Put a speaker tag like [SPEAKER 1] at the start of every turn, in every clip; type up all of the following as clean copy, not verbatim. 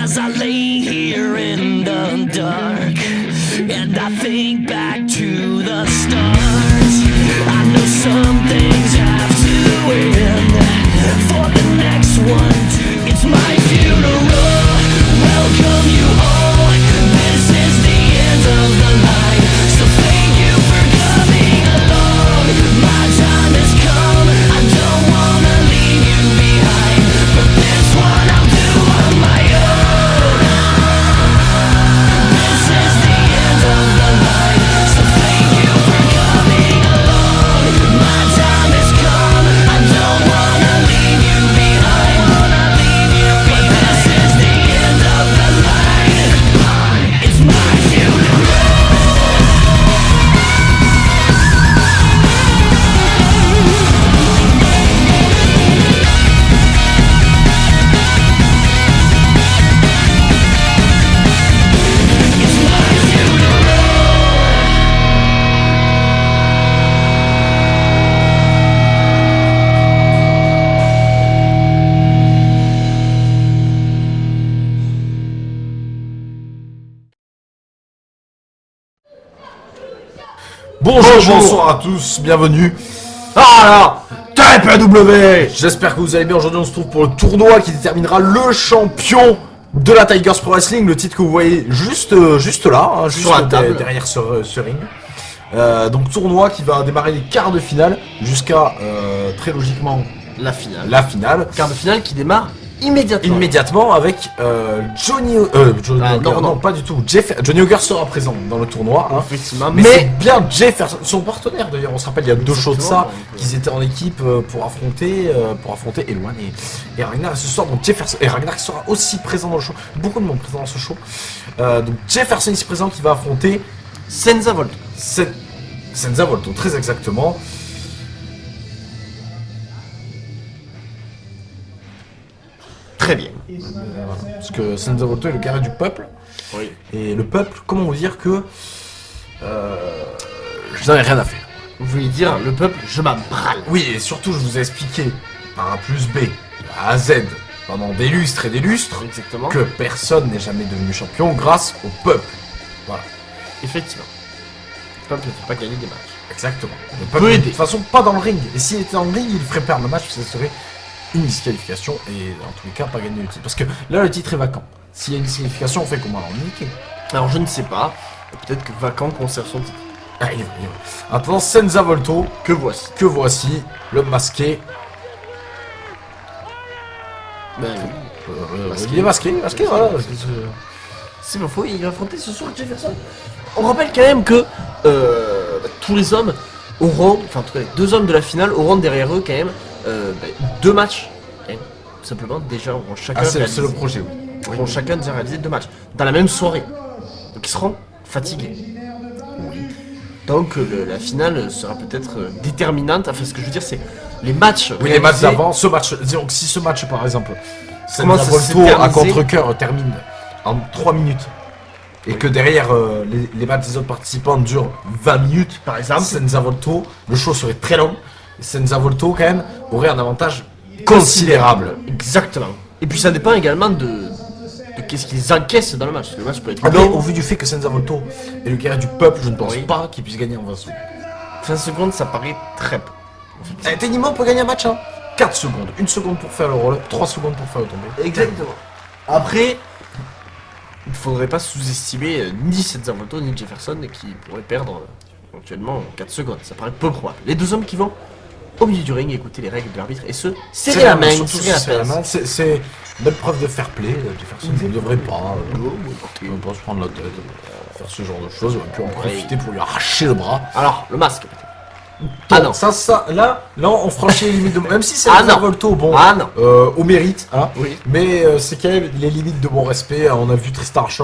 [SPEAKER 1] As I lay here in the dark, and I think back to the start, I know some things have to end for the next one. It's my funeral. Welcome you all. This is the end of the line. So thank you for coming along. My time has come. I don't wanna leave you behind, but this one I'll do on my own. This is the end of the line. So thank you for coming along. My time has come. I don't wanna leave you behind, but this is the end of the line. It's my funeral.
[SPEAKER 2] Bonjour à tous, bienvenue. Ah là, TPW. J'espère que vous allez bien. Aujourd'hui on se trouve pour le tournoi qui déterminera le champion de la Tigers Pro Wrestling. Le titre que vous voyez juste là, hein, juste
[SPEAKER 3] sur la table
[SPEAKER 2] derrière ce ring. Donc tournoi qui va démarrer les quarts de finale jusqu'à très logiquement
[SPEAKER 3] la finale.
[SPEAKER 2] la finale.
[SPEAKER 3] Quart de finale qui démarre immédiatement.
[SPEAKER 2] Avec Johnny non, pas du tout. Johnny Hooker sera présent dans le tournoi, hein.
[SPEAKER 3] Effectivement,
[SPEAKER 2] mais c'est bien Jefferson, son partenaire d'ailleurs. On se rappelle il y a 2 shows de ça qu'ils étaient en équipe pour affronter Eloane et Ragnar ce soir. Donc Jefferson et Ragnar qui sera aussi présent dans le show. Beaucoup de monde présent dans ce show. Donc Jefferson ici présent qui va affronter
[SPEAKER 3] Senza Volto.
[SPEAKER 2] Senza Volto, très exactement.
[SPEAKER 3] Très bien.
[SPEAKER 2] Parce que Senza Volto est le carré du peuple.
[SPEAKER 3] Oui.
[SPEAKER 2] Et le peuple, comment vous dire que je n'en ai rien à faire.
[SPEAKER 3] Vous voulez dire le peuple, je m'en brale.
[SPEAKER 2] Oui, et surtout, je vous ai expliqué par A plus B, A à Z, pendant des lustres et des lustres,
[SPEAKER 3] Exactement.
[SPEAKER 2] que personne n'est jamais devenu champion grâce au peuple. Voilà,
[SPEAKER 3] Effectivement. Le peuple ne fait pas gagner des matchs.
[SPEAKER 2] exactement. Le
[SPEAKER 3] Peut
[SPEAKER 2] peuple,
[SPEAKER 3] aider.
[SPEAKER 2] de toute façon, pas dans le ring. Et s'il était dans le ring, il ferait perdre le match, parce que ça serait une disqualification, et en tous les cas, pas gagner le titre. Parce que là, le titre est vacant. S'il y a une disqualification, on fait comment? Alors, niquer.
[SPEAKER 3] Alors je ne sais pas. Peut-être que Vacant conserve son titre.
[SPEAKER 2] Ah, il est vrai. Maintenant, Senza Volto,
[SPEAKER 3] Que voici.
[SPEAKER 2] que voici, l'homme masqué.
[SPEAKER 3] Ben,
[SPEAKER 2] Il est masqué, voilà.
[SPEAKER 3] c'est pas faux, il va affronter ce soir Jefferson. On rappelle quand même que tous les hommes auront, enfin en tout cas les 2 hommes de la finale auront derrière eux quand même 2 matchs. Hein, tout simplement, déjà auront chacun
[SPEAKER 2] Ah, c'est
[SPEAKER 3] réalisé-
[SPEAKER 2] le projet, oui.
[SPEAKER 3] auront chacun déjà réalisé 2 matchs dans la même soirée. Donc ils seront fatigués. Donc la finale sera peut-être déterminante. Enfin ce que je veux dire c'est les matchs.
[SPEAKER 2] Oui, les matchs
[SPEAKER 3] réalisés-
[SPEAKER 2] d'avant, ce match, disons que si ce match par exemple,
[SPEAKER 3] Comment
[SPEAKER 2] Senza
[SPEAKER 3] ça s'est
[SPEAKER 2] Volto à
[SPEAKER 3] terminé
[SPEAKER 2] contre-cœur termine en 3 minutes et que derrière les matchs des autres participants durent 20 minutes,
[SPEAKER 3] Par exemple.
[SPEAKER 2] Senza Volto, le show serait très long, et Senza Volto quand même aurait un avantage considérable.
[SPEAKER 3] Exactement. Et puis ça dépend également de qu'est-ce qu'ils encaissent dans le match. Parce que le match peut être
[SPEAKER 2] Après,
[SPEAKER 3] long.
[SPEAKER 2] au vu du fait que Senza Volto est le guerrier du peuple, je ne pense
[SPEAKER 3] Oui.
[SPEAKER 2] pas qu'il puisse gagner en 20 secondes.
[SPEAKER 3] 20 secondes, ça paraît très peu.
[SPEAKER 2] Techniquement, on peut gagner un match, hein. 4 secondes, 1 seconde pour faire le roll, 3 secondes pour faire le tombé.
[SPEAKER 3] Exactement. Après, il ne faudrait pas sous-estimer ni Senza Volto ni Jefferson qui pourraient perdre éventuellement 4 secondes. Ça paraît peu probable. Les 2 hommes qui vont au milieu du ring écouter les règles de l'arbitre et se serrer la main,
[SPEAKER 2] surtout
[SPEAKER 3] serrer la
[SPEAKER 2] serrer la
[SPEAKER 3] pince.
[SPEAKER 2] main. C'est une belle preuve de fair play. Jefferson ne devrait pas, pas se prendre la tête, faire ce genre de choses. Et puis en profiter pour lui arracher le bras.
[SPEAKER 3] Alors, le masque peut-être. Ah non.
[SPEAKER 2] Là, on franchit les limites de... Même si c'est
[SPEAKER 3] Ah
[SPEAKER 2] un
[SPEAKER 3] non.
[SPEAKER 2] Volto, bon,
[SPEAKER 3] Ah non.
[SPEAKER 2] au mérite, hein.
[SPEAKER 3] Oui.
[SPEAKER 2] Mais c'est quand même les limites de mon respect. On a vu Tristan Archer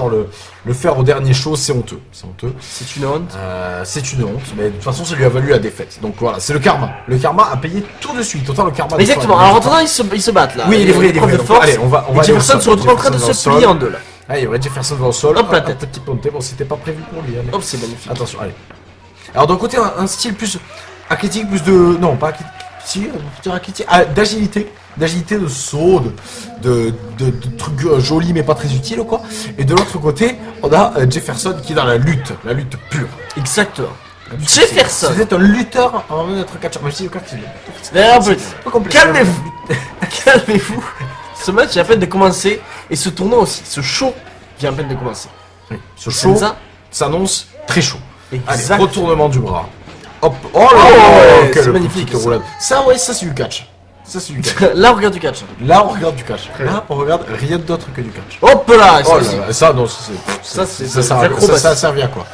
[SPEAKER 2] le faire au dernier show, c'est honteux. C'est honteux.
[SPEAKER 3] C'est une honte.
[SPEAKER 2] C'est une honte, mais de toute façon, ça lui a valu la défaite. Donc voilà, c'est le karma. Le karma a payé tout de suite. Autant le karma.
[SPEAKER 3] Exactement. Alors en attendant, ils se battent là.
[SPEAKER 2] Oui, il est vrai, il est
[SPEAKER 3] Preuve
[SPEAKER 2] vrai.
[SPEAKER 3] de
[SPEAKER 2] Donc,
[SPEAKER 3] force.
[SPEAKER 2] allez, on va
[SPEAKER 3] Et
[SPEAKER 2] aller au
[SPEAKER 3] Jefferson
[SPEAKER 2] sol.
[SPEAKER 3] se retrouve en train de
[SPEAKER 2] Jefferson
[SPEAKER 3] se
[SPEAKER 2] va au
[SPEAKER 3] plier
[SPEAKER 2] sol.
[SPEAKER 3] en deux là.
[SPEAKER 2] Allez, ouais, Jefferson va au sol.
[SPEAKER 3] Hop, la
[SPEAKER 2] Un
[SPEAKER 3] tête.
[SPEAKER 2] petit ponté. Bon, c'était pas prévu pour lui. Allez.
[SPEAKER 3] Hop, c'est magnifique.
[SPEAKER 2] Attention, allez. Alors d'un côté, un style plus athlétique, plus de... Non, pas athlétique. Si, on peut dire athlétique. D'agilité. d'agilité, de saut, de trucs jolis mais pas très utiles quoi. Et de l'autre côté, on a Jefferson qui est dans la lutte pure.
[SPEAKER 3] Exactement. Jefferson.
[SPEAKER 2] C'était un lutteur avant même d'être catcheur. Mais je dis le catcheur.
[SPEAKER 3] D'ailleurs,
[SPEAKER 2] Pas compliqué.
[SPEAKER 3] calmez-vous. Calmez-vous. Ce match vient à peine de commencer et ce tournoi aussi, ce show vient à peine de commencer.
[SPEAKER 2] Oui, ce show
[SPEAKER 3] Senza
[SPEAKER 2] s'annonce très chaud. Allez,
[SPEAKER 3] Exact.
[SPEAKER 2] retournement du bras. Hop. Oh là
[SPEAKER 3] Oh,
[SPEAKER 2] là,
[SPEAKER 3] ouais,
[SPEAKER 2] quelle
[SPEAKER 3] c'est magnifique,
[SPEAKER 2] petite
[SPEAKER 3] ça.
[SPEAKER 2] roulade. Ça ouais, ça c'est du catch. Ça c'est du catch.
[SPEAKER 3] Là, on regarde du catch.
[SPEAKER 2] Là on regarde du catch. Là on regarde rien d'autre que du catch.
[SPEAKER 3] Hop là,
[SPEAKER 2] Oh
[SPEAKER 3] ça,
[SPEAKER 2] là là, ça non,
[SPEAKER 3] Ça, c'est
[SPEAKER 2] ça
[SPEAKER 3] de
[SPEAKER 2] sert
[SPEAKER 3] l'acrobatie.
[SPEAKER 2] ça servait à quoi?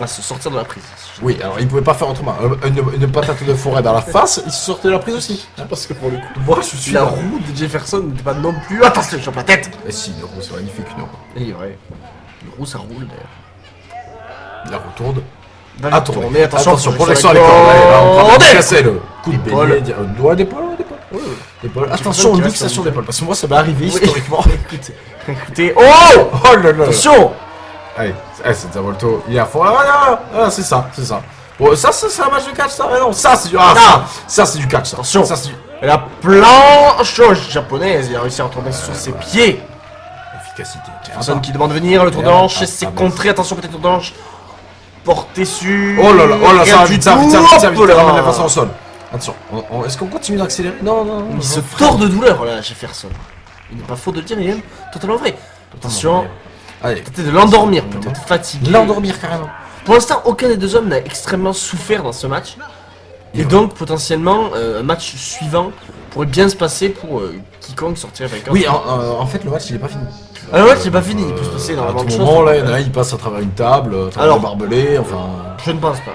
[SPEAKER 3] à se sortir de la prise.
[SPEAKER 2] Oui, alors il pouvait pas faire autrement. Une patate de forêt dans la face, il se sortait de la prise aussi. Parce que pour le coup, moi je suis
[SPEAKER 3] La
[SPEAKER 2] là.
[SPEAKER 3] roue de Jefferson n'était pas non plus. Attention, je chope la tête.
[SPEAKER 2] Et si, une roue, c'est magnifique, une roue.
[SPEAKER 3] Et ouais. Une roue, ça roule d'ailleurs.
[SPEAKER 2] Il la retourne.
[SPEAKER 3] Va vite tourner,
[SPEAKER 2] Attendez, attention, projection à
[SPEAKER 3] avec
[SPEAKER 2] l'école. Allez, là, on va
[SPEAKER 3] Cordel.
[SPEAKER 2] casser le coup de
[SPEAKER 3] Épaule.
[SPEAKER 2] bélier. Doigt d'épaule, d'épaule.
[SPEAKER 3] Ouais, ouais.
[SPEAKER 2] D'épaule.
[SPEAKER 3] Jefferson
[SPEAKER 2] Attention,
[SPEAKER 3] qui reste
[SPEAKER 2] luxation
[SPEAKER 3] sur le-
[SPEAKER 2] d'épaule. Parce que moi ça m'est arrivé
[SPEAKER 3] Oui.
[SPEAKER 2] historiquement.
[SPEAKER 3] Écoutez, écoutez. Oh.
[SPEAKER 2] Oh là là.
[SPEAKER 3] Attention.
[SPEAKER 2] Allez, c'est Zavolto, il est à fond. C'est ça, c'est ça. Bon, ça c'est un match de catch, ça. Mais non, ça c'est du. Ça c'est du catch, ça.
[SPEAKER 3] Attention.
[SPEAKER 2] Ça c'est du.
[SPEAKER 3] Et la planche japonaise, il a réussi à retourner sur ses pieds.
[SPEAKER 2] Efficacité.
[SPEAKER 3] Personne qui demande de venir, le tour de
[SPEAKER 2] Ah,
[SPEAKER 3] hanche,
[SPEAKER 2] ah,
[SPEAKER 3] c'est
[SPEAKER 2] ah,
[SPEAKER 3] contré, attention peut-être tour de hanche. Porté sur.
[SPEAKER 2] Oh là là,
[SPEAKER 3] Rien
[SPEAKER 2] ça va
[SPEAKER 3] du
[SPEAKER 2] vite, ça va
[SPEAKER 3] tout.
[SPEAKER 2] vite, ça va vite, ça va
[SPEAKER 3] Hop
[SPEAKER 2] vite,
[SPEAKER 3] là.
[SPEAKER 2] ramène la face au sol. Attention, est-ce qu'on continue d'accélérer? Non, non, non.
[SPEAKER 3] Il se tord de douleur là, Jefferson. Il n'est pas faux de le dire, il est même totalement vrai. Attention,
[SPEAKER 2] Allez,
[SPEAKER 3] peut-être de l'endormir, peut-être fatigué.
[SPEAKER 2] l'endormir carrément.
[SPEAKER 3] Pour l'instant, aucun des deux hommes n'a extrêmement souffert dans ce match. Et donc, potentiellement, un match suivant pourrait bien se passer pour quiconque sortirait vainqueur.
[SPEAKER 2] Oui, en fait, le match il est pas fini.
[SPEAKER 3] Alors, le match n'est pas fini, il peut se passer
[SPEAKER 2] À
[SPEAKER 3] énormément
[SPEAKER 2] tout
[SPEAKER 3] de choses.
[SPEAKER 2] moment, là, il y en a un, il passe à travers une table, à travers
[SPEAKER 3] Alors.
[SPEAKER 2] un barbelé, enfin,
[SPEAKER 3] Je ne pense pas.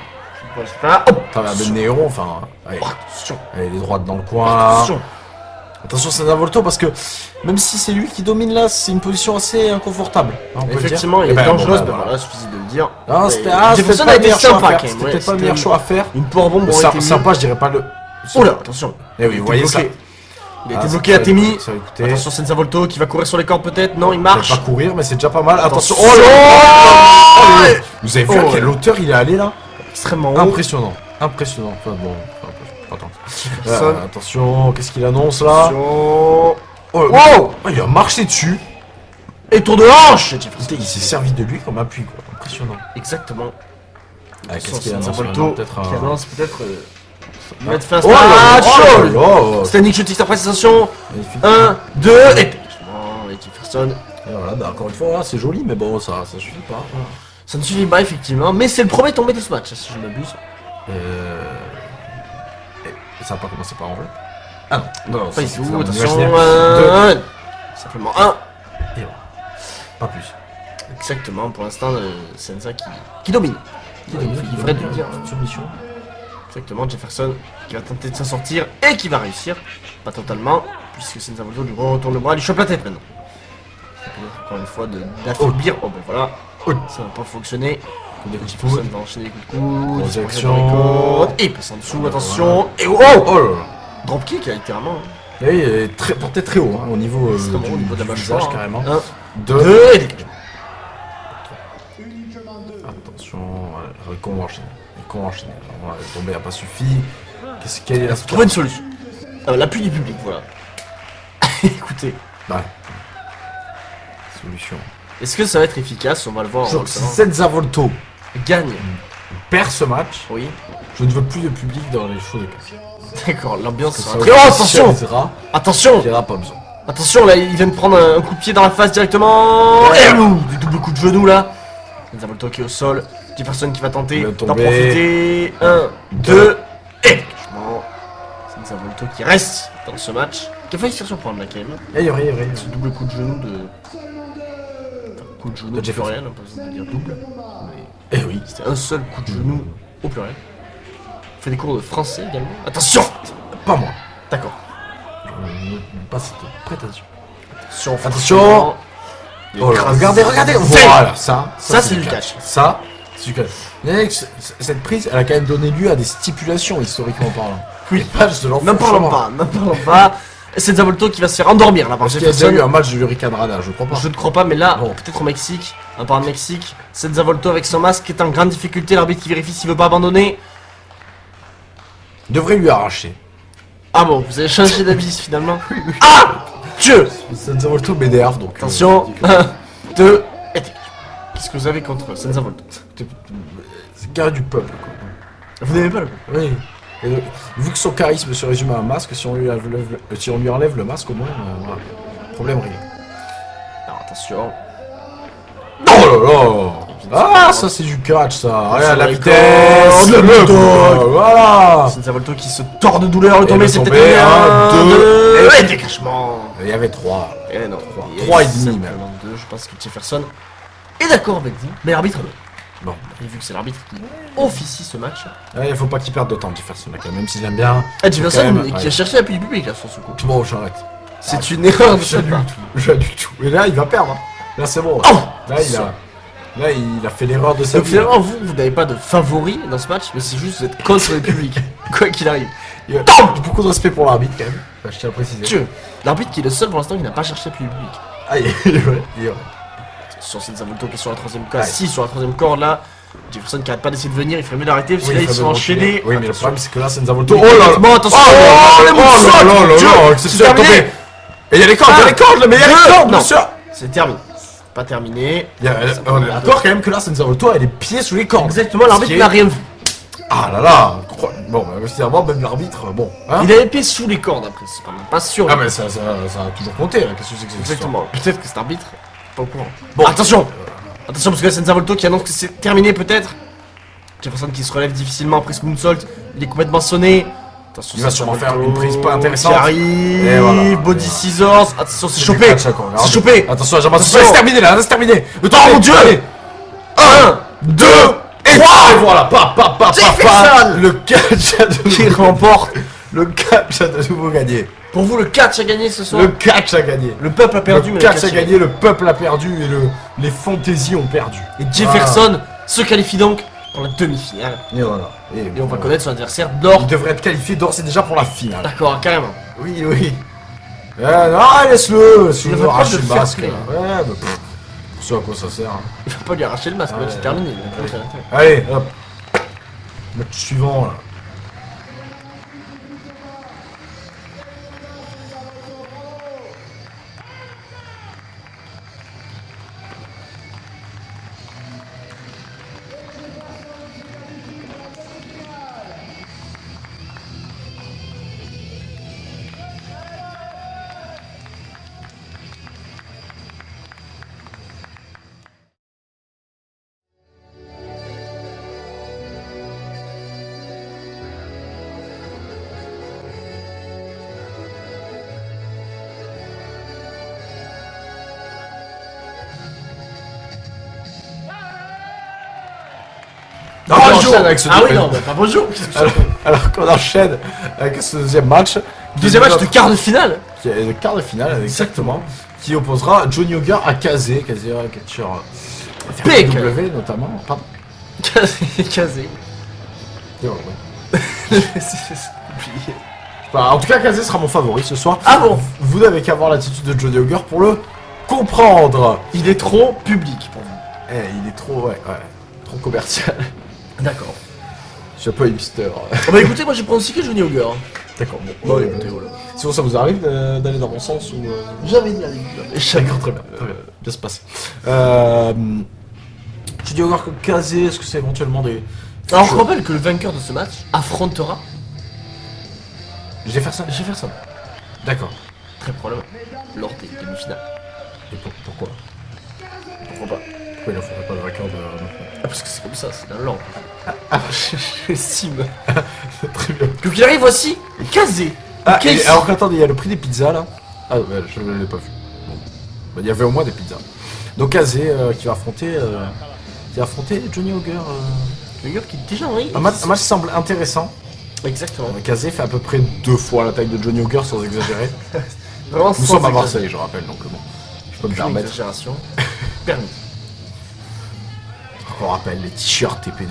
[SPEAKER 3] Je ne pense pas. Hop.
[SPEAKER 2] à travers des néons, enfin, allez,
[SPEAKER 3] Attention.
[SPEAKER 2] allez, les droites dans le coin, là.
[SPEAKER 3] Attention.
[SPEAKER 2] Attention, c'est Zavolto parce que même si c'est lui qui domine là, c'est une position assez inconfortable. Hein, on peut le dire.
[SPEAKER 3] Effectivement, il
[SPEAKER 2] Eh
[SPEAKER 3] est
[SPEAKER 2] ben,
[SPEAKER 3] dangereuse,
[SPEAKER 2] bon,
[SPEAKER 3] mais
[SPEAKER 2] ben,
[SPEAKER 3] voilà, suffisait de le dire.
[SPEAKER 2] Non, c'était
[SPEAKER 3] Mais
[SPEAKER 2] c'était
[SPEAKER 3] Jefferson
[SPEAKER 2] pas
[SPEAKER 3] a
[SPEAKER 2] le
[SPEAKER 3] été
[SPEAKER 2] meilleur choix à
[SPEAKER 3] sympa
[SPEAKER 2] faire.
[SPEAKER 3] quand même.
[SPEAKER 2] C'était
[SPEAKER 3] ouais,
[SPEAKER 2] peut-être pas le meilleur
[SPEAKER 3] c'était
[SPEAKER 2] choix à faire.
[SPEAKER 3] Une poire bombe aurait été
[SPEAKER 2] Sympa,
[SPEAKER 3] mieux.
[SPEAKER 2] je dirais pas le.
[SPEAKER 3] Oh là, attention.
[SPEAKER 2] Eh oui, vous voyez ça.
[SPEAKER 3] Il a été bloqué à Temi.
[SPEAKER 2] Ça va écouter.
[SPEAKER 3] Attention, Senza Volto qui va courir sur les cordes peut-être. Non, il
[SPEAKER 2] Je
[SPEAKER 3] marche.
[SPEAKER 2] vais pas courir, mais c'est déjà pas mal. Attention.
[SPEAKER 3] Attention.
[SPEAKER 2] Oh là là. Vous avez vu à
[SPEAKER 3] Oh,
[SPEAKER 2] quelle
[SPEAKER 3] ouais.
[SPEAKER 2] hauteur il est allé là?
[SPEAKER 3] Extrêmement haut.
[SPEAKER 2] Impressionnant. Impressionnant. Enfin bon. Attends.
[SPEAKER 3] Jefferson.
[SPEAKER 2] Attention, qu'est-ce qu'il annonce là?
[SPEAKER 3] Attention.
[SPEAKER 2] Oh,
[SPEAKER 3] Wow.
[SPEAKER 2] il a marché dessus.
[SPEAKER 3] Et tour de hanche.
[SPEAKER 2] Il s'est servi de lui comme appui quoi. Impressionnant.
[SPEAKER 3] Exactement.
[SPEAKER 2] Ah, qu'est-ce
[SPEAKER 3] Senza
[SPEAKER 2] qu'il annonce
[SPEAKER 3] Volto
[SPEAKER 2] maintenant? Peut-être
[SPEAKER 3] qui
[SPEAKER 2] un.
[SPEAKER 3] annonce peut-être mettre fin à ce
[SPEAKER 2] Oh là là,
[SPEAKER 3] match.
[SPEAKER 2] oh là là.
[SPEAKER 3] Standing shooting après attention.
[SPEAKER 2] Magnifique.
[SPEAKER 3] 1, 2 et. Oh, et Jefferson.
[SPEAKER 2] Et voilà, bah encore une fois, voilà, c'est joli, mais bon, ça suffit pas. Voilà.
[SPEAKER 3] Ça ne suffit pas effectivement, mais c'est le premier tombé de ce match, si je ne m'abuse.
[SPEAKER 2] Et ça va pas commencer par en vrai. Ah non, non,
[SPEAKER 3] Pas du
[SPEAKER 2] c'est
[SPEAKER 3] tout,
[SPEAKER 2] dans mon
[SPEAKER 3] attention.
[SPEAKER 2] imaginaire.
[SPEAKER 3] Simplement 1.
[SPEAKER 2] Et voilà. Pas plus.
[SPEAKER 3] Exactement, pour l'instant, Senza qui domine. Qui domine, il devrait le dire.
[SPEAKER 2] Soumission.
[SPEAKER 3] Exactement, Jefferson qui va tenter de s'en sortir et qui va réussir. Pas totalement, puisque Senza Volto lui retourne le bras, lui chope la tête maintenant. Ça peut être encore une fois d'affaiblir. Oh ben voilà, ça va pas fonctionner. Jefferson va enchaîner les coups de coude.
[SPEAKER 2] Projection.
[SPEAKER 3] il se prend dans les côtes, et il passe en dessous, attention. Et oh,
[SPEAKER 2] Oh là là.
[SPEAKER 3] Dropkick littéralement.
[SPEAKER 2] Et oui, il est très, porté très haut, hein, au niveau,
[SPEAKER 3] Extrêmement au niveau de la mâchoire,
[SPEAKER 2] visage,
[SPEAKER 3] hein.
[SPEAKER 2] carrément.
[SPEAKER 3] 1,
[SPEAKER 2] 2.
[SPEAKER 3] 2 et dégagement.
[SPEAKER 2] Attention, Rico va enchaîner. Rico va enchaîner. Alors, voilà, le tombé n'a pas suffi. Quelle est la
[SPEAKER 3] Trouver une solution. L'appui du public, voilà. Écoutez,
[SPEAKER 2] Ouais. Solution.
[SPEAKER 3] est-ce que ça va être efficace? On va le voir.
[SPEAKER 2] Si
[SPEAKER 3] en recevant.
[SPEAKER 2] Senza Volto
[SPEAKER 3] Gagne.
[SPEAKER 2] perd ce match,
[SPEAKER 3] Oui.
[SPEAKER 2] je ne veux plus de public dans les shows de catch.
[SPEAKER 3] D'accord, l'ambiance
[SPEAKER 2] Ça
[SPEAKER 3] sera très... Oh, attention.
[SPEAKER 2] Attention.
[SPEAKER 3] Attention.
[SPEAKER 2] Il n'y aura pas besoin.
[SPEAKER 3] Attention, là, il vient de prendre un coup de pied dans la face directement.
[SPEAKER 2] Ouais.
[SPEAKER 3] Et ouh, du double coup de genou, là. Senza Volto qui est au sol. Jefferson qui va tenter
[SPEAKER 2] Il va
[SPEAKER 3] d'en
[SPEAKER 2] tomber.
[SPEAKER 3] profiter. 1, 2, et... Dégagement. Senza Volto qui reste dans ce match. Qui a failli se faire surprendre, là, quand même.
[SPEAKER 2] Il y aurait.
[SPEAKER 3] Ce double coup de genou de... Enfin, coup de genou
[SPEAKER 2] De
[SPEAKER 3] au
[SPEAKER 2] Jefferson.
[SPEAKER 3] pluriel, on peut besoin de dire double. Mais
[SPEAKER 2] Eh oui.
[SPEAKER 3] c'était un seul coup de genou au pluriel. On fait des cours de français également. Attention.
[SPEAKER 2] Pas moi.
[SPEAKER 3] D'accord.
[SPEAKER 2] Je ne pas cette prétention.
[SPEAKER 3] Attention.
[SPEAKER 2] Oh là, regardez.
[SPEAKER 3] Voilà.
[SPEAKER 2] Voilà, ça
[SPEAKER 3] c'est du catch.
[SPEAKER 2] Ça, c'est du catch. Vous voyez que cette prise, elle a quand même donné lieu à des stipulations, historiquement parlant.
[SPEAKER 3] Oui.
[SPEAKER 2] Et pas juste de
[SPEAKER 3] N'en parlons pas. C'est Zavolto qui va se faire endormir là par
[SPEAKER 2] Parce qu'il y a déjà
[SPEAKER 3] Jefferson.
[SPEAKER 2] eu un match de Hurricane Rana, je crois pas.
[SPEAKER 3] Je ne crois pas, mais là,
[SPEAKER 2] Bon.
[SPEAKER 3] peut-être au Mexique. En parlant de Mexique, c'est Zavolto avec son masque est en grande difficulté. L'arbitre qui vérifie s'il veut pas abandonner.
[SPEAKER 2] Devrait lui arracher.
[SPEAKER 3] Ah bon, vous avez changé d'avis finalement. Ah Dieu.
[SPEAKER 2] Senza Volto m'énerve donc.
[SPEAKER 3] Attention, 1, 2, et qu'est-ce que vous avez contre Senza Volto?
[SPEAKER 2] C'est le gars du peuple quoi.
[SPEAKER 3] Vous n'aimez pas le
[SPEAKER 2] Oui. Et vu que son charisme se résume à un masque, si on lui enlève le masque au moins, voilà. Problème réglé.
[SPEAKER 3] Alors attention.
[SPEAKER 2] Oh là là. Ah ça c'est du catch ça. Regarde la
[SPEAKER 3] les
[SPEAKER 2] vitesse.
[SPEAKER 3] cordes, le moto.
[SPEAKER 2] Voilà.
[SPEAKER 3] Senza Volto qui se tord de douleur, le tombé,
[SPEAKER 2] le
[SPEAKER 3] c'est
[SPEAKER 2] tombé,
[SPEAKER 3] peut-être
[SPEAKER 2] un,
[SPEAKER 3] un,
[SPEAKER 2] deux,
[SPEAKER 3] deux,
[SPEAKER 2] et-
[SPEAKER 3] et dégagement.
[SPEAKER 2] Il y avait 3.
[SPEAKER 3] Eh non,
[SPEAKER 2] Trois et demi, même.
[SPEAKER 3] 2, je pense que Jefferson est d'accord avec vous, mais l'arbitre non.
[SPEAKER 2] Bon.
[SPEAKER 3] Et vu que c'est l'arbitre qui officie ce match.
[SPEAKER 2] Il faut pas qu'il perde de temps Jefferson là, quand même si j'aime bien.
[SPEAKER 3] Ah, Jefferson
[SPEAKER 2] quand même,
[SPEAKER 3] qui
[SPEAKER 2] ouais.
[SPEAKER 3] a cherché l'appui du public là sur ce coup.
[SPEAKER 2] Bon j'arrête.
[SPEAKER 3] C'est une erreur de
[SPEAKER 2] Pas
[SPEAKER 3] sa
[SPEAKER 2] du
[SPEAKER 3] part.
[SPEAKER 2] tout. Pas du tout. Et là il va perdre. Hein. Là c'est bon.
[SPEAKER 3] Oh
[SPEAKER 2] Là il a fait l'erreur de sa
[SPEAKER 3] Donc
[SPEAKER 2] vie.
[SPEAKER 3] finalement, vous n'avez pas de favori dans ce match, mais c'est juste vous êtes contre le public. Quoi qu'il arrive.
[SPEAKER 2] Il a beaucoup de respect pour l'arbitre quand même. Enfin, je tiens à préciser.
[SPEAKER 3] Dieu, l'arbitre qui est le seul pour l'instant qui n'a pas cherché l'appui du public.
[SPEAKER 2] Ah il est vrai. Il est vrai.
[SPEAKER 3] Sur Senza Volto qui est sur la troisième corde.
[SPEAKER 2] Ouais.
[SPEAKER 3] Si, sur la troisième corde là, Jefferson qui arrête pas d'essayer de venir, il ferait mieux d'arrêter parce que
[SPEAKER 2] Oui,
[SPEAKER 3] là
[SPEAKER 2] il
[SPEAKER 3] ils
[SPEAKER 2] faut
[SPEAKER 3] sont
[SPEAKER 2] bien
[SPEAKER 3] enchaînés.
[SPEAKER 2] Oui mais le
[SPEAKER 3] Attention.
[SPEAKER 2] problème c'est que là Senza Volto.
[SPEAKER 3] Honnêtement, attention.
[SPEAKER 2] Oh
[SPEAKER 3] les moonsaults, Dieu,
[SPEAKER 2] c'est
[SPEAKER 3] c'est terminé.
[SPEAKER 2] tombé. Et il y a les cordes, il y a les cordes, mais il y a les cordes,
[SPEAKER 3] Non.
[SPEAKER 2] monsieur.
[SPEAKER 3] C'est terminé. Pas terminé.
[SPEAKER 2] On est d'accord quand même que là Senza Volto a les pieds sous les cordes.
[SPEAKER 3] Exactement, l'arbitre
[SPEAKER 2] Ce qui est-
[SPEAKER 3] n'a rien vu.
[SPEAKER 2] Ah là là. Bon bah finalement même l'arbitre bon. Hein
[SPEAKER 3] Il a les pieds sous les cordes après, c'est pas sûr.
[SPEAKER 2] Ah mais ça a toujours compté là. Qu'est-ce que c'est que cette histoire?
[SPEAKER 3] Exactement. Peut-être que cet arbitre est pas au courant. Bon, attention. Attention parce que là Senza Volto qui annonce que c'est terminé peut-être. Jefferson qui se relève difficilement après ce moonsault. Il est complètement sonné. Attention,
[SPEAKER 2] Il va
[SPEAKER 3] Senza
[SPEAKER 2] sûrement
[SPEAKER 3] Volto
[SPEAKER 2] faire une prise pas intéressante.
[SPEAKER 3] Qui arrive.
[SPEAKER 2] Et voilà.
[SPEAKER 3] Body
[SPEAKER 2] Et
[SPEAKER 3] scissors. Attention, c'est
[SPEAKER 2] du
[SPEAKER 3] chopé.
[SPEAKER 2] catch, quoi, regarde.
[SPEAKER 3] C'est chopé.
[SPEAKER 2] Attention, Jean-Baptiste,
[SPEAKER 3] Attention.
[SPEAKER 2] c'est terminé là, c'est terminé. Le temps,
[SPEAKER 3] Oh mon Dieu.
[SPEAKER 2] Allez.
[SPEAKER 3] 1,
[SPEAKER 2] 2 et 3 et voilà,
[SPEAKER 3] Jefferson.
[SPEAKER 2] le catch a de
[SPEAKER 3] qui
[SPEAKER 2] nouveau,
[SPEAKER 3] remporte.
[SPEAKER 2] le catch a de nouveau gagné.
[SPEAKER 3] Pour vous, le catch a gagné ce soir.
[SPEAKER 2] Le catch a gagné.
[SPEAKER 3] Le peuple a perdu,
[SPEAKER 2] Le
[SPEAKER 3] mais
[SPEAKER 2] catch a gagné, le peuple a perdu et les fantaisies ont perdu.
[SPEAKER 3] Et Jefferson se qualifie donc pour la demi-finale.
[SPEAKER 2] Et voilà.
[SPEAKER 3] Et on va connaître son adversaire d'or.
[SPEAKER 2] Il devrait être qualifié d'ores et déjà pour la finale.
[SPEAKER 3] D'accord, carrément.
[SPEAKER 2] Oui, oui. Non, laisse-le.
[SPEAKER 3] Il
[SPEAKER 2] Sinon,
[SPEAKER 3] avait pas
[SPEAKER 2] arrache
[SPEAKER 3] de
[SPEAKER 2] le
[SPEAKER 3] fair
[SPEAKER 2] masque.
[SPEAKER 3] play.
[SPEAKER 2] Ouais, bah, pour ce à quoi ça sert. Hein.
[SPEAKER 3] Il va pas lui arracher le masque,
[SPEAKER 2] Ouais,
[SPEAKER 3] c'est terminé. il a
[SPEAKER 2] ouais.
[SPEAKER 3] pas intérêt.
[SPEAKER 2] Allez, hop. Match suivant là.
[SPEAKER 3] Ah,
[SPEAKER 2] on
[SPEAKER 3] bonjour.
[SPEAKER 2] enchaîne avec ce
[SPEAKER 3] Ah oui,
[SPEAKER 2] deuxième-
[SPEAKER 3] non, bah, pas bonjour.
[SPEAKER 2] Alors qu'on enchaîne avec ce deuxième match.
[SPEAKER 3] Deuxième match de quart de finale.
[SPEAKER 2] Qui est le quart de finale, exactement. Qui opposera Johnny Auger à Kazé. Kazé, catcheur
[SPEAKER 3] Pique.
[SPEAKER 2] W notamment. Pardon.
[SPEAKER 3] Casé.
[SPEAKER 2] Ouais, ouais. Bah, en tout cas, Kazé sera mon favori ce soir.
[SPEAKER 3] Ah bon.
[SPEAKER 2] Vous n'avez qu'à voir l'attitude de Johnny Auger pour le comprendre.
[SPEAKER 3] Il est trop public pour vous.
[SPEAKER 2] Il est trop, ouais, trop commercial.
[SPEAKER 3] D'accord.
[SPEAKER 2] Je suis un peu hipster.
[SPEAKER 3] Oh bah écoutez, moi j'ai pronostiqué Johnny Auger.
[SPEAKER 2] D'accord, bon. Écoutez, voilà. Sinon, ça vous arrive d'aller dans mon sens ou.
[SPEAKER 3] Jamais dit avec
[SPEAKER 2] D'accord, très bien, bien se passer. Johnny Auger comme Kazé, est-ce que c'est éventuellement des.
[SPEAKER 3] Alors je rappelle que le vainqueur de ce match affrontera
[SPEAKER 2] Jefferson.
[SPEAKER 3] Jefferson.
[SPEAKER 2] D'accord.
[SPEAKER 3] Très probablement. Lors des demi-finales.
[SPEAKER 2] Et pourquoi
[SPEAKER 3] Pourquoi pas?
[SPEAKER 2] Pourquoi il n'affronterait pas le vainqueur de.
[SPEAKER 3] Ah parce que c'est comme ça, c'est dans l'ordre. Ah, j'estime.
[SPEAKER 2] Très bien.
[SPEAKER 3] Donc il arrive, voici Kazé.
[SPEAKER 2] Ah,
[SPEAKER 3] Casey.
[SPEAKER 2] et alors attendez, il y a le prix des pizzas là. Ah ouais, je ne l'ai pas vu. Bon. Bah, il y avait au moins des pizzas. Donc Kazé qui va affronter Johnny Auger.
[SPEAKER 3] Le gars qui est déjà en ring.
[SPEAKER 2] Un match semble intéressant.
[SPEAKER 3] Exactement.
[SPEAKER 2] Kazé fait à peu près 2 fois la taille de Johnny Auger sans exagérer.
[SPEAKER 3] Vraiment
[SPEAKER 2] Nous sommes à Marseille, je rappelle, donc bon. Je peux me
[SPEAKER 3] Aucune
[SPEAKER 2] permettre.
[SPEAKER 3] exagération. Permis.
[SPEAKER 2] On rappelle les t-shirts TPW.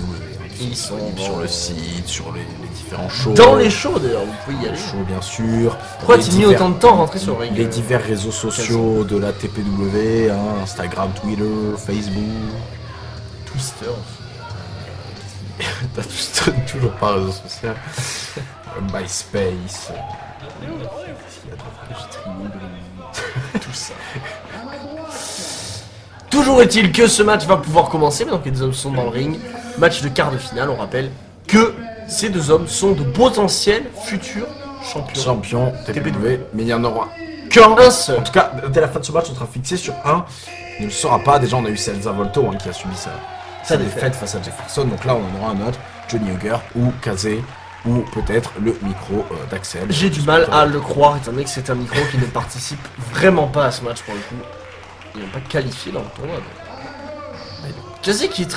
[SPEAKER 3] Ils sont
[SPEAKER 2] sur le site, sur les différents shows.
[SPEAKER 3] Dans les shows d'ailleurs, vous pouvez y aller.
[SPEAKER 2] shows bien sûr.
[SPEAKER 3] Pourquoi
[SPEAKER 2] Les
[SPEAKER 3] tu mis
[SPEAKER 2] divers-
[SPEAKER 3] autant de temps à rentrer sur le ring
[SPEAKER 2] Les divers réseaux sociaux de la TPW, hein, Instagram, Twitter, Facebook.
[SPEAKER 3] Twister.
[SPEAKER 2] T'as toujours pas réseau social. MySpace.
[SPEAKER 3] Tout ça. Toujours est-il que ce match va pouvoir commencer maintenant que les deux hommes sont dans le ring. Match de quart de finale, on rappelle que ces deux hommes sont de potentiels futurs champions.
[SPEAKER 2] Champion TPW, mais il n'y en aura
[SPEAKER 3] Qu'un
[SPEAKER 2] en
[SPEAKER 3] seul.
[SPEAKER 2] tout cas, dès la fin de ce match, on sera fixé sur un. Il ne le sera pas. Déjà, on a eu Celsa Volto qui a subi sa défaite face à Jefferson. Donc là, on en aura un autre, Johnny Hugger ou Kazé, ou peut-être le micro d'Axel.
[SPEAKER 3] J'ai du mal à le croire, étant donné que c'est un micro qui ne participe vraiment pas à ce match pour le coup. Ils n'ont pas qualifié dans le tournoi. Kazé qui est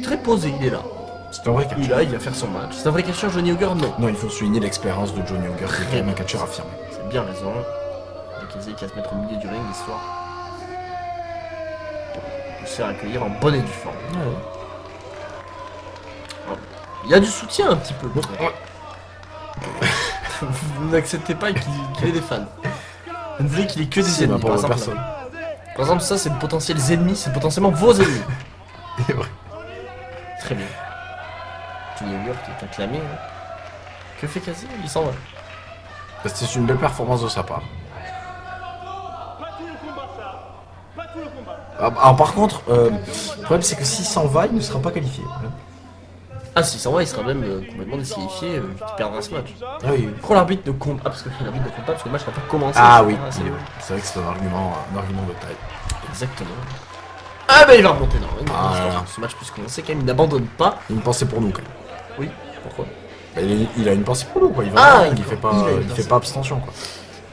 [SPEAKER 3] très posé, il est là.
[SPEAKER 2] C'est un vrai catcheur.
[SPEAKER 3] Il est là, il va faire son match. C'est un vrai catcheur, Johnny Hugger, non.
[SPEAKER 2] Non, il faut souligner l'expérience de Johnny Hugger, qui est quand même un catcheur affirmé.
[SPEAKER 3] C'est bien raison. Et Kazé qui va se mettre au milieu du ring, l'histoire de se faire accueillir en bonne et due forme. Il y a du soutien un petit peu. Vous n'acceptez pas qu'il ait des fans. Vous voulez qu'il ait que des
[SPEAKER 2] C'est
[SPEAKER 3] ennemis,
[SPEAKER 2] pas
[SPEAKER 3] par
[SPEAKER 2] pour
[SPEAKER 3] exemple.
[SPEAKER 2] personne.
[SPEAKER 3] Par exemple, ça c'est de potentiels ennemis, c'est potentiellement vos ennemis.
[SPEAKER 2] C'est vrai.
[SPEAKER 3] Très bien. Johnny Hugger qui est acclamé. Hein. Que fait Kazé? Il s'en va.
[SPEAKER 2] C'est une belle performance de sa part. Alors par contre, le problème c'est que s'il s'en va, il ne sera pas qualifié.
[SPEAKER 3] Ah, s'il s'en va, il sera même complètement disqualifié, il perdra ce match.
[SPEAKER 2] Ah oui.
[SPEAKER 3] Pourquoi l'arbitre ne compte pas? Parce que l'arbitre ne compte pas parce que le match n'a pas commencé.
[SPEAKER 2] Ah oui.
[SPEAKER 3] C'est
[SPEAKER 2] C'est vrai que c'est un argument de taille.
[SPEAKER 3] exactement. Ah bah il va remonter non.
[SPEAKER 2] Ah là là.
[SPEAKER 3] Ce match puisse commencer quand même, il n'abandonne pas.
[SPEAKER 2] Il a une pensée pour nous quand même.
[SPEAKER 3] Oui, pourquoi?
[SPEAKER 2] Bah, il a une pensée pour nous quoi. Il va
[SPEAKER 3] Ah,
[SPEAKER 2] dans le ring, il
[SPEAKER 3] d'accord.
[SPEAKER 2] fait pas,
[SPEAKER 3] Il a une
[SPEAKER 2] il
[SPEAKER 3] pensée.
[SPEAKER 2] fait pas abstention quoi.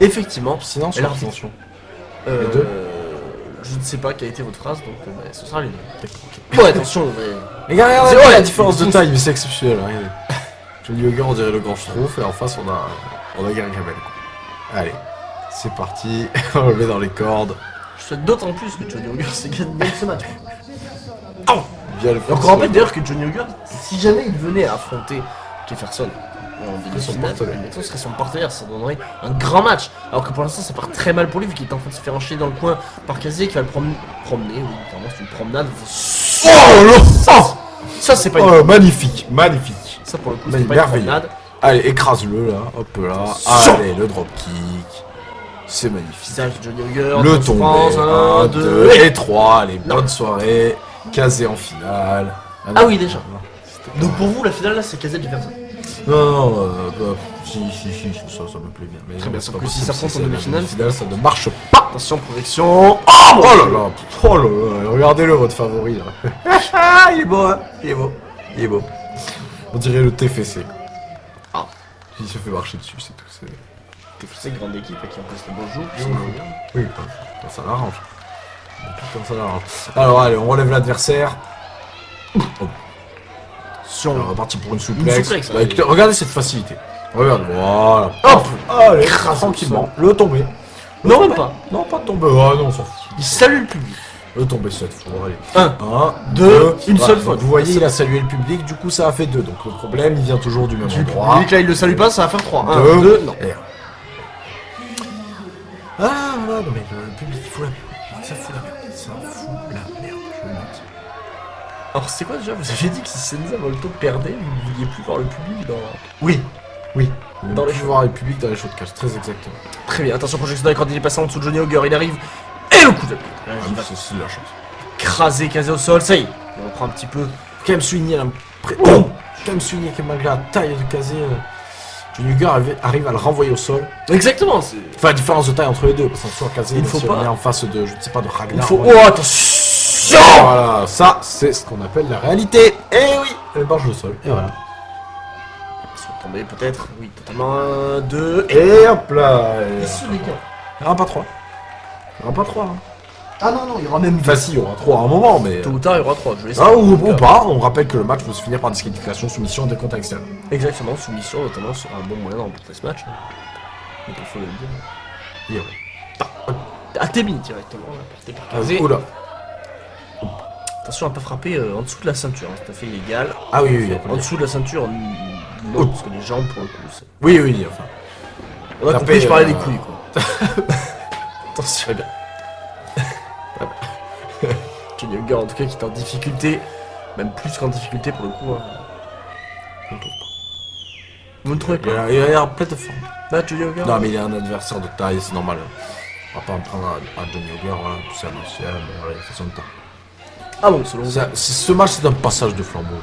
[SPEAKER 3] Effectivement.
[SPEAKER 2] Sinon
[SPEAKER 3] Et
[SPEAKER 2] sur
[SPEAKER 3] l'arbitre
[SPEAKER 2] abstention.
[SPEAKER 3] Euh,
[SPEAKER 2] deux
[SPEAKER 3] Je ne sais pas quelle a été votre phrase, donc bah, ce sera les deux. Bon, attention,
[SPEAKER 2] Les gars, regardez
[SPEAKER 3] C'est vrai,
[SPEAKER 2] la différence de
[SPEAKER 3] ils
[SPEAKER 2] taille, mais c'est exceptionnel. Regardez. Johnny Hugger, on dirait le grand Schtroumpf, et en face on a Gary Camel. Allez, c'est parti. On le met dans les cordes.
[SPEAKER 3] je souhaite d'autant plus que Johnny Hugger s'est gagné ce match.
[SPEAKER 2] Bien le
[SPEAKER 3] Et on rappelle d'ailleurs que Johnny Hugger, si jamais il venait à affronter Jefferson en
[SPEAKER 2] son
[SPEAKER 3] demi-finale,
[SPEAKER 2] partenaire.
[SPEAKER 3] ce serait son partenaire, ça donnerait un grand match. Alors que pour l'instant, ça part très mal pour lui vu qu'il est en train de se faire enchaîner dans le coin par Kazé qui va le promener. Oui, vraiment, c'est une promenade.
[SPEAKER 2] Oh là.
[SPEAKER 3] Ça, c'est pas une
[SPEAKER 2] Oh, magnifique, magnifique.
[SPEAKER 3] Ça, pour le coup,
[SPEAKER 2] Mais
[SPEAKER 3] c'est pas une
[SPEAKER 2] merveilleux.
[SPEAKER 3] promenade.
[SPEAKER 2] Allez, écrase-le là, hop là.
[SPEAKER 3] Sur.
[SPEAKER 2] Allez, le dropkick. C'est magnifique.
[SPEAKER 3] Visage de Johnny Hugger,
[SPEAKER 2] Le
[SPEAKER 3] on se pense,
[SPEAKER 2] tombé.
[SPEAKER 3] 1,
[SPEAKER 2] 1,
[SPEAKER 3] 2,
[SPEAKER 2] 2 et 3. Allez,
[SPEAKER 3] Non.
[SPEAKER 2] bonne soirée. Kazé en finale.
[SPEAKER 3] Ah oui, déjà. Donc pour vous, la finale là, c'est Kazé Jefferson.
[SPEAKER 2] Non, si, ça me plaît bien. Mais
[SPEAKER 3] Très
[SPEAKER 2] non,
[SPEAKER 3] bien,
[SPEAKER 2] c'est
[SPEAKER 3] sauf
[SPEAKER 2] pas
[SPEAKER 3] que si
[SPEAKER 2] possible,
[SPEAKER 3] ça prend
[SPEAKER 2] c'est
[SPEAKER 3] en
[SPEAKER 2] la
[SPEAKER 3] demi-finale,
[SPEAKER 2] demi-finale, ça ne marche pas.
[SPEAKER 3] Attention, protection.
[SPEAKER 2] Oh là là, regardez-le votre favori là. Il est beau, hein. Il est beau. On dirait le TFC.
[SPEAKER 3] Ah.
[SPEAKER 2] Il se fait marcher dessus, c'est tout.
[SPEAKER 3] C'est une grande équipe qui en passe le beau jour.
[SPEAKER 2] Oui, ça l'arrange. Comme ça l'arrange. Alors allez, on relève l'adversaire.
[SPEAKER 3] Sur
[SPEAKER 2] On est reparti pour une souplex.
[SPEAKER 3] souplex,
[SPEAKER 2] Bah,
[SPEAKER 3] ouais.
[SPEAKER 2] écoutez, regardez cette facilité. Regarde, voilà.
[SPEAKER 3] Hop.
[SPEAKER 2] Allez,
[SPEAKER 3] Écrasé
[SPEAKER 2] tranquillement. Le tomber.
[SPEAKER 3] Non, même pas.
[SPEAKER 2] Non, pas de tomber. Ah non, on s'en fout.
[SPEAKER 3] Il salue le public.
[SPEAKER 2] Le tomber cette fois, allez.
[SPEAKER 3] 1,
[SPEAKER 2] 1,
[SPEAKER 3] Deux, une seule fois.
[SPEAKER 2] Vous voyez, il a salué le public, du coup ça a fait 2. Donc le problème, il vient toujours du même endroit.
[SPEAKER 3] Public là, il le salue pas, ça va faire 3. 1,
[SPEAKER 2] 2,
[SPEAKER 3] 2, non.
[SPEAKER 2] et 1. Ah voilà, non mais le public, il fout la merde. Ça fout la merde. Ça fout la merde, je le note.
[SPEAKER 3] Alors c'est quoi déjà? Vous avez dit que si Senza Volto perdait, vous ne vouliez plus voir le public dans...
[SPEAKER 2] Oui.
[SPEAKER 3] Dans
[SPEAKER 2] Dans
[SPEAKER 3] les
[SPEAKER 2] les voir le public dans les shows de cash, très exactement.
[SPEAKER 3] Très bien, attention, projection dans les cordes, il est passé en dessous de Johnny Hugger, il arrive. Et le coup de pied. Il va
[SPEAKER 2] C'est de la chance.
[SPEAKER 3] écraser Kazé au sol, ça y est. On reprend un petit peu.
[SPEAKER 2] Faut quand même souligner la... Faut quand même souligner que malgré la taille de Kazé, Johnny Hugger arrive à le renvoyer au sol.
[SPEAKER 3] Exactement, c'est...
[SPEAKER 2] Enfin, la différence de taille entre les deux, parce qu'en soi, Kazé,
[SPEAKER 3] Il faut
[SPEAKER 2] si
[SPEAKER 3] pas.
[SPEAKER 2] on est en face de, je ne sais pas, de Ragnar.
[SPEAKER 3] Il faut...
[SPEAKER 2] ouais.
[SPEAKER 3] Oh, attention.
[SPEAKER 2] Voilà, ça, c'est ce qu'on appelle la réalité. Et oui, elle marche au sol. Et voilà.
[SPEAKER 3] Ils sont tombés peut-être, oui, totalement. 1, 2, et...
[SPEAKER 2] Et hop là.
[SPEAKER 3] Et ce les gars.
[SPEAKER 2] Il n'y en aura pas 3. Il n'y en aura pas 3. Hein.
[SPEAKER 3] Ah non, non, il y aura même...
[SPEAKER 2] Enfin, si, il y aura 3 à un moment, mais.
[SPEAKER 3] Tôt ou tard, il y aura 3, je l'espère.
[SPEAKER 2] Ah, ou pas, on rappelle que le match peut se finir par disqualification, soumission, décompte externe.
[SPEAKER 3] Exactement, soumission notamment sera un bon moyen de remporter ce match. Donc il faut le dire.
[SPEAKER 2] Et ouais.
[SPEAKER 3] Atemi directement, là, porté par Kazé.
[SPEAKER 2] Oula.
[SPEAKER 3] Attention à pas frapper en dessous de la ceinture, hein, c'est tout à fait illégal.
[SPEAKER 2] Ah oui, oui,
[SPEAKER 3] En dessous de la ceinture, non,
[SPEAKER 2] Oh.
[SPEAKER 3] parce que les jambes pour le coup, c'est...
[SPEAKER 2] oui, enfin.
[SPEAKER 3] On a
[SPEAKER 2] Taper,
[SPEAKER 3] compris, je parlais des couilles quoi.
[SPEAKER 2] Attention.
[SPEAKER 3] Très bien. Johnny Hugger en tout cas qui est en difficulté, même plus qu'en difficulté pour le coup. Hein. Vous ne trouvez
[SPEAKER 2] Il
[SPEAKER 3] pas?
[SPEAKER 2] a l'air plein de forme.
[SPEAKER 3] Là, Johnny Ogre.
[SPEAKER 2] Non, mais il est un adversaire de taille, c'est normal. On va pas en prendre à Johnny Ogre, voilà, tout ça, monsieur, voilà, il fait son temps.
[SPEAKER 3] Ah bon, selon vous.
[SPEAKER 2] Ce match, c'est un passage de flambeau.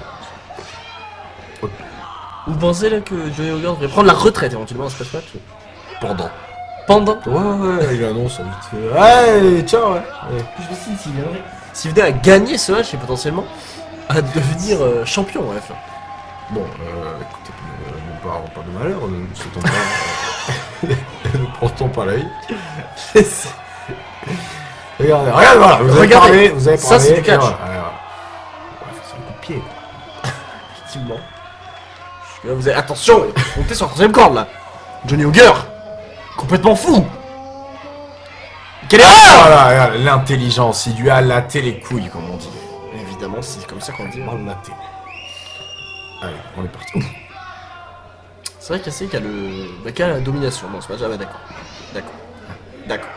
[SPEAKER 3] Vous pensez là que Johnny Ogre devrait prendre la retraite éventuellement dans ce match?
[SPEAKER 2] Pendant.
[SPEAKER 3] Pendant.
[SPEAKER 2] Ouais, il annonce vite fait. Ouais, tiens, ouais.
[SPEAKER 3] Je me suis dit s'il venait à gagner ce match et potentiellement à devenir champion en F1.
[SPEAKER 2] Bon, écoutez, ne parlons pas de malheur, ne nous souhaitons pas. Ne portons pas l'œil. Regardez, voilà,
[SPEAKER 3] Regardez,
[SPEAKER 2] vous avez parlé.
[SPEAKER 3] ça, c'est du catch.
[SPEAKER 2] Voilà. Ouais, c'est un coup de pied.
[SPEAKER 3] Effectivement. Là, vous avez... Attention, comptez sur la troisième corde là. Johnny Ogre, complètement fou. Quelle erreur!
[SPEAKER 2] Voilà, regarde, l'intelligence, il lui a laté les couilles, comme on dit.
[SPEAKER 3] Évidemment, c'est comme ça qu'on dit.
[SPEAKER 2] On l'a laté. Allez, on est parti. Ouf.
[SPEAKER 3] C'est vrai qu'Assé qui a la domination dans ce match. Ah bah d'accord. D'accord.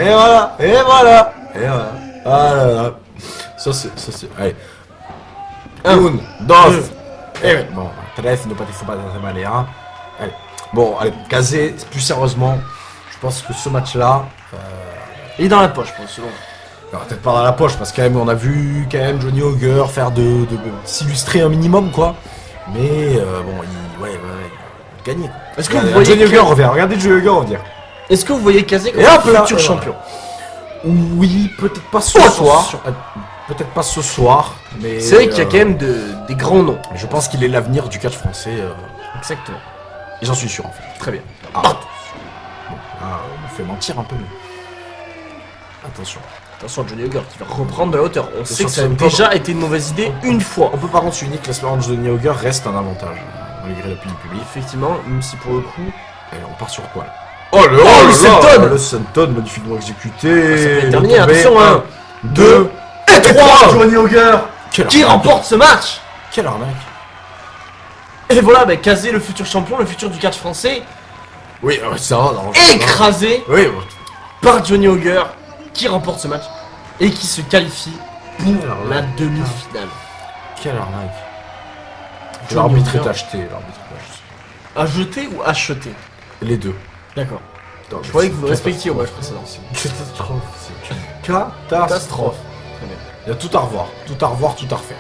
[SPEAKER 2] Et voilà, et voilà, et voilà. Ah là là. Ça c'est. Allez.
[SPEAKER 3] Un,
[SPEAKER 2] Une, deux. Et bon, tres, ne participe pas de manière. Allez. Bon, allez, Kazé, plus sérieusement, je pense que ce match-là.
[SPEAKER 3] Il est dans la poche, pour selon.
[SPEAKER 2] Alors, peut-être pas dans la poche, parce que quand même, on a vu quand même Johnny Ogre faire de s'illustrer un minimum, quoi. Mais bon, il gagnait.
[SPEAKER 3] Est-ce que vous voyez
[SPEAKER 2] Johnny Ogre revient? Regardez Johnny Ogre revenir.
[SPEAKER 3] Est-ce que vous voyez Kazé comme
[SPEAKER 2] Et hop
[SPEAKER 3] un
[SPEAKER 2] là,
[SPEAKER 3] futur
[SPEAKER 2] et
[SPEAKER 3] champion?
[SPEAKER 2] Oui, peut-être pas ce
[SPEAKER 3] Oh,
[SPEAKER 2] soir.
[SPEAKER 3] attention.
[SPEAKER 2] Peut-être pas ce soir, mais.
[SPEAKER 3] C'est vrai qu'il y a quand même des grands noms.
[SPEAKER 2] Je pense qu'il est l'avenir du catch français.
[SPEAKER 3] Exactement.
[SPEAKER 2] Et j'en suis sûr en fait.
[SPEAKER 3] Très bien.
[SPEAKER 2] Ah. Bon, là, on me fait mentir un peu, mais. Attention.
[SPEAKER 3] Attention à Johnny Ogre qui va reprendre de la hauteur. On sait
[SPEAKER 2] sûr
[SPEAKER 3] que
[SPEAKER 2] que
[SPEAKER 3] ça a
[SPEAKER 2] ça ne
[SPEAKER 3] déjà été une mauvaise idée une fois.
[SPEAKER 2] On peut par contre s'unir que l'espérance de Johnny Ogre reste un avantage, malgré l'appui du public.
[SPEAKER 3] Effectivement, même si pour le coup.
[SPEAKER 2] Et on part sur quoi là? Oh le
[SPEAKER 3] senton.
[SPEAKER 2] Le senton magnifiquement exécuté.
[SPEAKER 3] Ça va être terminé, attention, 1,
[SPEAKER 2] 2
[SPEAKER 3] et 3
[SPEAKER 2] Johnny Ogre qui
[SPEAKER 3] qui remporte ce match.
[SPEAKER 2] Quelle arnaque.
[SPEAKER 3] Et voilà, bah, Kazé, le futur champion, le futur du catch français,
[SPEAKER 2] Oui, ça va, non.
[SPEAKER 3] écrasé
[SPEAKER 2] Oui,
[SPEAKER 3] par Johnny Ogre qui remporte ce match et qui se qualifie pour la demi-finale.
[SPEAKER 2] quelle arnaque.
[SPEAKER 3] Johnny
[SPEAKER 2] L'arbitre
[SPEAKER 3] Ogre.
[SPEAKER 2] est acheté, l'arbitre est acheté.
[SPEAKER 3] À jeter ou acheter?
[SPEAKER 2] Les deux.
[SPEAKER 3] D'accord.
[SPEAKER 2] Non,
[SPEAKER 3] Je croyais que vous respectiez au match précédent.
[SPEAKER 2] Catastrophe. C'est une catastrophe.
[SPEAKER 3] Très bien.
[SPEAKER 2] Il y a tout à revoir, tout à revoir, tout à refaire.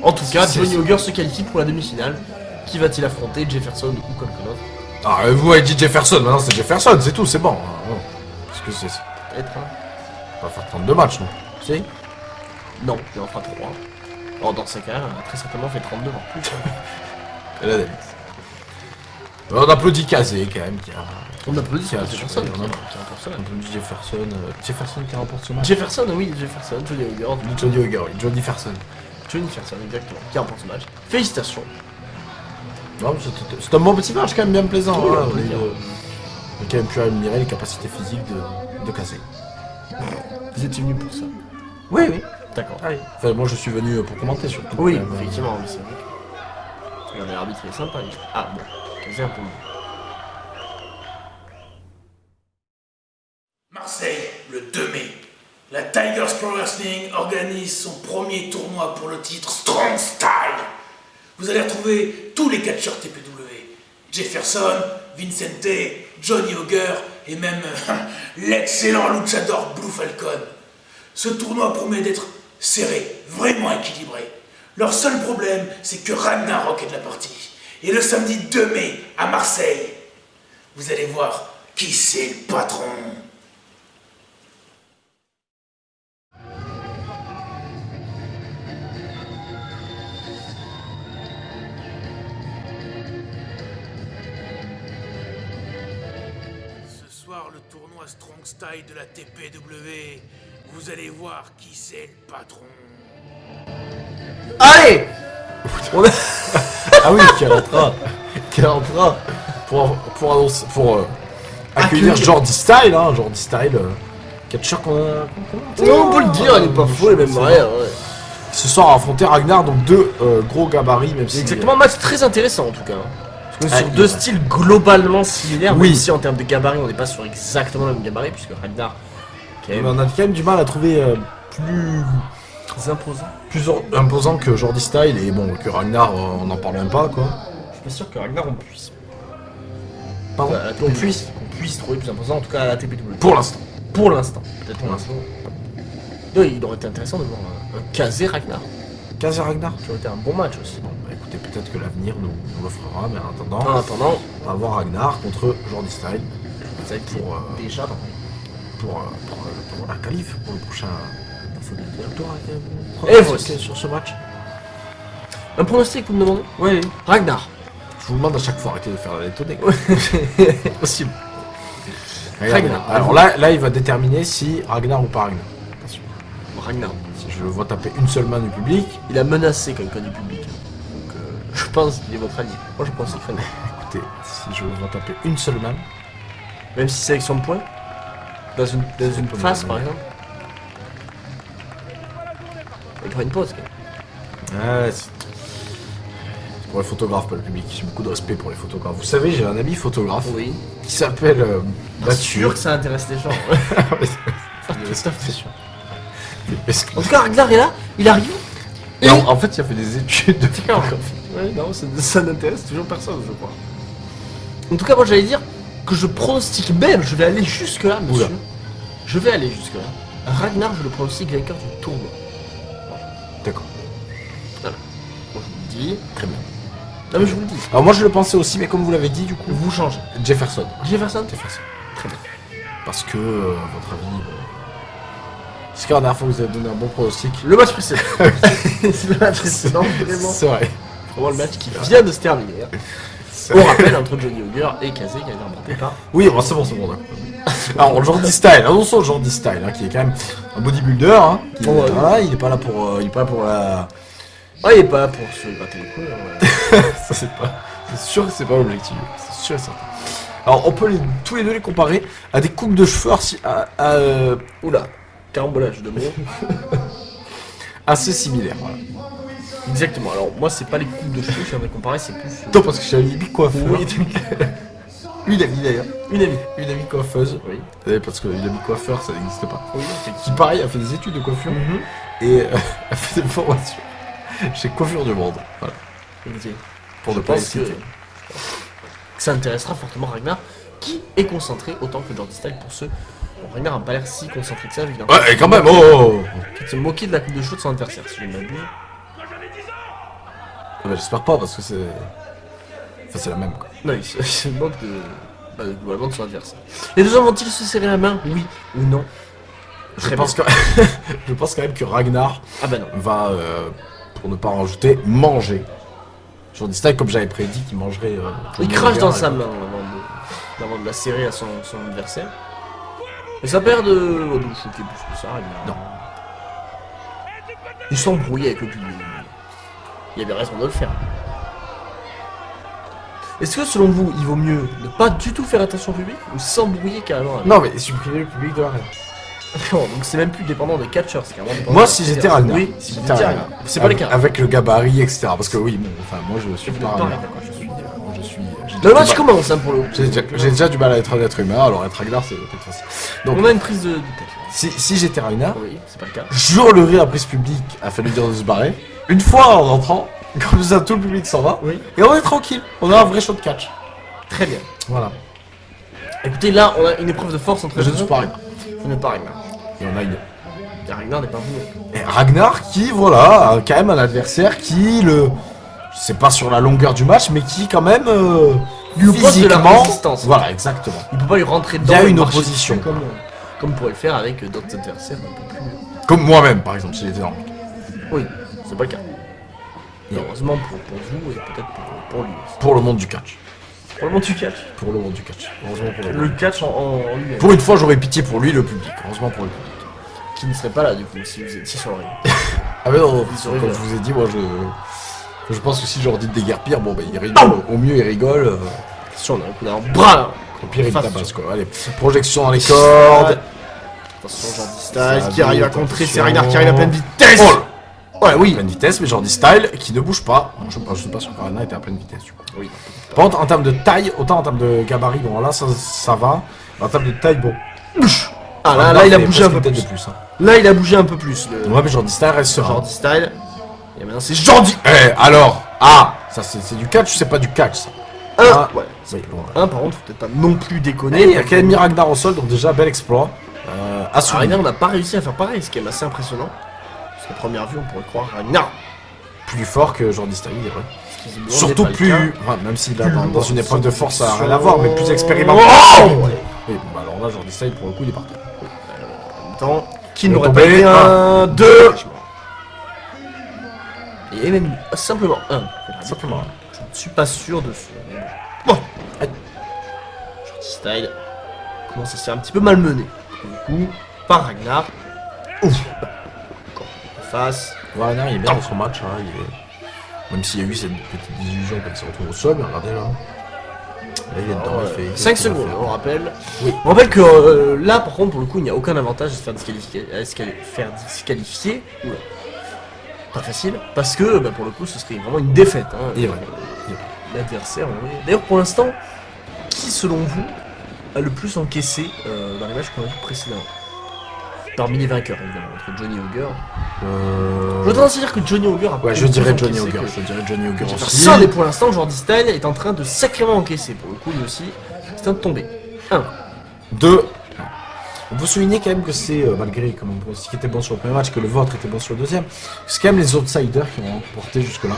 [SPEAKER 3] En tout cas,
[SPEAKER 2] C'est-
[SPEAKER 3] Johnny Ogre se qualifie pour la demi-finale. Qui va-t-il affronter? Jefferson ou quelqu'un d'autre?
[SPEAKER 2] Ah, vous avez dit Jefferson, maintenant c'est Jefferson, c'est tout, c'est bon. Qu'est-ce que c'est?
[SPEAKER 3] Peut-être, hein?
[SPEAKER 2] On va faire 32 matchs, non? Si?
[SPEAKER 3] Non, il en fera 3. Or, dans sa carrière, elle a très certainement fait 32 voire plus.
[SPEAKER 2] Elle a des- On applaudit Kazé quand même, qui a.
[SPEAKER 3] On applaudit
[SPEAKER 2] Qui a
[SPEAKER 3] Jefferson
[SPEAKER 2] assuré,
[SPEAKER 3] qui
[SPEAKER 2] on
[SPEAKER 3] remporte ce
[SPEAKER 2] On
[SPEAKER 3] match.
[SPEAKER 2] applaudit Jefferson. Jefferson qui remporte ce match.
[SPEAKER 3] Jefferson, oui, Jefferson, Johnny Ogre,
[SPEAKER 2] Johnny Ogre, oui, Johnny Jefferson.
[SPEAKER 3] Johnny Jefferson, exactement, qui remporte ce match. Félicitations.
[SPEAKER 2] Non, mais c'est un bon petit match quand même bien plaisant.
[SPEAKER 3] Oui,
[SPEAKER 2] Hein,
[SPEAKER 3] on peut
[SPEAKER 2] mais,
[SPEAKER 3] dire.
[SPEAKER 2] on a quand même pu admirer les capacités physiques de Kazé.
[SPEAKER 3] Vous étiez venu pour ça.
[SPEAKER 2] Oui, oui.
[SPEAKER 3] D'accord.
[SPEAKER 2] Enfin, moi je suis venu pour commenter surtout.
[SPEAKER 3] Oui,
[SPEAKER 2] quand même.
[SPEAKER 3] effectivement, oui, c'est vrai. Regardez, l'arbitre il est sympa. Ah bon, Kazé un peu moins.
[SPEAKER 4] Marseille, le 2 mai. La Tigers Pro Wrestling organise son premier tournoi pour le titre Strong Style. Vous allez retrouver tous les catcheurs TPW. Jefferson, Vincente, Johnny Ogre et même l'excellent luchador Blue Falcon. Ce tournoi promet d'être serré, vraiment équilibré. Leur seul problème, c'est que Ragnarok est de la partie. Et le samedi 2 mai, à Marseille, vous allez voir qui c'est le patron. Ce soir, le tournoi Strong Style de la TPW. Vous allez voir qui c'est le patron.
[SPEAKER 3] Allez.
[SPEAKER 2] Ah oui, qui rentrera pour annoncer, pour accueillir Jordi Style, hein, Jordi Style, catcheur qu'on a.
[SPEAKER 3] Non, on peut le dire, il est pas faux, et même vrai. Ouais.
[SPEAKER 2] Ce soir à affronter Ragnar, donc deux gros gabarits, même si.
[SPEAKER 3] Exactement, un match très intéressant en tout cas. Parce que sur
[SPEAKER 2] Ah,
[SPEAKER 3] deux
[SPEAKER 2] ouais.
[SPEAKER 3] styles globalement similaires,
[SPEAKER 2] Oui.
[SPEAKER 3] même si en termes de gabarit on n'est pas sur exactement le même gabarit, puisque Ragnar qui est
[SPEAKER 2] Mais on a quand même du mal à trouver plus
[SPEAKER 3] très imposant.
[SPEAKER 2] imposant que Jordi Style et bon que Ragnar, on n'en parle même pas quoi.
[SPEAKER 3] suis pas sûr que Ragnar on puisse.
[SPEAKER 2] Pardon,
[SPEAKER 3] À la
[SPEAKER 2] on
[SPEAKER 3] TPW,
[SPEAKER 2] puisse.
[SPEAKER 3] qu'on puisse trouver plus imposant, en tout cas à la TPW.
[SPEAKER 2] Pour l'instant.
[SPEAKER 3] Pour l'instant. Peut-être pour l'instant. Oui, il aurait été intéressant de voir un Kazé Ragnar.
[SPEAKER 2] Kazé Ragnar.
[SPEAKER 3] Ça aurait été un bon match aussi.
[SPEAKER 2] Bon, bah écoutez, peut-être que l'avenir nous le fera, mais en attendant,
[SPEAKER 3] En attendant,
[SPEAKER 2] on va voir Ragnar contre Jordi Style
[SPEAKER 3] ça a été
[SPEAKER 2] Pour,
[SPEAKER 3] déjà dans
[SPEAKER 2] pour la qualif, pour le prochain.
[SPEAKER 3] faut le dire.
[SPEAKER 2] Tour
[SPEAKER 3] Et voici.
[SPEAKER 2] sur ce match.
[SPEAKER 3] Un pronostic, vous me demandez?
[SPEAKER 2] Oui.
[SPEAKER 3] Ragnar.
[SPEAKER 2] Je vous demande à chaque fois, arrêtez de faire l'étonner.
[SPEAKER 3] Possible.
[SPEAKER 2] Ragnar. Alors là, il va déterminer si Ragnar ou pas Ragnar. Attention.
[SPEAKER 3] Ragnar.
[SPEAKER 2] Si je le vois taper une seule main du public,
[SPEAKER 3] Il a menacé quelqu'un du public. Donc je pense qu'il est votre allié. Moi je pense qu'il fait.
[SPEAKER 2] écoutez, si je le vois taper une seule main,
[SPEAKER 3] Même si c'est avec son poing. Dans une
[SPEAKER 2] peut
[SPEAKER 3] face
[SPEAKER 2] me
[SPEAKER 3] par
[SPEAKER 2] donner.
[SPEAKER 3] exemple. Il prend une pause.
[SPEAKER 2] c'est pour les photographes, pas le public. J'ai beaucoup de respect pour les photographes. Vous savez, j'ai un ami photographe
[SPEAKER 3] Oui.
[SPEAKER 2] qui s'appelle
[SPEAKER 3] Bien
[SPEAKER 2] Mathieu.
[SPEAKER 3] sûr que ça intéresse les gens.
[SPEAKER 2] C'est sûr. Est-ce que-
[SPEAKER 3] En tout cas, Ragnar est là, il arrive. Et...
[SPEAKER 2] Non, en fait, il a fait des études de photographie.
[SPEAKER 3] Ouais, non, ça n'intéresse toujours personne, je crois. En tout cas, moi j'allais dire que je pronostique même, je vais aller jusque là, monsieur.
[SPEAKER 2] Oula.
[SPEAKER 3] Je vais aller jusque là. Ragnar, je le pronostique vainqueur du tournoi.
[SPEAKER 2] D'accord,
[SPEAKER 3] Moi, je vous le dis.
[SPEAKER 2] très bien.
[SPEAKER 3] Non, mais je vous le dis.
[SPEAKER 2] Alors moi, je le pensais aussi, mais comme vous l'avez dit, du coup,
[SPEAKER 3] Vous changez.
[SPEAKER 2] Jefferson.
[SPEAKER 3] Jefferson.
[SPEAKER 2] Jefferson.
[SPEAKER 3] Très bien.
[SPEAKER 2] Parce que, à votre avis, parce que la dernière fois, vous avez donné un bon pronostic.
[SPEAKER 3] Le match précédent. C'est le match précédent, vraiment.
[SPEAKER 2] C'est vrai.
[SPEAKER 3] Vraiment le match qui vient de se terminer. Hein. On rappelle entre Johnny Auger et Kazé qui a été remporté par.
[SPEAKER 2] Oui, bon, c'est bon, d'accord. Alors, Jordi Style, annonçons Jordi Style, hein, qui est quand même un bodybuilder. Hein, qui,
[SPEAKER 3] Oh, ouais.
[SPEAKER 2] voilà, il est pas là pour, il est pas là pour la.
[SPEAKER 3] Ah, il est pas là pour se gratter les couilles. Hein.
[SPEAKER 2] Ça c'est pas. C'est sûr que c'est pas l'objectif. C'est sûr et certain. Alors, on peut tous les deux les comparer à des coupes de cheveux
[SPEAKER 3] Oula, carambolage de mots.
[SPEAKER 2] assez similaires. Voilà.
[SPEAKER 3] Exactement. Alors, moi, c'est pas les coupes de cheveux que j'aimerais comparer, c'est plus.
[SPEAKER 2] Non, parce que j'ai une amie coiffeur.
[SPEAKER 3] Oui,
[SPEAKER 2] Une amie d'ailleurs.
[SPEAKER 3] une amie.
[SPEAKER 2] Une amie coiffeuse.
[SPEAKER 3] Oui.
[SPEAKER 2] Parce qu'une amie coiffeur, ça n'existe pas.
[SPEAKER 3] Oui,
[SPEAKER 2] Qui, pareil, a fait des études de coiffure et a fait des formations chez Coiffure du Monde. Voilà.
[SPEAKER 3] effectivement.
[SPEAKER 2] Pour
[SPEAKER 3] Je
[SPEAKER 2] ne pas les
[SPEAKER 3] pense que
[SPEAKER 2] citer.
[SPEAKER 3] ça intéressera fortement Ragnar, qui est concentré autant que Jordi Style pour ceux. Bon, Ragnar n'a pas l'air si concentré que ça, vu qu'il est en
[SPEAKER 2] Ouais, et quand même, oh
[SPEAKER 3] train de se moquer de la coupe de cheveux de son adversaire, si je ne m'abuse.
[SPEAKER 2] J'espère pas, parce que c'est. Enfin, c'est la même, quoi.
[SPEAKER 3] Non, il se moque globalement de son adversaire. Les deux hommes vont-ils se serrer la main? Oui ou non?
[SPEAKER 2] Je pense, je pense quand même que Ragnar
[SPEAKER 3] Ah bah non.
[SPEAKER 2] va, pour ne pas en rajouter, manger. Jordi Style, comme j'avais prédit, qu'il mangerait.
[SPEAKER 3] Il
[SPEAKER 2] Johnny
[SPEAKER 3] crache
[SPEAKER 2] Auger,
[SPEAKER 3] dans
[SPEAKER 2] et-
[SPEAKER 3] sa main avant de la serrer à son adversaire. Et ça perd de le choquer plus que ça, Ragnar.
[SPEAKER 2] Non.
[SPEAKER 3] Il s'embrouille avec le public. Il avait raison de le faire. Est-ce que selon vous, il vaut mieux ne pas du tout faire attention au public ou s'embrouiller carrément avec?
[SPEAKER 2] Non, mais supprimer le public de l'arène.
[SPEAKER 3] Donc c'est même plus dépendant des catcheurs, c'est carrément dépendant
[SPEAKER 2] Moi,
[SPEAKER 3] des
[SPEAKER 2] si
[SPEAKER 3] catcheurs.
[SPEAKER 2] j'étais Ragnar.
[SPEAKER 3] Oui, si j'étais Ragnar. C'est pas le cas.
[SPEAKER 2] Avec le gabarit, etc. Parce que oui, bon, enfin, moi, je suis
[SPEAKER 3] Vous
[SPEAKER 2] pas
[SPEAKER 3] n'êtes pas
[SPEAKER 2] Ragnar.
[SPEAKER 3] Ragnar, quoi, je suis.
[SPEAKER 2] Moi, je suis. j'ai
[SPEAKER 3] Le
[SPEAKER 2] déjà
[SPEAKER 3] match
[SPEAKER 2] du mal-
[SPEAKER 3] commence hein, pour le.
[SPEAKER 2] J'ai déjà du mal à être un être humain, alors être Ragnar, c'est peut-être facile. Donc,
[SPEAKER 3] On a une prise de tête.
[SPEAKER 2] si j'étais Ragnar,
[SPEAKER 3] Oui, c'est pas le cas.
[SPEAKER 2] j'hurlerais la prise publique afin de lui dire de se barrer. Une fois en rentrant, comme ça, tout le public s'en va.
[SPEAKER 3] Oui.
[SPEAKER 2] Et on est tranquille. On a un vrai show de catch.
[SPEAKER 3] Très bien.
[SPEAKER 2] Voilà.
[SPEAKER 3] Écoutez, là, on a une épreuve de force entre
[SPEAKER 2] Je
[SPEAKER 3] les
[SPEAKER 2] ne
[SPEAKER 3] deux.
[SPEAKER 2] suis pas Ragnar.
[SPEAKER 3] Vous n'êtes pas Ragnar.
[SPEAKER 2] Et on a une.
[SPEAKER 3] Et Ragnar n'est pas venu.
[SPEAKER 2] Et Ragnar qui, voilà, a quand même un adversaire qui je sais pas sur la longueur du match, mais qui quand même
[SPEAKER 3] Lui oppose de la
[SPEAKER 2] physiquement,
[SPEAKER 3] résistance.
[SPEAKER 2] voilà, exactement.
[SPEAKER 3] Il peut pas lui rentrer dedans.
[SPEAKER 2] Il y a
[SPEAKER 3] et
[SPEAKER 2] une
[SPEAKER 3] marcher
[SPEAKER 2] opposition.
[SPEAKER 3] dessus comme pourrait le faire avec d'autres adversaires un peu plus.
[SPEAKER 2] Comme moi-même, par exemple, s'il était dans le mec.
[SPEAKER 3] Oui, c'est pas le cas. Et heureusement pour vous et peut-être pour lui aussi.
[SPEAKER 2] Pour le monde du catch.
[SPEAKER 3] Pour le monde du catch.
[SPEAKER 2] Pour le monde du catch. Heureusement pour le monde.
[SPEAKER 3] Le catch en lui
[SPEAKER 2] Pour une fois, j'aurais pitié pour lui, le public. Heureusement pour le public.
[SPEAKER 3] qui ne serait pas là du coup si vous étiez sur le ring.
[SPEAKER 2] Ah mais non,
[SPEAKER 3] Ils auraient
[SPEAKER 2] comme
[SPEAKER 3] vu.
[SPEAKER 2] je vous ai dit, moi je pense que si je leur dis de déguerpir, bon bah ils rigolent. Au mieux ils rigolent.
[SPEAKER 3] Attention, on a un coup d'un bras.
[SPEAKER 2] Au pire ils
[SPEAKER 3] Face.
[SPEAKER 2] tabassent quoi. Allez, projection dans les cordes.
[SPEAKER 3] Attention, Jordi
[SPEAKER 2] Ça
[SPEAKER 3] Styles qui arrive à
[SPEAKER 2] vite,
[SPEAKER 3] contrer,
[SPEAKER 2] attention.
[SPEAKER 3] c'est Ragnar qui arrive à pleine vitesse.
[SPEAKER 2] Oh là.
[SPEAKER 3] Ouais, oui.
[SPEAKER 2] Pleine vitesse, mais Jordi Style qui ne bouge pas. Je sais pas si Ragnar était à pleine vitesse du coup.
[SPEAKER 3] Oui.
[SPEAKER 2] Par contre, en termes de taille, autant en termes de gabarit, bon là ça va. En termes de taille, bon.
[SPEAKER 3] Ah là,
[SPEAKER 2] Ragnar
[SPEAKER 3] là il a
[SPEAKER 2] fait
[SPEAKER 3] bougé un
[SPEAKER 2] presque
[SPEAKER 3] peu
[SPEAKER 2] une
[SPEAKER 3] plus.
[SPEAKER 2] tête de plus. Hein.
[SPEAKER 3] Là il a bougé un peu plus.
[SPEAKER 2] Ouais, mais Jordi Style reste serein.
[SPEAKER 3] Jordi Style. Et maintenant c'est Jordi.
[SPEAKER 2] Eh, alors, Ah, ça c'est du catch, c'est pas du catch ça. Ah,
[SPEAKER 3] Ouais.
[SPEAKER 2] oui, bon, ouais.
[SPEAKER 3] Par contre, faut peut-être pas non plus
[SPEAKER 2] Et
[SPEAKER 3] déconner.
[SPEAKER 2] il y a Academy Ragnar au sol, donc déjà bel exploit. À souligner.
[SPEAKER 3] Ragnar n'a pas réussi à faire pareil, ce qui est assez impressionnant. Parce qu'à première vue, on pourrait croire Ragnar.
[SPEAKER 2] Plus fort que Jordi Style, il est vrai.
[SPEAKER 3] Ce qui visiblement
[SPEAKER 2] Surtout
[SPEAKER 3] n'est pas le cas.
[SPEAKER 2] plus. Enfin, même s'il a
[SPEAKER 3] Plus
[SPEAKER 2] dans
[SPEAKER 3] lourd,
[SPEAKER 2] une épreuve de force, ça n'a rien
[SPEAKER 3] sur-
[SPEAKER 2] à voir, mais plus expérimenté.
[SPEAKER 3] Oh ouais.
[SPEAKER 2] Oui, bon, bah, alors là, Jordi Style, pour le coup, il est partout.
[SPEAKER 3] En même temps, qui
[SPEAKER 2] Il est
[SPEAKER 3] n'aurait
[SPEAKER 2] tombé.
[SPEAKER 3] pas été un, deux. Et même simplement un.
[SPEAKER 2] Simplement.
[SPEAKER 3] Je ne suis pas sûr de ce. Bon. Shorty Style commence à se faire un petit peu malmené. Pour le coup, par Ragnar. Ouf. Encore en face.
[SPEAKER 2] Ragnar, il est bien dans son match. Hein, il est... Même s'il y a eu cette petite illusion quand il se retrouve au sol, mais regardez là. Là, il est dedans, il fait.
[SPEAKER 3] 5 secondes, on rappelle.
[SPEAKER 2] Oui.
[SPEAKER 3] On rappelle que là, par contre, pour le coup, il n'y a aucun avantage à se faire disqualifier. Oula. Pas facile, parce que bah, pour le coup, ce serait vraiment une défaite. Hein.
[SPEAKER 2] Il est vrai.
[SPEAKER 3] L'adversaire, oui. D'ailleurs, pour l'instant, qui selon vous a le plus encaissé dans les matchs qu'on a vu précédemment? Parmi les vainqueurs, évidemment, entre Johnny Auger. Je tendance à dire que Johnny Auger a
[SPEAKER 2] Ouais, je
[SPEAKER 3] plus
[SPEAKER 2] dirais
[SPEAKER 3] encaissé
[SPEAKER 2] Johnny Auger.
[SPEAKER 3] que-
[SPEAKER 2] Je dirais Johnny Auger aussi.
[SPEAKER 3] Jefferson, et pour l'instant, Jordi Style est en train de sacrément encaisser. Pour le coup, lui aussi, c'est en train de tomber. 1.
[SPEAKER 2] 2. On peut souligner quand même que c'est, malgré comme on pronostic était bon sur le premier match, que le vôtre était bon sur le deuxième, c'est quand même les outsiders qui ont porté jusque-là.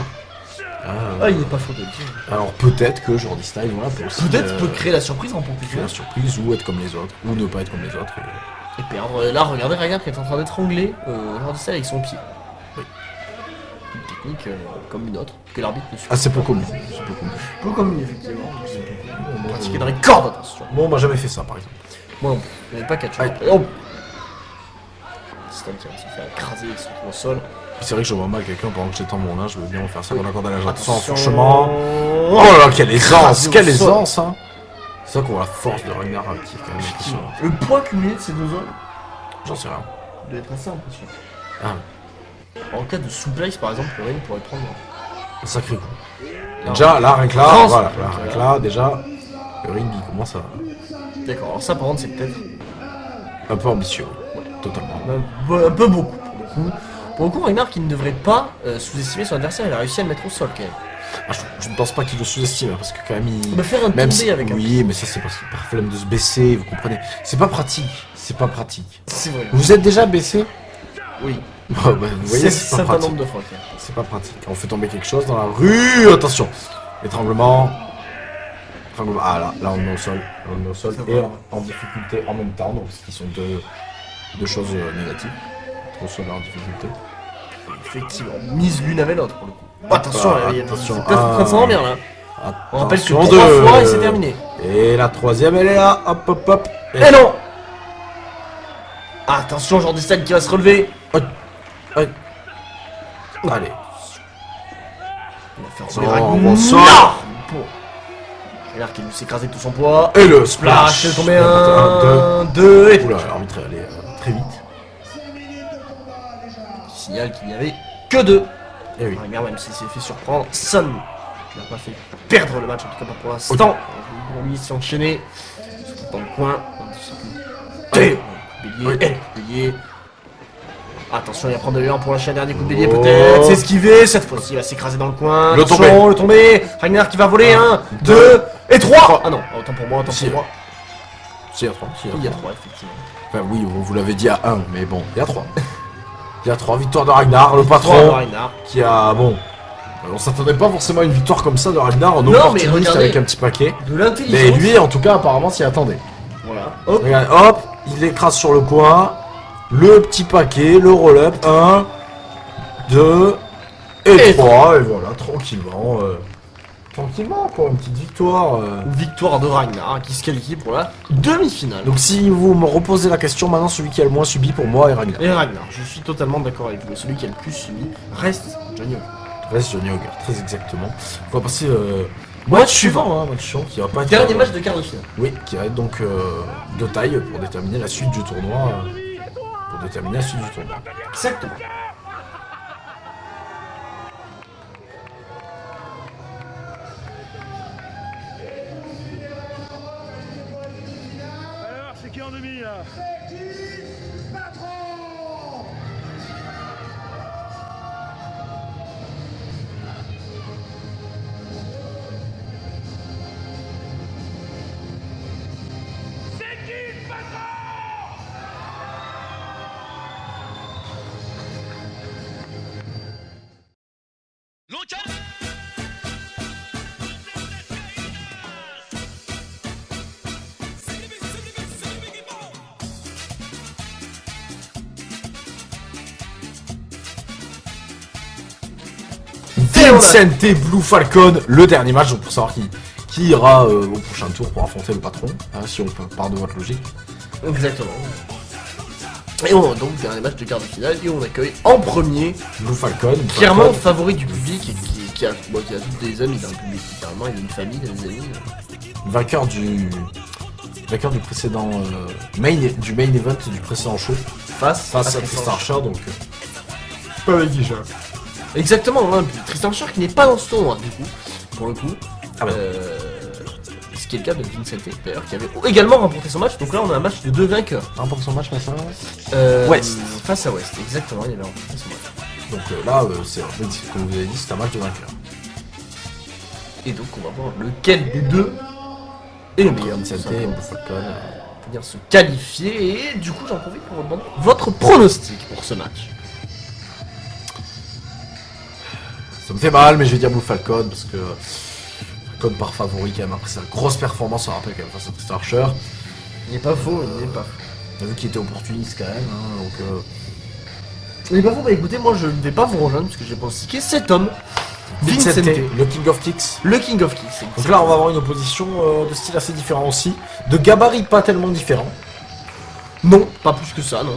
[SPEAKER 3] Ah, il n'est pas faux de le dire.
[SPEAKER 2] Alors peut-être que Jordi Style, voilà, peut aussi
[SPEAKER 3] Peut-être peut créer la surprise en
[SPEAKER 2] créer
[SPEAKER 3] compétition
[SPEAKER 2] la surprise ou être comme les autres, ou ne pas être comme les autres.
[SPEAKER 3] et perdre. Là, regardez Ragnar qui est en train d'étrangler Jordi Style avec son pied.
[SPEAKER 2] Oui.
[SPEAKER 3] Une technique comme une autre que l'arbitre ne suit.
[SPEAKER 2] Ah, c'est peu commun. C'est peu commun.
[SPEAKER 3] peu comme une, effectivement. Pratiqué dans les cordes, attention.
[SPEAKER 2] Bon, on m'a jamais fait ça, par exemple.
[SPEAKER 3] Moi non plus, je n'avais pas catché.
[SPEAKER 2] Aïe.
[SPEAKER 3] Oh. Style qui va se faire écraser, il se retrouve au sol.
[SPEAKER 2] C'est vrai que je vois mal quelqu'un pendant que j'étends mon linge, je veux bien me faire ça dans la corde à linge.
[SPEAKER 3] Attention.
[SPEAKER 2] Franchement. Oh là là, quelle aisance!
[SPEAKER 3] Écrasé
[SPEAKER 2] Quelle
[SPEAKER 3] au sol.
[SPEAKER 2] aisance, hein! C'est ça qu'on voit la force de Ragnar qui est quand même impressionnant.
[SPEAKER 3] Le poids cumulé de ces deux hommes
[SPEAKER 2] J'en sais rien.
[SPEAKER 3] doit être assez impressionnant.
[SPEAKER 2] Ah,
[SPEAKER 3] En cas de souplesse, par exemple, le ring pourrait prendre.
[SPEAKER 2] un sacré coup.
[SPEAKER 3] Non.
[SPEAKER 2] Déjà, là, rien que là,
[SPEAKER 3] France,
[SPEAKER 2] voilà,
[SPEAKER 3] donc,
[SPEAKER 2] là, rien que là, déjà, le ring, il commence à...
[SPEAKER 3] D'accord, alors ça, par contre, c'est peut-être
[SPEAKER 2] un peu ambitieux. Ouais, totalement.
[SPEAKER 3] un peu beaucoup, pour le coup. Pour le coup, Ragnar qui ne devrait pas sous-estimer son adversaire, il a réussi à le mettre au sol, quand même.
[SPEAKER 2] Ah, je ne pense pas qu'il le sous-estime, hein, parce que quand même, il...
[SPEAKER 3] On va faire un
[SPEAKER 2] Même
[SPEAKER 3] tombé
[SPEAKER 2] si...
[SPEAKER 3] avec un.
[SPEAKER 2] Oui, mais ça, c'est parce qu'il par flemme de se baisser, vous comprenez. C'est pas pratique. C'est pas pratique.
[SPEAKER 3] C'est vrai.
[SPEAKER 2] Vous êtes déjà baissé?
[SPEAKER 3] Oui.
[SPEAKER 2] Bah, vous voyez, c'est pas
[SPEAKER 3] certain
[SPEAKER 2] pratique.
[SPEAKER 3] nombre de fois. quand même.
[SPEAKER 2] C'est pas pratique. On fait tomber quelque chose dans la rue. Attention. Étranglement. Étranglement. Ah là on le met au sol. Là, on le met au sol.
[SPEAKER 3] Ça
[SPEAKER 2] Et
[SPEAKER 3] va.
[SPEAKER 2] en difficulté en même temps. Donc ce qui sont deux choses négatives. Au sol et en difficulté.
[SPEAKER 3] Effectivement, mise l'une avec l'autre, pour le coup. Attention, il y a
[SPEAKER 2] attention.
[SPEAKER 3] c'est peut-être en train de s'endormir, là. On rappelle que
[SPEAKER 2] Attention,
[SPEAKER 3] 3
[SPEAKER 2] deux.
[SPEAKER 3] fois et c'est terminé.
[SPEAKER 2] Et la troisième, elle est là. Hop, hop, hop.
[SPEAKER 3] Eh non. Attention, Jordi Style qui va se relever.
[SPEAKER 2] Allez.
[SPEAKER 3] Il va faire
[SPEAKER 2] Non,
[SPEAKER 3] rouler Ragnar.
[SPEAKER 2] bon sang.
[SPEAKER 3] Bon. Ragnar qui lui s'écraser tout son poids.
[SPEAKER 2] Et le
[SPEAKER 3] Splash,
[SPEAKER 2] splash.
[SPEAKER 3] il est tombé
[SPEAKER 2] Un,
[SPEAKER 3] 1, 2 et
[SPEAKER 2] deux. Oula, l'arbitre est allé très vite.
[SPEAKER 3] qui signale qu'il n'y avait que 2.
[SPEAKER 2] Et oui.
[SPEAKER 3] Ragnar, même s'il s'est fait surprendre, Son qui n'a pas fait perdre le match, en tout cas pas pour l'instant. Pour lui s'enchaîner. Dans le coin.
[SPEAKER 2] Allez.
[SPEAKER 3] Bélier,
[SPEAKER 2] Oui.
[SPEAKER 3] bélier. Attention, il va prendre de l'élan pour lâcher un dernier coup de bélier,
[SPEAKER 2] Oh.
[SPEAKER 3] peut-être. C'est esquivé. Cette fois-ci, il va s'écraser dans le coin.
[SPEAKER 2] Le
[SPEAKER 3] Attention,
[SPEAKER 2] tombé.
[SPEAKER 3] le tombé. Ragnar qui va voler. 1, 2
[SPEAKER 2] deux,
[SPEAKER 3] et 3. Ah non, autant pour moi, autant
[SPEAKER 2] Si.
[SPEAKER 3] pour moi.
[SPEAKER 2] Si, il y a 3.
[SPEAKER 3] Il y a 3, effectivement.
[SPEAKER 2] Enfin, oui, vous l'avez dit à 1, mais bon, il y a 3. Il y a 3 victoires de Ragnar, le
[SPEAKER 3] 3 de
[SPEAKER 2] patron,
[SPEAKER 3] Ragnar.
[SPEAKER 2] qui a, bon, on s'attendait pas forcément à une victoire comme ça de Ragnar en
[SPEAKER 3] Non, mais
[SPEAKER 2] opportuniste
[SPEAKER 3] regardez.
[SPEAKER 2] avec un petit paquet.
[SPEAKER 3] De l'intelligence.
[SPEAKER 2] Mais lui, en tout cas, apparemment, s'y attendait.
[SPEAKER 3] Voilà. Hop.
[SPEAKER 2] Regarde, hop, il l'écrase sur le coin, le petit paquet, le roll-up, 1, 2 et 3, et voilà, tranquillement. Tranquillement, quoi, une petite victoire.
[SPEAKER 3] Victoire de Ragnar qui se qualifie pour la demi-finale.
[SPEAKER 2] Donc si vous me reposez la question, maintenant celui qui a le moins subi pour moi est Ragnar.
[SPEAKER 3] Et Ragnar, je suis totalement d'accord avec vous. Celui qui a le plus subi reste Johnny Auger.
[SPEAKER 2] Reste Johnny Auger, très exactement. On va passer match suivant, hein, match suivant qui va pas être...
[SPEAKER 3] Dernier match de quart de finale.
[SPEAKER 2] Oui, qui va être donc de taille pour déterminer la suite du tournoi.
[SPEAKER 3] Exactement.
[SPEAKER 5] Alors, c'est qui en demi là?
[SPEAKER 2] Vincente Blue Falcon, le dernier match, donc pour savoir qui ira au prochain tour pour affronter le patron, hein, si on part de votre logique.
[SPEAKER 3] Exactement. Et on a donc dernier match de quart de finale et on accueille en premier,
[SPEAKER 2] Blue Falcon,
[SPEAKER 3] clairement favori du public et qui a tous des amis dans le public, littéralement, il a une famille, il a des amis.
[SPEAKER 2] vainqueur du précédent main event du précédent show face à Tristan Archer, donc pas négligeable.
[SPEAKER 3] Exactement, hein, Tristan Archer qui n'est pas dans ce tournoi du coup, pour le coup.
[SPEAKER 2] Ah bah.
[SPEAKER 3] Ce qui est le cas de Vincente d'ailleurs, qui avait également remporté son match, donc là on a un match de deux vainqueurs.
[SPEAKER 2] Remporte son match face à
[SPEAKER 3] West. Face à West, exactement, il avait remporté son match.
[SPEAKER 2] Donc là, c'est comme vous avez dit, c'est un match de vainqueur.
[SPEAKER 3] Et donc on va voir lequel des deux est le meilleur.
[SPEAKER 2] Vincente et Blue Falcon.
[SPEAKER 3] Pour venir se qualifier, et du coup j'en profite pour vous demander votre pronostic pour ce match.
[SPEAKER 2] Ça me fait mal, mais je vais dire Blue Falcon parce que Falcon par favori quand même après sa grosse performance, on rappelle quand même face à Tristan Archer.
[SPEAKER 3] Il n'est pas faux, il n'est pas faux.
[SPEAKER 2] On a vu qu'il était opportuniste quand même, hein, donc
[SPEAKER 3] Il n'est pas faux, bah écoutez, moi je ne vais pas vous rejoindre parce que j'ai pronostiqué cet homme, Vincente,
[SPEAKER 2] le King of Kicks.
[SPEAKER 3] le King of Kicks.
[SPEAKER 2] Donc là, on va avoir une opposition de style assez différent aussi, de gabarit pas tellement différent.
[SPEAKER 3] Non, pas plus que ça, non.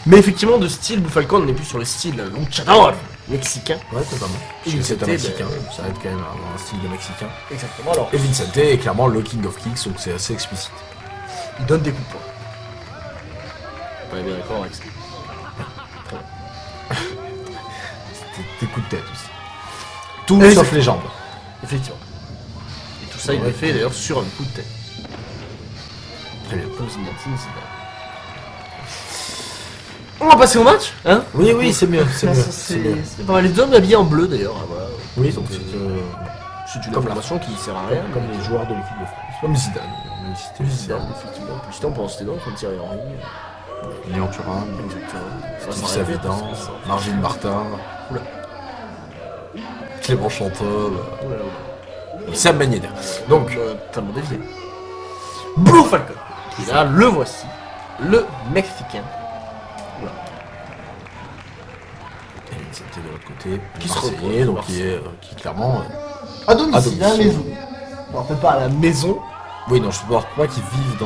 [SPEAKER 3] Mais effectivement, de style, Blue Falcon, on n'est plus sur le style luchador mexicain.
[SPEAKER 2] Ouais, totalement.
[SPEAKER 3] Et
[SPEAKER 2] C'est un
[SPEAKER 3] Vincente,
[SPEAKER 2] mexicain,
[SPEAKER 3] ben,
[SPEAKER 2] ça aide quand même à avoir un style de mexicain.
[SPEAKER 3] Exactement, alors
[SPEAKER 2] Et Vincente est clairement le King of Kicks, donc c'est assez explicite.
[SPEAKER 3] il donne des coups de poing. On est bien d'accord avec ça.
[SPEAKER 2] Des coups de tête aussi. Tout
[SPEAKER 3] Et
[SPEAKER 2] sauf
[SPEAKER 3] c'est-
[SPEAKER 2] les jambes.
[SPEAKER 3] Effectivement. Et tout ça, il
[SPEAKER 2] Ouais.
[SPEAKER 3] le fait d'ailleurs sur un coup de tête.
[SPEAKER 2] Très bien.
[SPEAKER 3] Comme Zinedine Zidane. On va passer au match, hein.
[SPEAKER 2] Oui, oui, c'est mieux, c'est mieux.
[SPEAKER 3] Ça,
[SPEAKER 2] c'est mieux.
[SPEAKER 3] c'est pas mal. Les hommes habillés en bleu d'ailleurs. Hein, voilà.
[SPEAKER 2] Oui, donc
[SPEAKER 3] C'est une
[SPEAKER 2] comme
[SPEAKER 3] information qui sert à rien.
[SPEAKER 2] comme les joueurs de l'équipe de France. Comme Zidane. Même si c'était
[SPEAKER 3] Zidane, effectivement. Plus temps pendant c'était dans comme Thierry Henry.
[SPEAKER 2] Léon Thuram,
[SPEAKER 3] Exactement.
[SPEAKER 2] Steve
[SPEAKER 3] s'arrêtait
[SPEAKER 2] Savidan,
[SPEAKER 3] parce que ça-
[SPEAKER 2] Marvin Martin,
[SPEAKER 3] Oula.
[SPEAKER 2] Clément Chantol,
[SPEAKER 3] Oula, oula.
[SPEAKER 2] Sam Ben Yedder. Donc,
[SPEAKER 3] Totalement dévié. Blue Falcon. Et là, le voici. Le Mexicain. Oula.
[SPEAKER 2] c'était de l'autre côté,
[SPEAKER 3] Qui se
[SPEAKER 2] Marseillais,
[SPEAKER 3] repose,
[SPEAKER 2] donc
[SPEAKER 3] Marseille.
[SPEAKER 2] qui est clairement...
[SPEAKER 3] À domicile,
[SPEAKER 2] À
[SPEAKER 3] à la
[SPEAKER 2] domicile.
[SPEAKER 3] maison. Non, peut-être pas à la maison.
[SPEAKER 2] Oui, non, je ne pense pas qu'ils vivent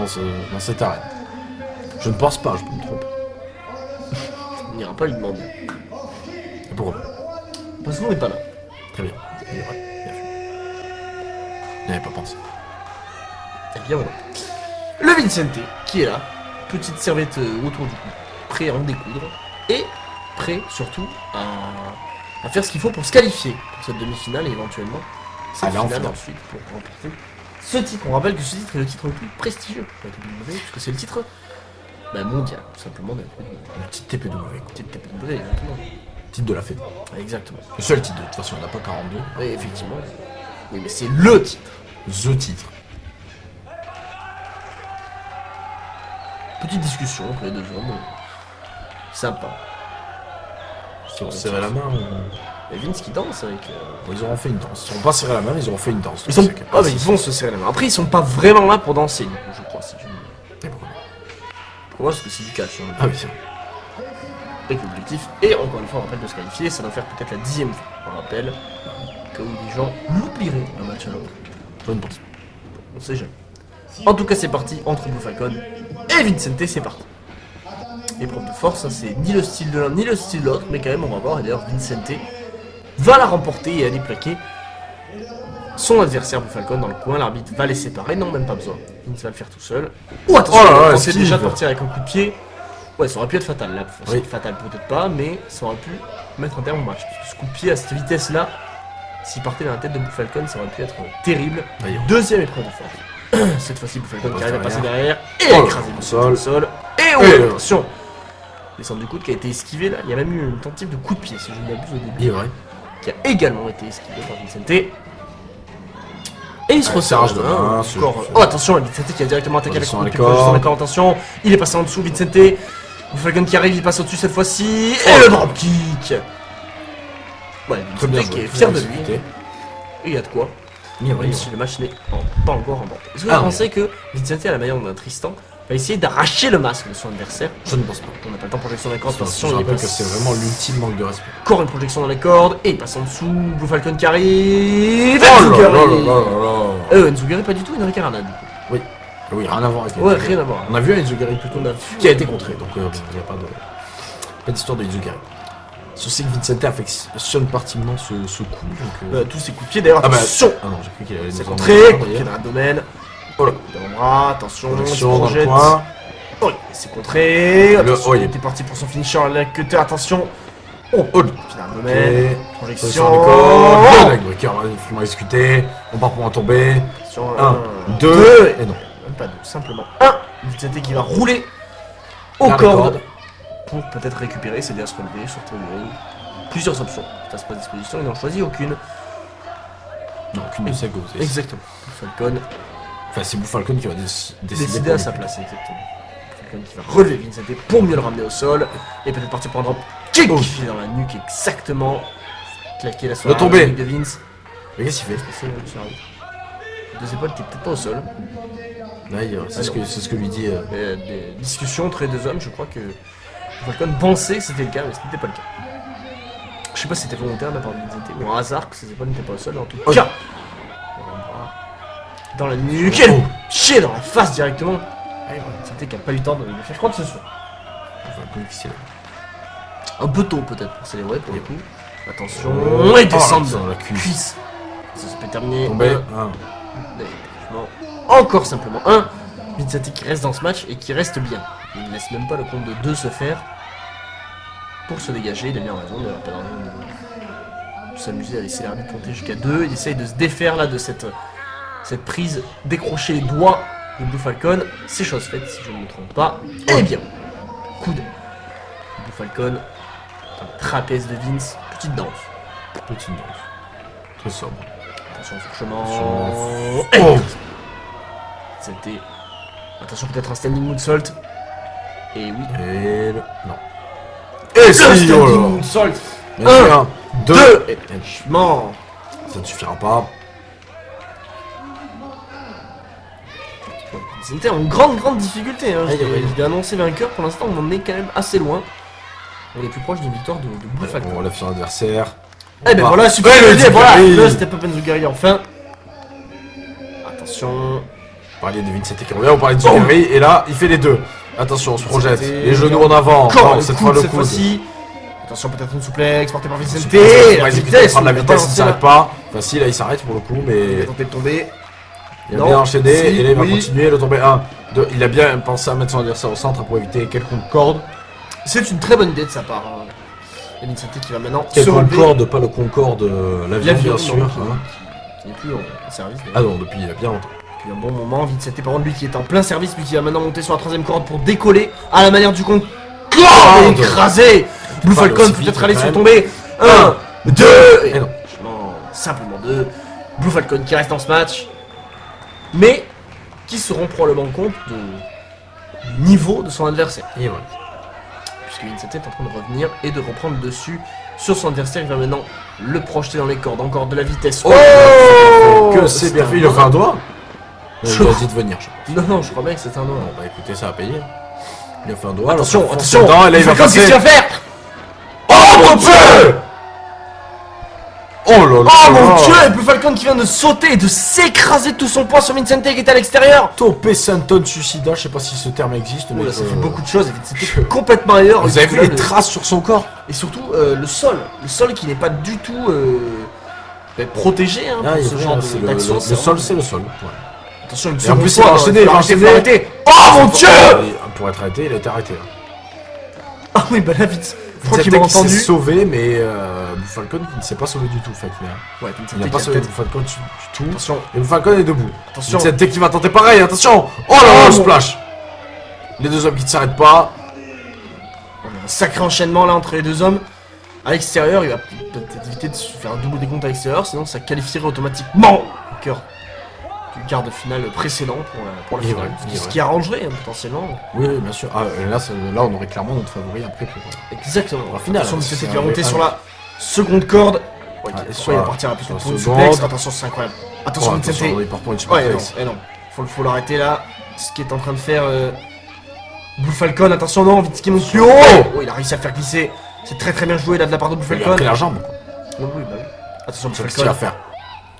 [SPEAKER 2] dans cette arène. Je ne pense pas, je peux me tromper.
[SPEAKER 3] On n'ira pas lui demander.
[SPEAKER 2] Et pourquoi pas?
[SPEAKER 3] Parce qu'on n'est pas là.
[SPEAKER 2] Très bien. Il est vrai, bien vu. Je n'y avais pas pensé.
[SPEAKER 3] Eh bien voilà. Le Vincente qui est là, petite serviette autour du cou, prêt à en découdre et prêt surtout à faire ce qu'il faut pour se qualifier pour cette demi-finale et éventuellement cette
[SPEAKER 2] Aller en
[SPEAKER 3] finale
[SPEAKER 2] finale.
[SPEAKER 3] ensuite pour remporter ce titre. On rappelle que ce titre est le titre le plus prestigieux de la WWE puisque c'est le titre mondial tout simplement de la WWE.
[SPEAKER 2] Une petite TPW, quoi.
[SPEAKER 3] Petite TPW, exactement.
[SPEAKER 2] Titre de la fête.
[SPEAKER 3] Exactement.
[SPEAKER 2] Le seul titre, de toute façon, il n'y en a pas 42.
[SPEAKER 3] Oui, effectivement. Oui, mais c'est le titre.
[SPEAKER 2] The titre.
[SPEAKER 3] Petite discussion entre les deux hommes. Sympa.
[SPEAKER 2] Ils ont serré la main ou...
[SPEAKER 3] Et Vince qui danse avec.
[SPEAKER 2] Ils auront fait une danse. Ils n'ont pas serré la main, mais ils auront fait une danse.
[SPEAKER 3] Ils sont.
[SPEAKER 2] C'est
[SPEAKER 3] Ah, mais ils vont se serrer la main. Après, ils sont pas vraiment là pour danser, du coup, je crois. Si je...
[SPEAKER 2] Et pourquoi pas?
[SPEAKER 3] Pour moi, parce que c'est du catch. Hein.
[SPEAKER 2] Ah oui, c'est vrai.
[SPEAKER 3] Avec l'objectif. Et encore une fois, on rappelle de se qualifier. Ça va faire peut-être la 10e fois. On rappelle que les gens l'oublieraient un match à l'autre.
[SPEAKER 2] Je ne pense pas.
[SPEAKER 3] On sait jamais. En tout cas, c'est parti entre Blue Falcon et Vincente. C'est parti. Épreuve de force, hein, c'est ni le style de l'un ni le style de l'autre, mais quand même, on va voir. Et d'ailleurs, Vincente va la remporter et aller plaquer son adversaire Blue Falcon dans le coin. L'arbitre va les séparer. Non, même pas besoin. Vince va le faire tout seul. Oh, attention,
[SPEAKER 2] Oh là là,
[SPEAKER 3] on pensait
[SPEAKER 2] esquive.
[SPEAKER 3] déjà de partir avec un coup de pied. Ouais, ça aurait pu être fatal là.
[SPEAKER 2] Oui.
[SPEAKER 3] Fatal peut-être pas, mais ça aurait pu mettre un terme au match. Parce que ce coup de pied à cette vitesse-là, s'il partait dans la tête de Blue Falcon, ça aurait pu être terrible.
[SPEAKER 2] D'ailleurs.
[SPEAKER 3] Deuxième épreuve de force. Cette fois-ci, Blue Falcon
[SPEAKER 2] On
[SPEAKER 3] qui arrive à
[SPEAKER 2] passe
[SPEAKER 3] passer derrière et
[SPEAKER 2] Oh
[SPEAKER 3] à
[SPEAKER 2] là,
[SPEAKER 3] écraser
[SPEAKER 2] au
[SPEAKER 3] le
[SPEAKER 2] sol.
[SPEAKER 3] sol. Et
[SPEAKER 2] Et
[SPEAKER 3] ouais,
[SPEAKER 2] là.
[SPEAKER 3] attention. Descente du coude qui a été esquivé là. Il y a même eu une tentative de coup de pied, si je ne m'abuse au début,
[SPEAKER 2] Il est vrai.
[SPEAKER 3] qui a également été esquivé par Vincente. Et il se
[SPEAKER 2] Ouais,
[SPEAKER 3] resserre
[SPEAKER 2] serrage de
[SPEAKER 3] hein,
[SPEAKER 2] main,
[SPEAKER 3] encore.
[SPEAKER 2] ce-
[SPEAKER 3] Oh attention, Vincente qui a directement attaqué avec
[SPEAKER 2] Position
[SPEAKER 3] le
[SPEAKER 2] à
[SPEAKER 3] coup de pied.
[SPEAKER 2] l'écart.
[SPEAKER 3] Position à l'écart, attention. Il est passé en dessous, Vincente. Blue Falcon qui arrive, il passe au-dessus cette fois-ci. Et le dropkick. Ouais,
[SPEAKER 2] Très bien
[SPEAKER 3] Vincente qui
[SPEAKER 2] joué.
[SPEAKER 3] est fier de lui.
[SPEAKER 2] exécuté.
[SPEAKER 3] Et il y a de quoi.
[SPEAKER 2] Il est vrai.
[SPEAKER 3] Même si le match n'est pas encore remporté. Est-ce que
[SPEAKER 2] Ah,
[SPEAKER 3] vous
[SPEAKER 2] oui.
[SPEAKER 3] pensez que Vincente, à la manière d'un Tristan, va essayer d'arracher le masque de son adversaire.
[SPEAKER 2] Je ne pense pas.
[SPEAKER 3] On n'a pas le temps de projection dans les cordes.
[SPEAKER 2] Je
[SPEAKER 3] Attention,
[SPEAKER 2] rappelle
[SPEAKER 3] il
[SPEAKER 2] que
[SPEAKER 3] passe
[SPEAKER 2] c'est vraiment l'ultime manque de respect.
[SPEAKER 3] encore une projection dans les cordes. Et il passe en dessous. Blue Falcon qui arrive.
[SPEAKER 2] Oh là là là là là.
[SPEAKER 3] Enzuguri pas du tout, une Ricarana du coup.
[SPEAKER 2] Oui. Oui, rien à voir avec
[SPEAKER 3] Ouais,
[SPEAKER 2] Enzuguri.
[SPEAKER 3] rien à voir.
[SPEAKER 2] On a vu un Enzuguri plutôt
[SPEAKER 3] On a vu.
[SPEAKER 2] qui a été contré, donc il n'y a pas d'histoire de Enzuguri. Je sais que Vincente affectionne particulièrement ce coup, donc...
[SPEAKER 3] Tous ses coups de pied d'ailleurs.
[SPEAKER 2] Ah bah,
[SPEAKER 3] Attention.
[SPEAKER 2] ah non, j'ai cru qu'il allait
[SPEAKER 3] C'est
[SPEAKER 2] nous
[SPEAKER 3] contré.
[SPEAKER 2] en
[SPEAKER 3] Coup de pied dans l'abdomen.
[SPEAKER 2] Oh là.
[SPEAKER 3] Devant-bras. Attention. Il se
[SPEAKER 2] Projection dans le
[SPEAKER 3] projette.
[SPEAKER 2] coin.
[SPEAKER 3] Oh, c'est contré. Attention,
[SPEAKER 2] oh,
[SPEAKER 3] il était parti pour son finisher à la cutter. Attention. Oh,
[SPEAKER 2] Oh,
[SPEAKER 3] pied dans l'abdomen.
[SPEAKER 2] ok.
[SPEAKER 3] Projection.
[SPEAKER 2] Position du corps. Le leg breaker, finalement exécuté. On part pour un tombé.
[SPEAKER 3] Attention.
[SPEAKER 2] 1, 2,
[SPEAKER 3] 2.
[SPEAKER 2] et non.
[SPEAKER 3] Même pas 2, simplement 1. Vincente qui va rouler aux
[SPEAKER 2] Vers les
[SPEAKER 3] cordes pour peut-être récupérer ses dés à se relever, surtout plusieurs options à sa disposition, il n'en choisit aucune.
[SPEAKER 2] Non, aucune de celles que vous avez.
[SPEAKER 3] Exactement. Falcon
[SPEAKER 2] Enfin, c'est Blue Falcon qui va
[SPEAKER 3] décider
[SPEAKER 2] pour
[SPEAKER 3] à
[SPEAKER 2] lui.
[SPEAKER 3] sa place, exactement. Falcon qui va relever Vincente pour mieux le ramener au sol et peut-être partir pour un drop kick dans la nuque exactement. Claquer la soirée
[SPEAKER 2] tombé.
[SPEAKER 3] de Vince.
[SPEAKER 2] Mais qu'est-ce qu'il fait
[SPEAKER 3] C'est sur la route. Deux épaules qui est peut-être pas au sol.
[SPEAKER 2] Là, c'est ce que lui dit.
[SPEAKER 3] Des discussions entre les deux hommes, je crois que Falcon pensait que c'était le cas, mais ce n'était pas le cas. Je sais pas si c'était volontaire de la part de Vincente ou un hasard que ses épaules n'étaient pas au sol, mais en tout cas, dans la nuque,
[SPEAKER 2] Oh.
[SPEAKER 3] chier dans la face directement. Vincente qui a pas eu le temps de le faire. Je crois que ce soir.
[SPEAKER 2] Blue Falcon qui s'est levé.
[SPEAKER 3] Un peu tôt peut-être pour célébrer pour le coup. Attention, et descendre
[SPEAKER 2] dans
[SPEAKER 3] dans
[SPEAKER 2] la
[SPEAKER 3] la
[SPEAKER 2] cuisse.
[SPEAKER 3] cuisse. Ça peut terminer.
[SPEAKER 2] Tombé.
[SPEAKER 3] Encore simplement un. Vincente qui reste dans ce match et qui reste bien. Il ne laisse même pas le compte de 2 se faire pour se dégager. Il a bien raison, il n'a pas raison de s'amuser à laisser l'arbitre compter jusqu'à 2. Il essaye de se défaire là de cette prise, décrocher les doigts de Blue Falcon. C'est chose faite si je ne me trompe pas. Eh bien, coude. Blue Falcon, dans le trapèze de Vince, petite danse.
[SPEAKER 2] Petite danse. Très sobre.
[SPEAKER 3] Attention sur le chemin.
[SPEAKER 2] Oh.
[SPEAKER 3] C'était. Attention, peut-être un standing moonsault. Et oui.
[SPEAKER 2] Et le... Non.
[SPEAKER 3] Et
[SPEAKER 2] le standing
[SPEAKER 3] moonsault.
[SPEAKER 2] Mais c'est 1, 2, et...
[SPEAKER 3] Franchement.
[SPEAKER 2] Ça ne suffira pas.
[SPEAKER 3] C'était en grande difficulté. Hein.
[SPEAKER 2] Aïe, aïe, aïe.
[SPEAKER 3] Il a annoncé vainqueur. Pour l'instant, on en est quand même assez loin. On est plus proche d'une victoire de Blue Falcon.
[SPEAKER 2] On relève son adversaire.
[SPEAKER 3] Eh ben
[SPEAKER 2] On
[SPEAKER 3] voilà,
[SPEAKER 2] part.
[SPEAKER 3] super.
[SPEAKER 2] Ouais, le
[SPEAKER 3] Voilà,
[SPEAKER 2] Enzuguri.
[SPEAKER 3] là c'était pas Enzuguri enfin. Attention.
[SPEAKER 2] On parlait de Vincente qui revient, on parlait de Zugari, et là, il fait les deux. Attention, on se projette.
[SPEAKER 3] C'était-
[SPEAKER 2] Les genoux en avant.
[SPEAKER 3] Encore
[SPEAKER 2] Non,
[SPEAKER 3] le
[SPEAKER 2] cette
[SPEAKER 3] coude
[SPEAKER 2] fois le
[SPEAKER 3] cette
[SPEAKER 2] coude.
[SPEAKER 3] fois-ci. Attention, peut-être une souplex portée par Vincente.
[SPEAKER 2] On va
[SPEAKER 3] La
[SPEAKER 2] exécuter,
[SPEAKER 3] vitesse,
[SPEAKER 2] prendre la
[SPEAKER 3] il a
[SPEAKER 2] vitesse, il
[SPEAKER 3] pas
[SPEAKER 2] ne s'arrête pas. Enfin, si, là, il s'arrête pour le coup,
[SPEAKER 3] Il a
[SPEAKER 2] mais
[SPEAKER 3] tenté de tomber.
[SPEAKER 2] il a
[SPEAKER 3] Non,
[SPEAKER 2] bien enchaîné,
[SPEAKER 3] si,
[SPEAKER 2] et là, il va
[SPEAKER 3] oui.
[SPEAKER 2] continuer, le tomber 1, 2. Il a bien pensé à mettre son adversaire au centre pour éviter quelconque corde.
[SPEAKER 3] C'est une très bonne idée de sa part. Et Vincente qui va maintenant se
[SPEAKER 2] Quelconque
[SPEAKER 3] relever.
[SPEAKER 2] corde, pas le Concorde, l'avion,
[SPEAKER 3] L'avion,
[SPEAKER 2] bien sûr.
[SPEAKER 3] non,
[SPEAKER 2] hein.
[SPEAKER 3] Qui n'est plus en service.
[SPEAKER 2] Ah non, depuis il y a bien longtemps.
[SPEAKER 3] Depuis un bon moment, Vincente par contre lui qui est en plein service, lui qui va maintenant monter sur la 3ème corde pour décoller à la manière du Concorde et écraser Blue
[SPEAKER 2] Pas
[SPEAKER 3] Falcon,
[SPEAKER 2] aussi vite,
[SPEAKER 3] peut-être aller
[SPEAKER 2] quand
[SPEAKER 3] sur
[SPEAKER 2] même.
[SPEAKER 3] tomber. 1, 2
[SPEAKER 2] Et non.
[SPEAKER 3] franchement, simplement 2. Blue Falcon qui reste dans ce match, mais qui se rend probablement compte du niveau de son adversaire.
[SPEAKER 2] Et voilà.
[SPEAKER 3] Puisque Vincente est en train de revenir et de reprendre le dessus sur son adversaire. Il va maintenant le projeter dans les cordes, encore de la vitesse.
[SPEAKER 2] Oh, que c'est bien fait, il a fait un doigt. Il
[SPEAKER 3] Je-
[SPEAKER 2] a dit de venir, je pense.
[SPEAKER 3] Non, je crois bien que c'est un doigt.
[SPEAKER 2] Bon, bah écoutez, ça a payé. Il a fait un doigt.
[SPEAKER 3] Attention,
[SPEAKER 2] alors,
[SPEAKER 3] attention,
[SPEAKER 2] dedans, et là, il va
[SPEAKER 3] Falcon, qu'est-ce
[SPEAKER 2] passer.
[SPEAKER 3] qu'il va faire?
[SPEAKER 2] Oh mon dieu! Oh là là!
[SPEAKER 3] Oh mon
[SPEAKER 2] là.
[SPEAKER 3] dieu! Et Blue Falcon qui vient de sauter et de s'écraser de tout son poids sur Vincente qui est à l'extérieur!
[SPEAKER 2] Topé Santon Suicida, je sais pas si ce terme existe, mais
[SPEAKER 3] Oula, ça fait
[SPEAKER 2] euh,
[SPEAKER 3] beaucoup de choses, et Vincente est complètement ailleurs.
[SPEAKER 2] Vous avez vu
[SPEAKER 3] Là,
[SPEAKER 2] les
[SPEAKER 3] le-
[SPEAKER 2] traces sur son corps?
[SPEAKER 3] Et surtout le sol qui n'est pas du tout protégé hein,
[SPEAKER 2] Ah,
[SPEAKER 3] pour
[SPEAKER 2] il
[SPEAKER 3] ce
[SPEAKER 2] est
[SPEAKER 3] genre
[SPEAKER 2] vrai, c'est
[SPEAKER 3] d'action.
[SPEAKER 2] le sol, c'est le sol. Ouais.
[SPEAKER 3] Attention, une
[SPEAKER 2] Et en
[SPEAKER 3] seconde
[SPEAKER 2] plus, il
[SPEAKER 3] fois,
[SPEAKER 2] va enchaîner, il va
[SPEAKER 3] arrêter,
[SPEAKER 2] enchaîner.
[SPEAKER 3] faut arrêter. Oh mon dieu!
[SPEAKER 2] Et pour être arrêté, il a été arrêté.
[SPEAKER 3] Ah oui, bah là vite. Je crois qu'il
[SPEAKER 2] Peut-être
[SPEAKER 3] m'a
[SPEAKER 2] s'est
[SPEAKER 3] entendu.
[SPEAKER 2] sauvé, mais Blue Falcon qui ne s'est pas sauvé du tout, fait.
[SPEAKER 3] Ouais, Vincente
[SPEAKER 2] Il n'a
[SPEAKER 3] qui
[SPEAKER 2] pas
[SPEAKER 3] a
[SPEAKER 2] sauvé
[SPEAKER 3] peut-être-
[SPEAKER 2] Blue Falcon du tout.
[SPEAKER 3] Attention,
[SPEAKER 2] Et Blue Falcon est debout.
[SPEAKER 3] attention.
[SPEAKER 2] Vincente qui va tenter pareil, attention! Oh là là, le splash! Les deux hommes qui ne s'arrêtent pas.
[SPEAKER 3] On a un sacré enchaînement là entre les deux hommes. À l'extérieur, il va peut-être éviter de se faire un double décompte à l'extérieur, sinon ça qualifierait automatiquement le cœur du quart de finale précédent pour la
[SPEAKER 2] Il est
[SPEAKER 3] finale.
[SPEAKER 2] vrai, il est
[SPEAKER 3] Ce
[SPEAKER 2] vrai.
[SPEAKER 3] qui arrangerait hein, potentiellement.
[SPEAKER 2] Oui, oui, bien sûr. Ah, là, on aurait clairement notre favori après.
[SPEAKER 3] Exactement.
[SPEAKER 2] La finale,
[SPEAKER 3] Attention,
[SPEAKER 2] c'est
[SPEAKER 3] Vincente
[SPEAKER 2] un
[SPEAKER 3] qui va monter
[SPEAKER 2] vrai-
[SPEAKER 3] sur la seconde corde. Ouais,
[SPEAKER 2] Ouais,
[SPEAKER 3] soit il va
[SPEAKER 2] sur
[SPEAKER 3] partir un peu
[SPEAKER 2] sur
[SPEAKER 3] pour
[SPEAKER 2] la
[SPEAKER 3] une
[SPEAKER 2] seconde.
[SPEAKER 3] suplex. Attention, c'est incroyable. Attention,
[SPEAKER 2] Oh,
[SPEAKER 3] Vincente.
[SPEAKER 2] attention, il part pour une
[SPEAKER 3] Ouais, non,
[SPEAKER 2] suplex.
[SPEAKER 3] non. Faut l'arrêter là. Ce qui est en train de faire Blue Falcon, attention, non, vite qui monte plus haut. Oh, il a réussi à le faire glisser. C'est très très bien joué là de la part de Blue
[SPEAKER 2] Il a
[SPEAKER 3] Falcon.
[SPEAKER 2] pris la jambe.
[SPEAKER 3] Oui, oui, bah oui. Attention, Blue
[SPEAKER 2] Qu'est-ce qu'il va
[SPEAKER 3] Falcon.
[SPEAKER 2] faire?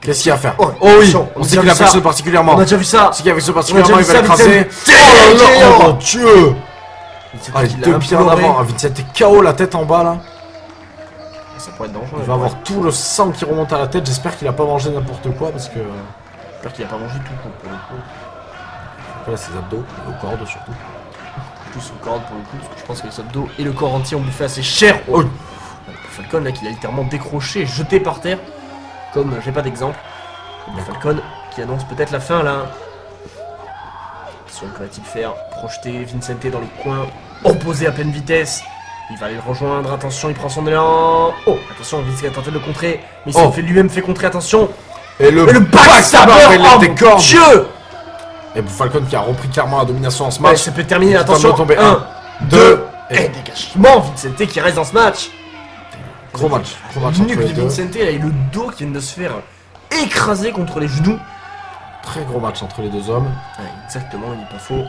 [SPEAKER 2] Qu'est-ce qu'il va faire?
[SPEAKER 3] Oh,
[SPEAKER 2] Oh oui,
[SPEAKER 3] attention,
[SPEAKER 2] on
[SPEAKER 3] a
[SPEAKER 2] sait
[SPEAKER 3] déjà
[SPEAKER 2] qu'il a
[SPEAKER 3] vu
[SPEAKER 2] fait
[SPEAKER 3] ça.
[SPEAKER 2] ça particulièrement.
[SPEAKER 3] On a déjà vu ça.
[SPEAKER 2] C'est qu'il a fait ça
[SPEAKER 3] On a
[SPEAKER 2] particulièrement, il
[SPEAKER 3] déjà
[SPEAKER 2] va
[SPEAKER 3] vu ça,
[SPEAKER 2] l'écraser.
[SPEAKER 3] Vincent.
[SPEAKER 2] Oh là là, oh mon dieu!
[SPEAKER 3] Vincent
[SPEAKER 2] Ah, les
[SPEAKER 3] qui l'a
[SPEAKER 2] deux
[SPEAKER 3] un
[SPEAKER 2] pieds
[SPEAKER 3] peu
[SPEAKER 2] en
[SPEAKER 3] leurré.
[SPEAKER 2] avant. Ah, Vincent était KO, la tête en bas là.
[SPEAKER 3] Ça pourrait être dangereux.
[SPEAKER 2] Il va avoir tout le sang qui remonte à la tête. J'espère qu'il a pas mangé n'importe quoi parce que.
[SPEAKER 3] J'espère qu'il a pas mangé tout pour le coup.
[SPEAKER 2] Voilà, ses abdos, et aux cordes surtout.
[SPEAKER 3] Plus au corps pour le coup, parce que je pense que les abdos et le corps entier ont bouffé assez cher. Oh, Falcon là qui l'a littéralement décroché, jeté par terre. Comme j'ai pas d'exemple. Falcon qui annonce peut-être la fin là. Attention, que va-t-il faire? Projeter Vincente dans le coin, opposé à pleine vitesse. Il va aller le rejoindre, attention, il prend son élan. Oh, attention, Vincente a tenté de le contrer, mais il s'est lui-même fait contrer, attention.
[SPEAKER 2] Et le
[SPEAKER 3] backstabber,
[SPEAKER 2] il
[SPEAKER 3] oh
[SPEAKER 2] était
[SPEAKER 3] mon
[SPEAKER 2] cordes.
[SPEAKER 3] Dieu!
[SPEAKER 2] Et Falcon qui a repris clairement la domination en ce
[SPEAKER 3] Ouais,
[SPEAKER 2] match.
[SPEAKER 3] ça peut terminer,
[SPEAKER 2] Il est en train de
[SPEAKER 3] attention.
[SPEAKER 2] tomber.
[SPEAKER 3] 1, 2,
[SPEAKER 2] et
[SPEAKER 3] et dégagement, Vincente qui reste dans ce match.
[SPEAKER 2] gros match entre
[SPEAKER 3] Nuque
[SPEAKER 2] les
[SPEAKER 3] de
[SPEAKER 2] deux.
[SPEAKER 3] Vincente, il a eu le dos qui vient de se faire écraser contre les genoux.
[SPEAKER 2] Très gros match entre les deux hommes.
[SPEAKER 3] Ouais, exactement, il n'est pas faux.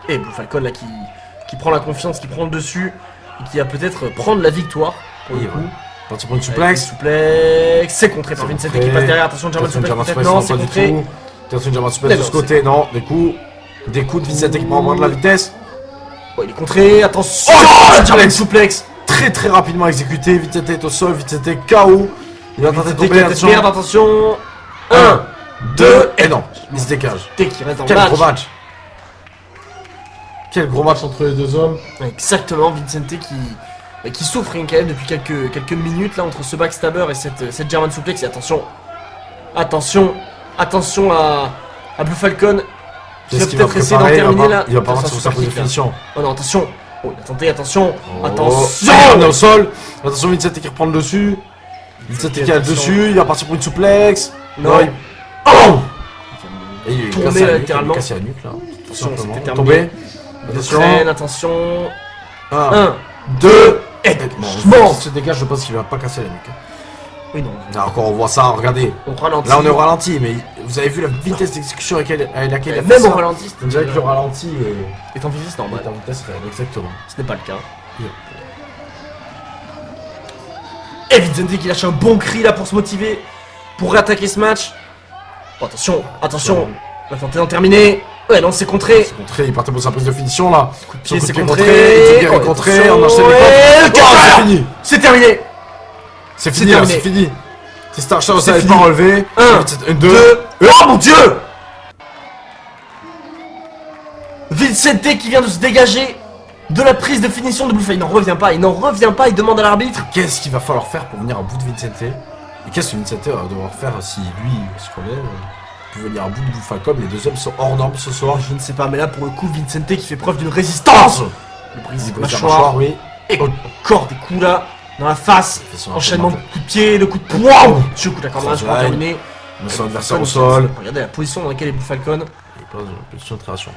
[SPEAKER 3] Et Blue Falcon là qui prend la confiance, qui prend le dessus et qui va peut-être prendre la victoire pour le
[SPEAKER 2] Et
[SPEAKER 3] coup.
[SPEAKER 2] ouais. Parti pour une
[SPEAKER 3] Suplex,
[SPEAKER 2] suplex.
[SPEAKER 3] suplex, c'est contré par
[SPEAKER 2] C'est
[SPEAKER 3] Vincente
[SPEAKER 2] contré.
[SPEAKER 3] qui passe derrière. Attention, German
[SPEAKER 2] Attention,
[SPEAKER 3] suplex,
[SPEAKER 2] German
[SPEAKER 3] peut-être
[SPEAKER 2] suplex,
[SPEAKER 3] non,
[SPEAKER 2] non,
[SPEAKER 3] c'est
[SPEAKER 2] pas du
[SPEAKER 3] contré.
[SPEAKER 2] tout. Attention, German
[SPEAKER 3] Mais
[SPEAKER 2] suplex de
[SPEAKER 3] non,
[SPEAKER 2] ce côté, non. Des coups de Vincente qui prend moins de la vitesse.
[SPEAKER 3] Bon, il est contré, attention,
[SPEAKER 2] Oh,
[SPEAKER 3] German suplex.
[SPEAKER 2] Très rapidement exécuté. Vincente est au sol, Vincente KO. Il va tenter de
[SPEAKER 3] Vincente qui
[SPEAKER 2] tomber,
[SPEAKER 3] va
[SPEAKER 2] attention.
[SPEAKER 3] perdre, attention. 1,
[SPEAKER 2] 2, et non. Il se dégage.
[SPEAKER 3] Vincente qui reste dans le
[SPEAKER 2] Quel
[SPEAKER 3] match.
[SPEAKER 2] gros match. Quel gros match entre les deux hommes.
[SPEAKER 3] Exactement, Vincente qui souffre quand même depuis quelques minutes là entre ce backstabber et cette German suplex. Et attention à Blue Falcon qui va
[SPEAKER 2] Qu'est-ce qu'il va
[SPEAKER 3] peut-être essayer d'en
[SPEAKER 2] préparer?
[SPEAKER 3] terminer là.
[SPEAKER 2] Il va pas
[SPEAKER 3] Attention,
[SPEAKER 2] sur sa
[SPEAKER 3] super kick, là.
[SPEAKER 2] position.
[SPEAKER 3] Oh non, attention. Oh, il a tenté, attention.
[SPEAKER 2] Oh.
[SPEAKER 3] Attention.
[SPEAKER 2] On est au sol. Attention, Vincente qui reprend le dessus. Vincente qui a le
[SPEAKER 3] attention.
[SPEAKER 2] dessus. Il va partir pour une suplex.
[SPEAKER 3] Non.
[SPEAKER 2] il- Oh. Et il lui
[SPEAKER 3] Tourné,
[SPEAKER 2] casse la
[SPEAKER 3] là,
[SPEAKER 2] nuque,
[SPEAKER 3] littéralement.
[SPEAKER 2] il lui casse la nuque là.
[SPEAKER 3] Attention,
[SPEAKER 2] Simplement.
[SPEAKER 3] c'était
[SPEAKER 2] Tombé.
[SPEAKER 3] terminé.
[SPEAKER 2] Attention.
[SPEAKER 3] Traîne, attention.
[SPEAKER 2] 1,
[SPEAKER 3] 1,
[SPEAKER 2] 2,
[SPEAKER 3] et
[SPEAKER 2] bon, il se dégage, je pense qu'il va pas casser la nuque.
[SPEAKER 3] Oui, non.
[SPEAKER 2] Là encore, on voit ça, regardez.
[SPEAKER 3] On ralentit.
[SPEAKER 2] Là, on est au ralenti, mais vous avez vu la vitesse d'exécution avec laquelle il a fait
[SPEAKER 3] Même
[SPEAKER 2] ça.
[SPEAKER 3] au ralenti,
[SPEAKER 2] On dirait que le ralenti
[SPEAKER 3] est en vitesse
[SPEAKER 2] est
[SPEAKER 3] normale.
[SPEAKER 2] en vitesse réelle, exactement.
[SPEAKER 3] Ce n'est pas le cas.
[SPEAKER 2] Yeah.
[SPEAKER 3] Et Vincente qui lâche un bon cri là pour se motiver, pour réattaquer ce match. Oh, attention, il va tenter d'en terminer. Ouais, non, c'est contré.
[SPEAKER 2] C'est contré, il partait pour sa prise de finition là.
[SPEAKER 3] Pied,
[SPEAKER 2] Son
[SPEAKER 3] c'est
[SPEAKER 2] coup de pied
[SPEAKER 3] contré.
[SPEAKER 2] il est contré,
[SPEAKER 3] attention,
[SPEAKER 2] on enchaîne les
[SPEAKER 3] ouais,
[SPEAKER 2] comptes. Oh, c'est fini.
[SPEAKER 3] C'est terminé.
[SPEAKER 2] C'est
[SPEAKER 3] C'est
[SPEAKER 2] fini, là,
[SPEAKER 3] terminé.
[SPEAKER 2] c'est fini. C'est Starshine,
[SPEAKER 3] C'est
[SPEAKER 2] ça n'avait
[SPEAKER 3] fini.
[SPEAKER 2] pas relevé.
[SPEAKER 3] 1,
[SPEAKER 2] 2.
[SPEAKER 3] 2. Oh mon dieu! Vincente qui vient de se dégager de la prise de finition de Blue Falcon. Il n'en revient pas, il demande à l'arbitre.
[SPEAKER 2] Qu'est-ce qu'il va falloir faire pour venir à bout de Vincente? Et qu'est-ce que Vincente va devoir faire si lui se relève pour venir à bout de Blue Falcon? Les deux hommes sont hors normes ce soir.
[SPEAKER 3] Je ne sais pas, mais là pour le coup, Vincente qui fait preuve d'une résistance. Le brise
[SPEAKER 2] Il
[SPEAKER 3] de
[SPEAKER 2] brise la
[SPEAKER 3] mâchoire.
[SPEAKER 2] mâchoire, oui.
[SPEAKER 3] Et encore des coups là, dans la face.
[SPEAKER 2] fait son
[SPEAKER 3] Enchaînement de
[SPEAKER 2] enchaînement.
[SPEAKER 3] coups de pied, de coups de poing. Je coup de la corde pour
[SPEAKER 2] Cross-line.
[SPEAKER 3] terminer.
[SPEAKER 2] On met son adversaire au sol.
[SPEAKER 3] Regardez la position dans laquelle est Blue Falcon.
[SPEAKER 2] Il pose une position de création.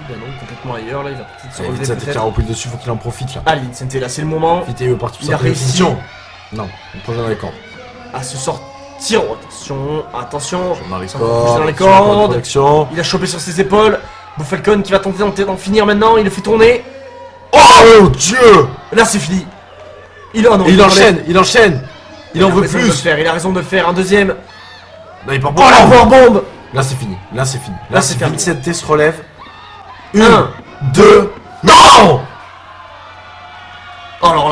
[SPEAKER 3] Il non, complètement ailleurs là, il va peut-être se
[SPEAKER 2] Et
[SPEAKER 3] relever
[SPEAKER 2] Vincente qui a
[SPEAKER 3] peut-être.
[SPEAKER 2] repris le dessus, faut qu'il en profite là.
[SPEAKER 3] Allez, Vincente là, c'est le moment.
[SPEAKER 2] Vite, il est parti pour
[SPEAKER 3] Il a
[SPEAKER 2] sa prise de
[SPEAKER 3] réussi.
[SPEAKER 2] finition. Non, on plonge dans les cordes.
[SPEAKER 3] À se sortir. Oh, attention.
[SPEAKER 2] Dans les
[SPEAKER 3] Ça va bouger
[SPEAKER 2] cordes.
[SPEAKER 3] dans les
[SPEAKER 2] sur la corde de
[SPEAKER 3] cordes.
[SPEAKER 2] protection.
[SPEAKER 3] Il a chopé sur ses épaules. Blue Falcon qui va tenter d'en finir maintenant. Il le fait tourner.
[SPEAKER 2] Oh Dieu!
[SPEAKER 3] Là, c'est fini. Oh non,
[SPEAKER 2] Et il
[SPEAKER 3] enlève.
[SPEAKER 2] enchaîne, il enchaîne. Il en
[SPEAKER 3] a
[SPEAKER 2] veut
[SPEAKER 3] raison de le
[SPEAKER 2] plus.
[SPEAKER 3] faire, il a raison de le faire. Un deuxième.
[SPEAKER 2] Là, il part
[SPEAKER 3] Oh la power bomb.
[SPEAKER 2] Là, c'est fini. Là, c'est fini.
[SPEAKER 3] Là,
[SPEAKER 2] Là,
[SPEAKER 3] c'est
[SPEAKER 2] c'est
[SPEAKER 3] terminé.
[SPEAKER 2] Vincente se relève.
[SPEAKER 3] 1,
[SPEAKER 2] 2. Non!
[SPEAKER 3] Alors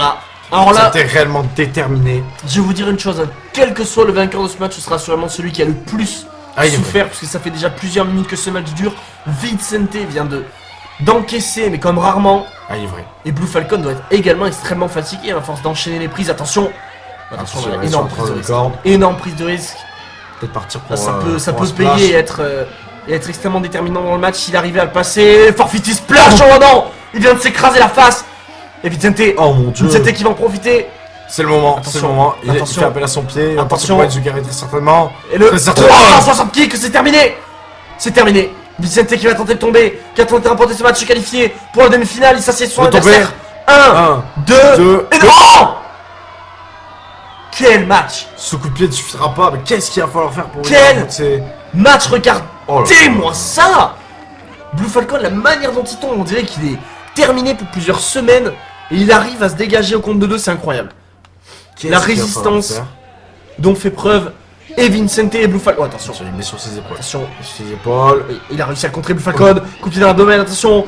[SPEAKER 3] là,
[SPEAKER 2] C'était réellement déterminé.
[SPEAKER 3] je vais vous dire une chose. Hein. Quel que soit le vainqueur de ce match, ce sera sûrement celui qui a le plus
[SPEAKER 2] Ah, il est
[SPEAKER 3] souffert, parce que ça fait déjà plusieurs minutes que ce match dure. Vincente vient d'encaisser, mais comme rarement.
[SPEAKER 2] Ah, il est vrai.
[SPEAKER 3] Et Blue Falcon doit être également extrêmement fatigué à force d'enchaîner les prises. Attention,
[SPEAKER 2] Attention,
[SPEAKER 3] voilà,
[SPEAKER 2] il est
[SPEAKER 3] énorme
[SPEAKER 2] sur
[SPEAKER 3] prise de
[SPEAKER 2] le
[SPEAKER 3] risque.
[SPEAKER 2] corps.
[SPEAKER 3] Énorme prise de risque.
[SPEAKER 2] Peut-être partir pour.
[SPEAKER 3] Là, ça
[SPEAKER 2] pour
[SPEAKER 3] peut
[SPEAKER 2] un
[SPEAKER 3] se
[SPEAKER 2] splash.
[SPEAKER 3] payer et être extrêmement déterminant dans le match s'il arrivait à le passer. Forfeit splash, oh non! Il vient de s'écraser la face. Et Vincente,
[SPEAKER 2] Oh mon dieu.
[SPEAKER 3] Vincente qui va en profiter.
[SPEAKER 2] C'est le moment, c'est le
[SPEAKER 3] Attention,
[SPEAKER 2] moment. Il
[SPEAKER 3] attention.
[SPEAKER 2] fait appel à son pied.
[SPEAKER 3] Attention.
[SPEAKER 2] Attention. Il va très certainement.
[SPEAKER 3] Et le
[SPEAKER 2] Très certainement.
[SPEAKER 3] 360 kick, c'est terminé. C'est terminé. Vincente qui va tenter de tomber, qui a tenté de remporter ce match, se qualifier pour la demi-finale. Il s'assied sur son
[SPEAKER 2] De tomber.
[SPEAKER 3] adversaire. 1,
[SPEAKER 2] 1,
[SPEAKER 3] 2,
[SPEAKER 2] 2.
[SPEAKER 3] et non! Quel match!
[SPEAKER 2] Ce coup de pied ne suffira pas. Mais qu'est-ce qu'il va falloir faire pour.
[SPEAKER 3] Quel
[SPEAKER 2] C'est.
[SPEAKER 3] Match, regardez-moi
[SPEAKER 2] Oh là là.
[SPEAKER 3] ça! Blue Falcon, la manière dont il tombe, on dirait qu'il est terminé pour plusieurs semaines et il arrive à se dégager au compte de deux, c'est incroyable. La résistance dont fait preuve et Vincente et Blue Falcon. Oh, attention,
[SPEAKER 2] Il met sur ses épaules.
[SPEAKER 3] attention.
[SPEAKER 2] Sur ses épaules.
[SPEAKER 3] Il a réussi à contrer Blue Falcon. Coup de pied dans l'abdomen, attention.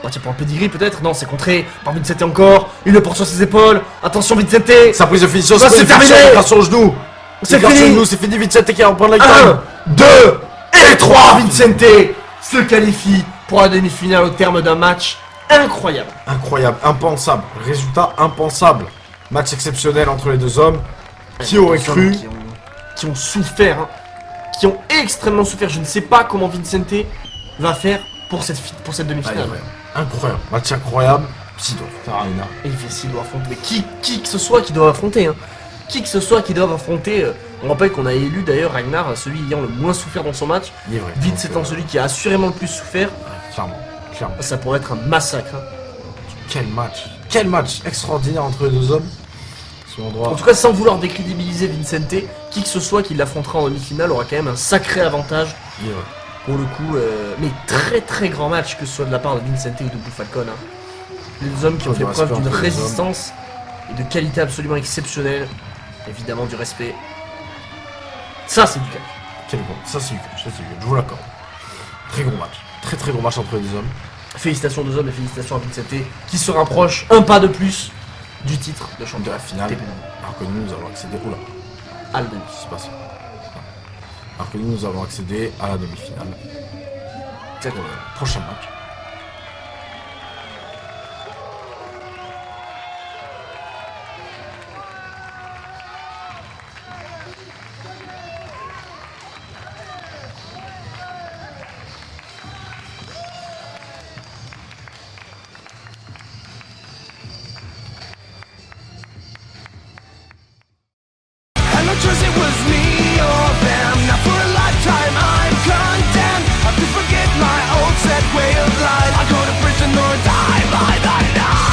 [SPEAKER 3] Oh, tiens, pour un pedigree peut-être. Non, c'est contré par Vincente encore. Il le porte sur ses épaules. Attention, Vincente.
[SPEAKER 2] Sa prise de finition,
[SPEAKER 3] Bah, c'est terminé.
[SPEAKER 2] Il écarte sur le genou.
[SPEAKER 3] C'est
[SPEAKER 2] Il écarte sur le
[SPEAKER 3] fini.
[SPEAKER 2] genou, c'est fini. Vincente qui reprend la
[SPEAKER 3] 1,
[SPEAKER 2] gagne.
[SPEAKER 3] 2 et 3. Vincente se qualifie pour la demi-finale au terme d'un match incroyable.
[SPEAKER 2] Incroyable, impensable. Résultat impensable. Match exceptionnel entre les deux hommes. Qui aurait
[SPEAKER 3] Des hommes
[SPEAKER 2] cru?
[SPEAKER 3] qui ont souffert, hein, qui ont extrêmement souffert. Je ne sais pas comment Vincente va faire pour cette demi-finale.
[SPEAKER 2] Incroyable. Match incroyable. Sido, Arena.
[SPEAKER 3] Et s'il doit affronter, mais qui que ce soit qui doit affronter, hein. Qui que ce soit qui doit affronter. On rappelle qu'on a élu d'ailleurs Ragnar, celui ayant le moins souffert dans son match.
[SPEAKER 2] Il est vrai.
[SPEAKER 3] Vite,
[SPEAKER 2] Donc,
[SPEAKER 3] c'est en celui qui a assurément le plus souffert.
[SPEAKER 2] Clairement. Clairement.
[SPEAKER 3] Ça pourrait être un massacre, hein.
[SPEAKER 2] Quel match. Quel match extraordinaire entre les deux hommes. Sur
[SPEAKER 3] En
[SPEAKER 2] droit.
[SPEAKER 3] tout cas, sans vouloir décrédibiliser Vincente, qui que ce soit qui l'affrontera en demi-finale aura quand même un sacré avantage.
[SPEAKER 2] Il est vrai.
[SPEAKER 3] Pour le coup, mais très très grand match que ce soit de la part de Vincente ou de Blue Falcon, hein. Les deux hommes qui ont
[SPEAKER 2] Ouais,
[SPEAKER 3] fait
[SPEAKER 2] du
[SPEAKER 3] preuve
[SPEAKER 2] respect
[SPEAKER 3] d'une
[SPEAKER 2] entre les
[SPEAKER 3] résistance et de qualité absolument exceptionnelle. Évidemment du respect. Ça c'est du cas.
[SPEAKER 2] Quel bon. Ça c'est du catch. Je vous l'accorde. Très gros match. Très très gros match entre les deux hommes.
[SPEAKER 3] Félicitations aux deux hommes et félicitations à Vincente qui se rapproche un pas de plus du titre de champion
[SPEAKER 2] De la finale.
[SPEAKER 3] TPW.
[SPEAKER 2] Alors que nous avons accédé. Oula.
[SPEAKER 3] À la demi.
[SPEAKER 2] Qu'est-ce qui se passe? Alors que nous avons accédé à la demi-finale.
[SPEAKER 3] Exactement.
[SPEAKER 2] Prochain match.
[SPEAKER 1] And not just it was me or them. Now for a lifetime I'm condemned. I have to forget my old set way of life. I go to prison or die by the night.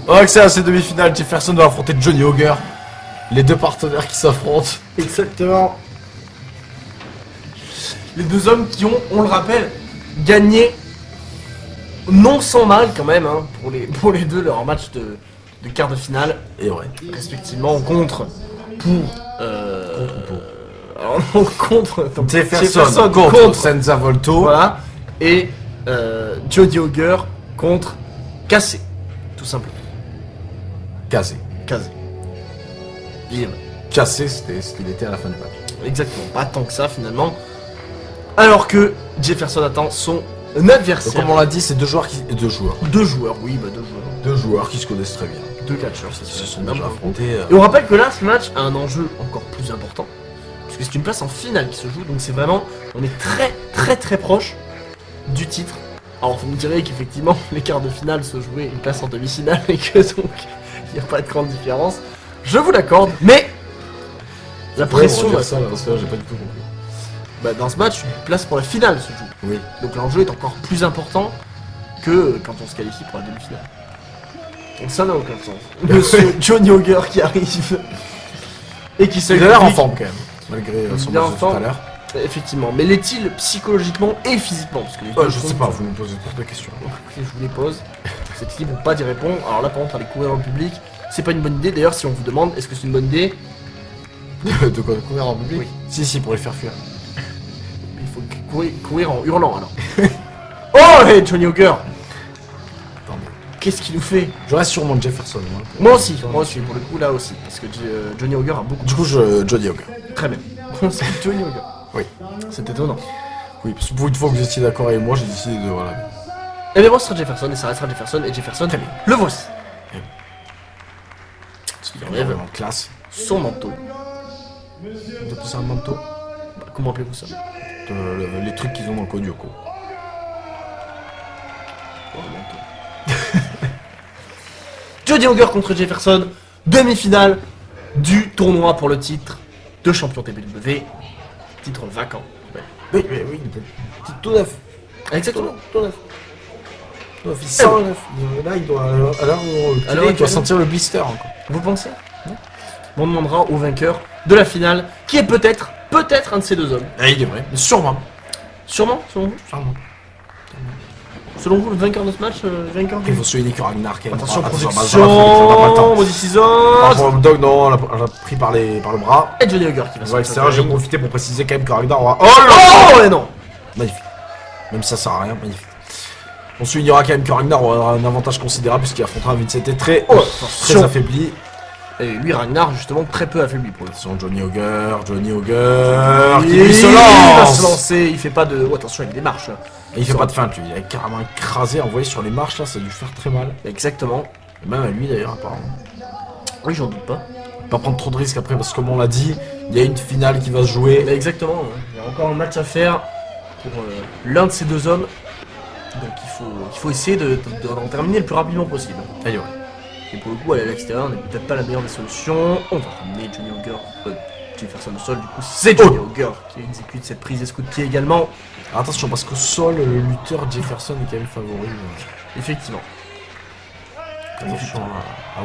[SPEAKER 2] On a accès à ces demi-finales. Jefferson doit affronter Johnny Auger. Les deux partenaires qui s'affrontent.
[SPEAKER 3] Exactement. Les deux hommes qui ont, on le rappelle, gagné non sans mal quand même, hein, pour les deux leur match de quart de finale,
[SPEAKER 2] Et ouais.
[SPEAKER 3] respectivement contre alors non, contre donc,
[SPEAKER 2] Jefferson contre Senza Volto.
[SPEAKER 3] voilà, et Jody Auger contre Cassé, tout simplement.
[SPEAKER 2] Cassé.
[SPEAKER 3] Cassé. Libre.
[SPEAKER 2] Cassé, c'était ce qu'il était à la fin du match.
[SPEAKER 3] Exactement, pas tant que ça finalement. Alors que Jefferson attend son
[SPEAKER 2] Donc,
[SPEAKER 3] adversaire.
[SPEAKER 2] comme on l'a dit, c'est deux joueurs qui. Deux joueurs.
[SPEAKER 3] Deux joueurs, oui, bah deux joueurs.
[SPEAKER 2] Deux joueurs qui se connaissent très bien.
[SPEAKER 3] Deux catcheurs, c'est
[SPEAKER 2] Ils se
[SPEAKER 3] ça.
[SPEAKER 2] sont déjà affrontés.
[SPEAKER 3] Et on rappelle que là, ce match a un enjeu encore plus important. Puisque c'est une place en finale qui se joue, donc c'est vraiment. On est très très très proche du titre. Alors vous me direz qu'effectivement, les quarts de finale se jouaient une place en demi-finale et que donc il n'y a pas de grande différence. Je vous l'accorde, mais la pression
[SPEAKER 2] Ouais, on va
[SPEAKER 3] va
[SPEAKER 2] dire ça, parce que là, j'ai pas du tout compris.
[SPEAKER 3] bah, dans ce match, une place pour la finale se joue.
[SPEAKER 2] Oui.
[SPEAKER 3] Donc l'enjeu est encore plus important que quand on se qualifie pour la demi-finale. Donc ça n'a aucun sens. Monsieur Johnny Auger qui arrive et qui se
[SPEAKER 2] Il a l'air en forme quand même, malgré son
[SPEAKER 3] Il est en
[SPEAKER 2] match de tout à
[SPEAKER 3] forme.
[SPEAKER 2] l'heure.
[SPEAKER 3] Effectivement, mais l'est-il psychologiquement et physiquement parce que les deux
[SPEAKER 2] Je sais
[SPEAKER 3] comptent.
[SPEAKER 2] pas, vous me posez trop de questions.
[SPEAKER 3] Je vous les pose. C'est libre ou pas d'y répondre. Alors là, par contre, aller courir dans le public, c'est pas une bonne idée. D'ailleurs, si on vous demande, est-ce que c'est une bonne idée,
[SPEAKER 2] De quoi courir en public?
[SPEAKER 3] Oui.
[SPEAKER 2] Si, pour les faire fuir.
[SPEAKER 3] il faut courir en hurlant alors. Oh, hey, Johnny Auger,
[SPEAKER 2] Attendez.
[SPEAKER 3] qu'est-ce qu'il nous fait?
[SPEAKER 2] Je reste sur mon Jefferson.
[SPEAKER 3] Moi aussi, pour le coup, là aussi. Parce que Johnny Auger a beaucoup.
[SPEAKER 2] Du coup, Johnny Auger.
[SPEAKER 3] Très bien. C'est Johnny Auger.
[SPEAKER 2] Oui.
[SPEAKER 3] C'est étonnant.
[SPEAKER 2] Oui, parce que pour une fois que vous étiez d'accord avec moi, j'ai décidé de. Voilà.
[SPEAKER 3] Et bien moi, ce sera Jefferson et ça restera Jefferson. Et Jefferson,
[SPEAKER 2] Très bien.
[SPEAKER 3] le voici.
[SPEAKER 2] Parce qu'il y a
[SPEAKER 3] Enlève.
[SPEAKER 2] vraiment de classe.
[SPEAKER 3] Son manteau.
[SPEAKER 2] De pousser un manteau.
[SPEAKER 3] Bah, Comment appelez-vous ça?
[SPEAKER 2] Les trucs qu'ils ont dans le code Yoko.
[SPEAKER 3] Johnny Auger contre Jefferson, demi-finale du tournoi pour le titre de champion TPW, titre vacant.
[SPEAKER 2] Oui, tout neuf.
[SPEAKER 3] Exactement.
[SPEAKER 2] Tout neuf. Il sent neuf. Là, il doit, il doit sentir le blister encore.
[SPEAKER 3] Vous pensez? On demandera au vainqueur de la finale, qui est peut-être un de ces deux hommes.
[SPEAKER 2] Ah, il est vrai, mais sûrement.
[SPEAKER 3] Sûrement, selon vous?
[SPEAKER 2] Sûrement.
[SPEAKER 3] Selon vous, le vainqueur de ce match, le vainqueur
[SPEAKER 2] Après, il faut souligner que Ragnar qui a
[SPEAKER 3] Attention,
[SPEAKER 2] on n'a pas le
[SPEAKER 3] protection,
[SPEAKER 2] temps.
[SPEAKER 3] Modicizor,
[SPEAKER 2] Par rapport au Dog, non, elle a pris par le bras.
[SPEAKER 3] et Johnny Auger qui va
[SPEAKER 2] Ouais,
[SPEAKER 3] se
[SPEAKER 2] etc. J'ai profité pour préciser quand même que Ragnar aura.
[SPEAKER 3] Oh ouais, non.
[SPEAKER 2] Magnifique. Même ça sert à rien, magnifique. On soulignera quand même que Ragnar aura un avantage considérable puisqu'il affrontera un Vincent très, très affaibli.
[SPEAKER 3] Et lui, Ragnar, justement, très peu affaibli pour le
[SPEAKER 2] Attention, Johnny Auger qui
[SPEAKER 3] Il
[SPEAKER 2] lui se
[SPEAKER 3] va se
[SPEAKER 2] lance.
[SPEAKER 3] lancer, il fait pas de... Oh, attention, il démarche. Là.
[SPEAKER 2] Et il fait pas de feinte lui, il a carrément écrasé, envoyé sur les marches là, ça a dû faire très mal.
[SPEAKER 3] Exactement.
[SPEAKER 2] Et même à lui d'ailleurs apparemment.
[SPEAKER 3] Oui, j'en doute pas.
[SPEAKER 2] Pas prendre trop de risques après parce que comme on l'a dit, il y a une finale qui va se jouer.
[SPEAKER 3] Mais exactement, il y a encore un match à faire pour l'un de ces deux hommes. Donc il faut essayer d'en terminer le plus rapidement possible.
[SPEAKER 2] Allez ouais.
[SPEAKER 3] Et pour le coup, aller à l'extérieur n'est peut-être pas la meilleure des solutions. On va ramener Johnny Auger, Jefferson au sol, du coup c'est Johnny Auger qui exécute cette prise escoude pied également.
[SPEAKER 2] Alors, attention parce qu'au sol, le lutteur Jefferson est quand même favori.
[SPEAKER 3] Effectivement.
[SPEAKER 2] Attention à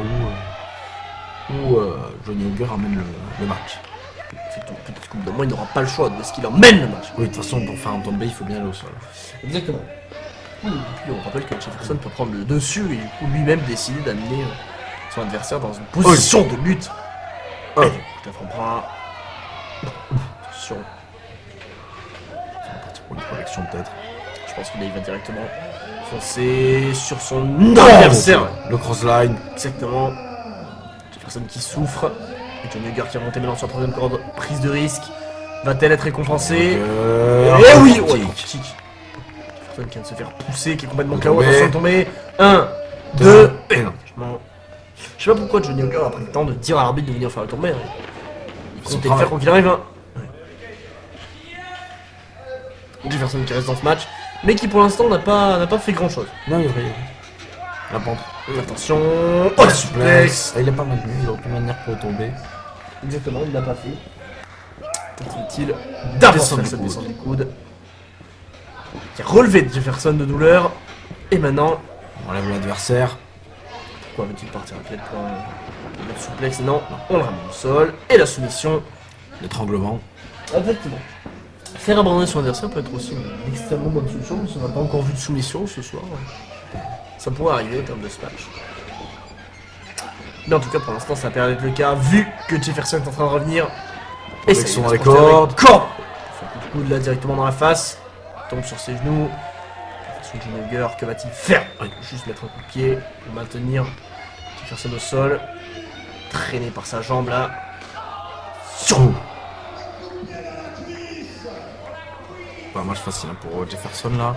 [SPEAKER 2] où Johnny Auger amène le match.
[SPEAKER 3] Effectivement, peut-être qu'au bout d'un moment il n'aura pas le choix de ce qu'il emmène le match.
[SPEAKER 2] Oui, de toute façon pour faire un tombé il faut bien aller au sol.
[SPEAKER 3] Exactement. Et puis on rappelle que Jefferson peut prendre le dessus et du coup lui-même décider d'amener son adversaire dans une position de lutte.
[SPEAKER 2] Oh.
[SPEAKER 3] Tout à bras. Attention.
[SPEAKER 2] Ça va partir pour une projection peut-être.
[SPEAKER 3] Je pense qu'il va directement foncer sur son adversaire.
[SPEAKER 2] Le crossline.
[SPEAKER 3] Exactement. Jefferson qui souffre. Et Johnny Auger qui a monté maintenant sur la troisième corde. Prise de risque. Va-t-elle être récompensée? Eh oui! Ouais, kick. Jefferson qui vient de se faire pousser, qui est complètement KO. Attention de tomber. 1, 2, et non. Je sais pas pourquoi Johnny Auger a pris le temps de dire à l'arbitre de venir faire le tomber. Il comptait le faire quoi qu'il arrive. Hein. Jefferson qui reste dans ce match, mais qui pour l'instant n'a pas fait grand chose.
[SPEAKER 2] Non, il est vrai. La pente.
[SPEAKER 3] Attention. Oh, la suplex.
[SPEAKER 2] Ah, il est pas maintenu, il aurait pu maintenir pour tomber.
[SPEAKER 3] Exactement, il l'a pas fait. Tente-t-il d'avancer cette descente du coude. Qui a relevé de Jefferson de douleur. Et maintenant,
[SPEAKER 2] On enlève l'adversaire.
[SPEAKER 3] pourquoi veut-il partir à pied pour le suplex? Non, on le ramène au sol. Et la soumission.
[SPEAKER 2] L'étranglement.
[SPEAKER 3] Exactement. Faire abandonner son adversaire peut être aussi une extrêmement bonne solution, parce qu'on n'a pas encore vu de soumission ce soir. Ça pourrait arriver au terme de ce match. Mais en tout cas, pour l'instant, ça a l'air d'être le cas, vu que Jefferson est en train de revenir. Et
[SPEAKER 2] Avec
[SPEAKER 3] ça
[SPEAKER 2] son
[SPEAKER 3] y est, il va se
[SPEAKER 2] record.
[SPEAKER 3] porter avec corde. Il fait un coup de coude là directement dans la face. Il tombe sur ses genoux. Attention, Johnny Auger, que va-t-il faire? Il va juste mettre un coup de pied pour maintenir Jefferson au sol. Traîné par sa jambe là. Sur nous.
[SPEAKER 2] Pas un match facile hein, pour Jefferson là.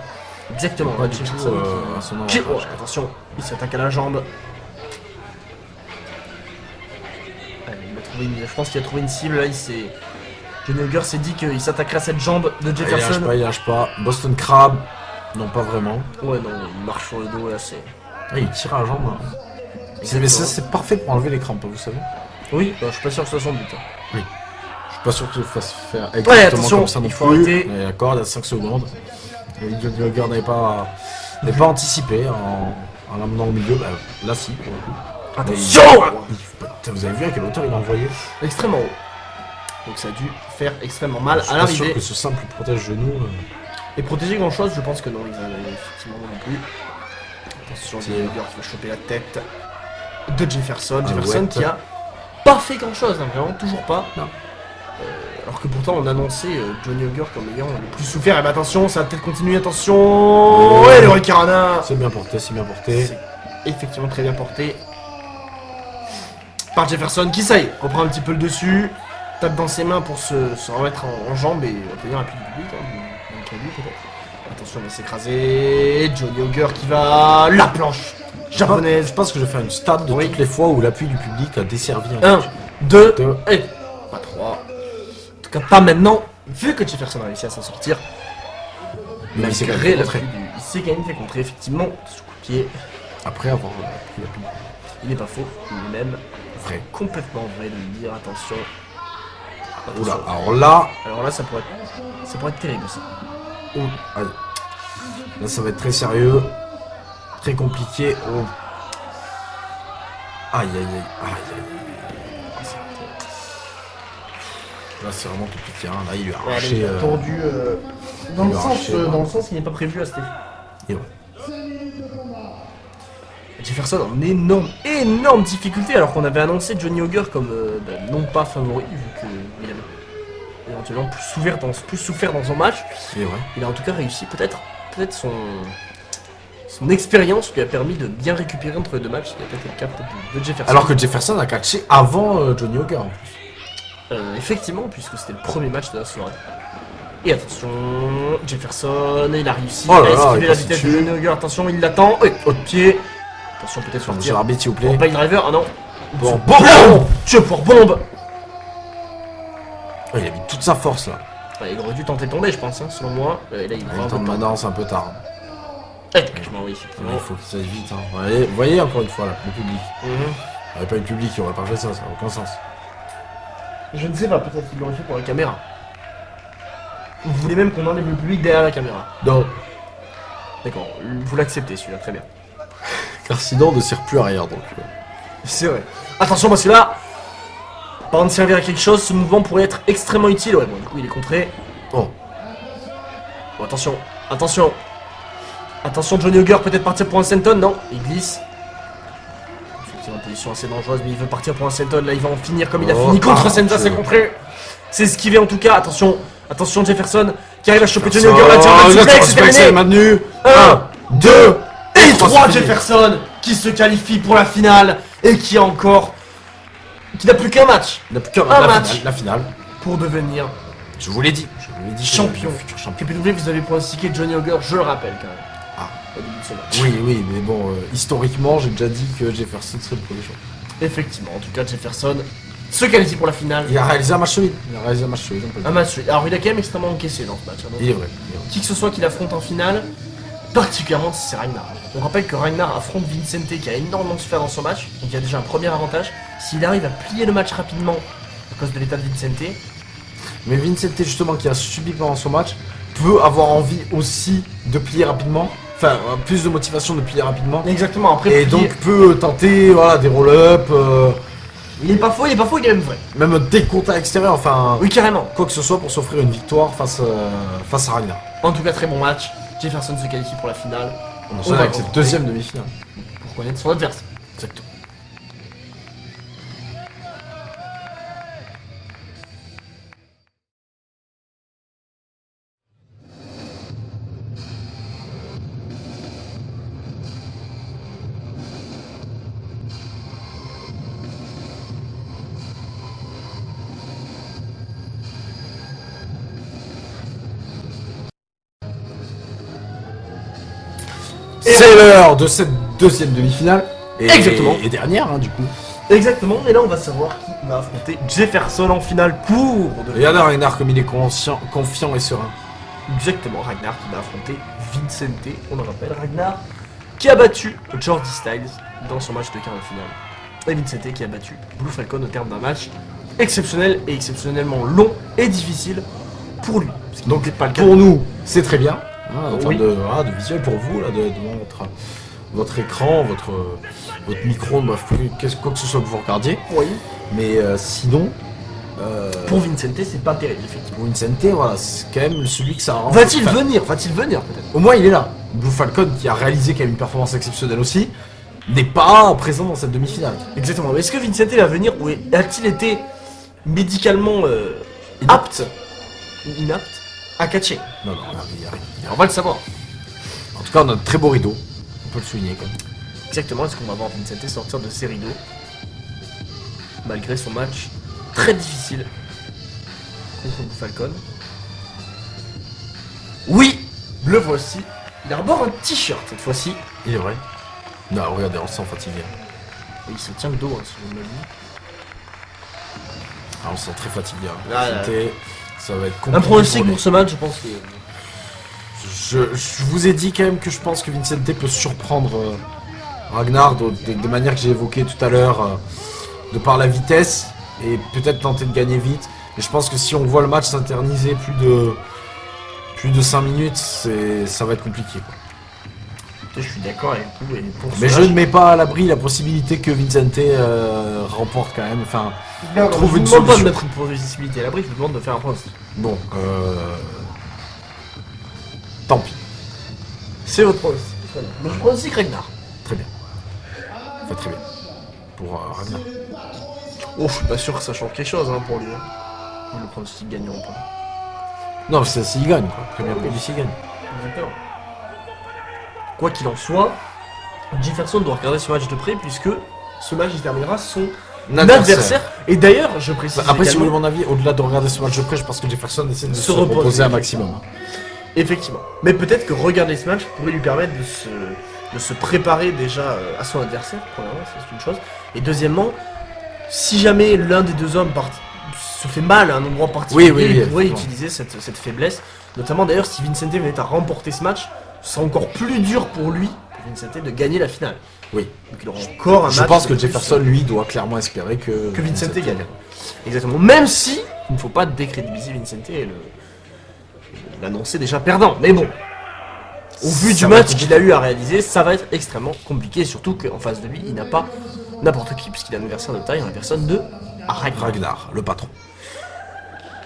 [SPEAKER 3] Exactement,
[SPEAKER 2] Pas
[SPEAKER 3] ouais,
[SPEAKER 2] du tout
[SPEAKER 3] Jefferson
[SPEAKER 2] à son
[SPEAKER 3] qui-
[SPEAKER 2] avantage.
[SPEAKER 3] Oh, attention, il s'attaque à la jambe. Allez, je pense qu'il a trouvé une cible là, Johnny Auger s'est dit qu'il s'attaquerait à cette jambe de Jefferson.
[SPEAKER 2] Il lâche pas. Boston Crab. Non, pas vraiment.
[SPEAKER 3] Ouais, non, il marche sur le dos là, c'est.
[SPEAKER 2] Ah, il tire à la jambe. Hein. Mais ça, c'est parfait pour enlever les crampes, vous savez.
[SPEAKER 3] Oui, bah, je suis pas sûr que ce soit son but. Hein.
[SPEAKER 2] Je suis pas sûr que tu fasses faire exactement
[SPEAKER 3] attention,
[SPEAKER 2] comme ça non
[SPEAKER 3] il faut
[SPEAKER 2] plus.
[SPEAKER 3] arrêter.
[SPEAKER 2] Mais d'accord, il y a 5 secondes. Et Johnny Auger n'avait pas anticipé en l'amenant au milieu. Bah, là, si, pour le coup.
[SPEAKER 3] Attention!
[SPEAKER 2] Putain, vous avez vu à quelle hauteur il a envoyé?
[SPEAKER 3] Extrêmement haut. Donc ça a dû faire extrêmement mal
[SPEAKER 2] Je suis
[SPEAKER 3] à
[SPEAKER 2] pas sûr
[SPEAKER 3] l'arrivée.
[SPEAKER 2] que ce simple protège-genou.
[SPEAKER 3] Et protéger grand chose, je pense que non, ils en avaient effectivement non plus. Attention, Johnny Auger qui va choper la tête de Jefferson. Jefferson
[SPEAKER 2] ouais,
[SPEAKER 3] qui a pas fait grand chose, hein, vraiment, toujours pas.
[SPEAKER 2] Non.
[SPEAKER 3] Alors que pourtant on annonçait Johnny Auger comme ayant le plus souffert. Et bah attention, ça va peut-être continuer, attention. Ouais, le Ricarana.
[SPEAKER 2] C'est bien porté, c'est bien porté.
[SPEAKER 3] C'est effectivement très bien porté par Jefferson qui, ça y est, reprend un petit peu le dessus, tape dans ses mains pour se remettre en jambes et obtenir un appui du public, hein, donc lui peut-être. Attention, il va s'écraser. Johnny Auger qui va la planche japonaise.
[SPEAKER 2] Je pense que je vais faire une stat de
[SPEAKER 3] Oui.
[SPEAKER 2] toutes les fois où l'appui du public a desservi un
[SPEAKER 3] 1, 2,
[SPEAKER 2] Deux.
[SPEAKER 3] et pas 3. En tout cas, pas maintenant. vu que Jefferson a réussi à s'en sortir,
[SPEAKER 2] Mais il s'est quand même
[SPEAKER 3] malgré
[SPEAKER 2] fait
[SPEAKER 3] la
[SPEAKER 2] contrer.
[SPEAKER 3] il s'est quand même fait contrer, effectivement, ce coup de pied.
[SPEAKER 2] Après avoir pris la pile.
[SPEAKER 3] Il n'est pas faux, il est même
[SPEAKER 2] Vrai.
[SPEAKER 3] complètement vrai de le dire, attention.
[SPEAKER 2] Oula,
[SPEAKER 3] Attention.
[SPEAKER 2] alors là,
[SPEAKER 3] Alors là, ça pourrait être terrible ça.
[SPEAKER 2] allez. Là ça va être très sérieux, très compliqué. Oh. Aïe aïe aïe, aïe aïe. Là c'est vraiment compliqué, hein. Là il lui a arraché.
[SPEAKER 3] Tordu dans
[SPEAKER 2] il
[SPEAKER 3] le
[SPEAKER 2] a
[SPEAKER 3] sens,
[SPEAKER 2] arraché,
[SPEAKER 3] il n'est pas prévu à cet effet.
[SPEAKER 2] Et ouais.
[SPEAKER 3] Jefferson en énorme difficulté alors qu'on avait annoncé Johnny Auger comme non pas favori vu qu'il avait éventuellement plus souffert dans son match.
[SPEAKER 2] Et ouais.
[SPEAKER 3] Il a en tout cas réussi, peut-être son expérience lui a permis de bien récupérer entre les deux matchs, il a peut-être le cas de Jefferson.
[SPEAKER 2] Alors que Jefferson a catché avant Johnny Auger en plus.
[SPEAKER 3] Effectivement, puisque c'était le premier match de la soirée. Et attention, Jefferson, il a réussi
[SPEAKER 2] Oh là
[SPEAKER 3] à
[SPEAKER 2] là,
[SPEAKER 3] esquiver
[SPEAKER 2] il
[SPEAKER 3] la
[SPEAKER 2] passe
[SPEAKER 3] vitesse de
[SPEAKER 2] dessus.
[SPEAKER 3] Johnny Auger, attention, il l'attend, haut de pied. Attention, peut-être sur le
[SPEAKER 2] Monsieur
[SPEAKER 3] tir.
[SPEAKER 2] l'arbitre s'il vous
[SPEAKER 3] Bon,
[SPEAKER 2] plaît.
[SPEAKER 3] pas une driver, ah non.
[SPEAKER 2] Bon,
[SPEAKER 3] Bon,
[SPEAKER 2] bon.
[SPEAKER 3] Dieu pour bombe.
[SPEAKER 2] Oh, il a mis toute sa force là.
[SPEAKER 3] Ouais, il aurait dû tenter de tomber, je pense, hein, selon moi. Et là, il va
[SPEAKER 2] En temps de maintenant c'est un peu tard.
[SPEAKER 3] effectivement, oui,
[SPEAKER 2] Il
[SPEAKER 3] effectivement.
[SPEAKER 2] faut qu'il s'aille vite. Hein. Vous voyez encore une fois là, le public.
[SPEAKER 3] Mhm.
[SPEAKER 2] Il n'y avait pas eu le public, il aurait pas fait ça, ça n'a aucun sens.
[SPEAKER 3] Je ne sais pas, peut-être qu'il l'aurait fait pour la caméra. Vous voulez même qu'on enlève le public derrière la caméra.
[SPEAKER 2] Non.
[SPEAKER 3] D'accord, vous l'acceptez celui-là, très bien.
[SPEAKER 2] Car sinon on ne sert plus arrière donc.
[SPEAKER 3] C'est vrai. Attention parce que là, avant de servir à quelque chose, ce mouvement pourrait être extrêmement utile. Ouais, bon, du coup, il est contré.
[SPEAKER 2] Oh.
[SPEAKER 3] Bon, attention, attention. Attention, Johnny Auger peut-être partir pour un senton, non? Il glisse. Effectivement, une position assez dangereuse, mais il veut partir pour un senton. Là, il va en finir comme il a
[SPEAKER 2] Oh,
[SPEAKER 3] fini contre
[SPEAKER 2] ah,
[SPEAKER 3] Senton, c'est
[SPEAKER 2] je-
[SPEAKER 3] contré. C'est esquivé en tout cas. Attention, attention, Jefferson qui arrive à choper Johnny
[SPEAKER 2] Jefferson,
[SPEAKER 3] Auger. Là, tiens,
[SPEAKER 2] le
[SPEAKER 3] suplex, c'est
[SPEAKER 2] suplex est
[SPEAKER 3] terminé.
[SPEAKER 2] maintenu.
[SPEAKER 3] 1, 2 et 3
[SPEAKER 2] c'est fini.
[SPEAKER 3] Jefferson qui se qualifie pour la finale et qui a encore. Qui n'a plus qu'un match.
[SPEAKER 2] Il n'a plus qu'un
[SPEAKER 3] Un
[SPEAKER 2] la
[SPEAKER 3] match.
[SPEAKER 2] finale, la finale.
[SPEAKER 3] Pour devenir
[SPEAKER 2] Je vous l'ai dit. Je vous l'ai dit.
[SPEAKER 3] champion.
[SPEAKER 2] Futur champion.
[SPEAKER 3] TPW, vous avez pronostiqué Johnny Auger, je le rappelle quand même.
[SPEAKER 2] Ah.
[SPEAKER 3] Au début de ce match.
[SPEAKER 2] Oui, oui, mais bon, historiquement, j'ai déjà dit que Jefferson serait le premier champion.
[SPEAKER 3] Effectivement, en tout cas, Jefferson se qualifie pour la finale.
[SPEAKER 2] Il a réalisé un match solide. Il a réalisé un match solide, on peut le
[SPEAKER 3] Un
[SPEAKER 2] dire.
[SPEAKER 3] match. Alors, il a quand même extrêmement encaissé dans ce match. hein, donc,
[SPEAKER 2] Il est vrai. il est vrai.
[SPEAKER 3] qui que ce soit qu'il affronte en finale, particulièrement si c'est Ragnar. On rappelle que Ragnar affronte Vincente qui a énormément souffert dans son match, donc il y a déjà un premier avantage. S'il arrive à plier le match rapidement à cause de l'état de Vincente,
[SPEAKER 2] Mais Vincente, justement, qui a subi pendant son match, peut avoir envie aussi de plier rapidement. Enfin, plus de motivation de plier rapidement.
[SPEAKER 3] exactement, après
[SPEAKER 2] Et
[SPEAKER 3] plier-
[SPEAKER 2] donc peut tenter voilà, des roll-up,
[SPEAKER 3] il est pas faux, il est même vrai.
[SPEAKER 2] même des comptes à l'extérieur, enfin
[SPEAKER 3] Oui, carrément.
[SPEAKER 2] quoi que ce soit pour s'offrir une victoire face à Ragnar.
[SPEAKER 3] En tout cas, très bon match. Jefferson se qualifie pour la finale.
[SPEAKER 2] On
[SPEAKER 3] On
[SPEAKER 2] enchaîne
[SPEAKER 3] va
[SPEAKER 2] avec cette
[SPEAKER 3] retenter.
[SPEAKER 2] deuxième demi-finale.
[SPEAKER 3] Pour connaître son adversaire.
[SPEAKER 2] Exactement. C'est l'heure de cette deuxième demi-finale.
[SPEAKER 3] Exactement.
[SPEAKER 2] Et dernière, hein, du coup.
[SPEAKER 3] Exactement, et là on va savoir qui va affronter Jefferson en finale pour de
[SPEAKER 2] Regardez Ragnar comme il est confiant et serein.
[SPEAKER 3] Exactement, Ragnar qui va affronter Vincente, on le rappelle, Ragnar qui a battu Jordi Styles dans son match de quart de finale. Et Vincente qui a battu Blue Falcon au terme d'un match exceptionnel et exceptionnellement long et difficile pour lui. Ce qui
[SPEAKER 2] Donc
[SPEAKER 3] n'était pas le cas.
[SPEAKER 2] pour nous, c'est très bien. Hein, en
[SPEAKER 3] Oui.
[SPEAKER 2] termes de visuel pour vous, là, devant votre écran, votre micro, bref, quoi que ce soit que vous regardiez.
[SPEAKER 3] Oui.
[SPEAKER 2] Mais sinon,
[SPEAKER 3] Pour Vincente, c'est pas terrible, effectivement.
[SPEAKER 2] pour Vincente, voilà, c'est quand même celui que ça rend.
[SPEAKER 3] Va-t-il
[SPEAKER 2] Enfin,
[SPEAKER 3] venir peut-être?
[SPEAKER 2] Au moins il est là. Blue Falcon, qui a réalisé quand même une performance exceptionnelle aussi, n'est pas présent dans cette demi-finale.
[SPEAKER 3] Exactement, mais est-ce que Vincente va venir ou a-t-il été médicalement apte ou inapte à catcher?
[SPEAKER 2] Non, non, il arrive.
[SPEAKER 3] On va le savoir.
[SPEAKER 2] En tout cas, on a de très beaux rideaux. On peut le souligner quand même.
[SPEAKER 3] Exactement, est-ce qu'on va voir Vincente sortir de ses rideaux malgré son match très difficile contre Blue Falcon? Oui, le voici. Il arbore un t-shirt cette fois-ci.
[SPEAKER 2] Il est vrai. Non, regardez, on se sent fatigué.
[SPEAKER 3] Et il se tient le dos, hein, si je me le dis.
[SPEAKER 2] Ah, on se sent très fatigué. Hein.
[SPEAKER 3] Ah, là,
[SPEAKER 2] C'était- Ça va être
[SPEAKER 3] Un
[SPEAKER 2] compliqué.
[SPEAKER 3] pronostic
[SPEAKER 2] pour
[SPEAKER 3] pour ce match, je pense que...
[SPEAKER 2] je vous ai dit quand même que je pense que Vincente peut surprendre Ragnar de manière que j'ai évoquée tout à l'heure, de par la vitesse et peut-être tenter de gagner vite. Mais je pense que si on voit le match s'interniser plus de 5 minutes, ça va être compliqué, quoi.
[SPEAKER 3] Je suis d'accord avec vous. Et pour ce
[SPEAKER 2] Mais je
[SPEAKER 3] match,
[SPEAKER 2] ne mets pas à l'abri la possibilité que Vincente remporte quand même. Enfin, trouve
[SPEAKER 3] je
[SPEAKER 2] une
[SPEAKER 3] vous demande pas de
[SPEAKER 2] solution.
[SPEAKER 3] mettre une possibilité à l'abri, je vous demande de faire un pronostic.
[SPEAKER 2] Bon, tant pis.
[SPEAKER 3] C'est votre pronostic. Très bien. Donc je pronostic Ragnar.
[SPEAKER 2] Très bien. Enfin, très bien. Pour Ragnar.
[SPEAKER 3] Oh, je suis pas sûr que ça change quelque chose hein, pour lui. Le pronostic gagnant ou pas.
[SPEAKER 2] Non, c'est s'il gagne, quoi. Première pour lui s'il gagne.
[SPEAKER 3] Exactement. Quoi qu'il en soit, Jefferson doit regarder ce match de près puisque ce match il terminera son adversaire. Et d'ailleurs, je précise
[SPEAKER 2] Après, si vous voulez
[SPEAKER 3] également,
[SPEAKER 2] mon avis, au-delà de regarder ce match de près, je pense que Jefferson essaie de
[SPEAKER 3] Se
[SPEAKER 2] se
[SPEAKER 3] reposer.
[SPEAKER 2] reposer un maximum.
[SPEAKER 3] effectivement. Mais peut-être que regarder ce match pourrait lui permettre de se préparer déjà à son adversaire, premièrement, ça, c'est une chose. Et deuxièmement, si jamais l'un des deux hommes se fait mal à un endroit particulier,
[SPEAKER 2] Oui,
[SPEAKER 3] il pourrait
[SPEAKER 2] effectivement.
[SPEAKER 3] utiliser cette faiblesse. Notamment d'ailleurs, si Vincente venait à remporter ce match, ce sera encore plus dur pour lui, pour Vincente, de gagner la finale.
[SPEAKER 2] Oui.
[SPEAKER 3] Donc il aura encore un match.
[SPEAKER 2] Je pense que
[SPEAKER 3] de plus,
[SPEAKER 2] Jefferson, lui, doit clairement espérer que
[SPEAKER 3] Vincente gagne. Exactement. Même si il ne faut pas décrédibiliser Vincente et l'annoncer déjà perdant. Mais bon, au vu du
[SPEAKER 2] Ça va
[SPEAKER 3] match
[SPEAKER 2] être
[SPEAKER 3] qu'il a eu à réaliser, ça va être extrêmement compliqué. Surtout qu'en face de lui, il n'a pas n'importe qui, puisqu'il a un adversaire de taille, un adversaire de Ragnar.
[SPEAKER 2] Ragnar, le patron.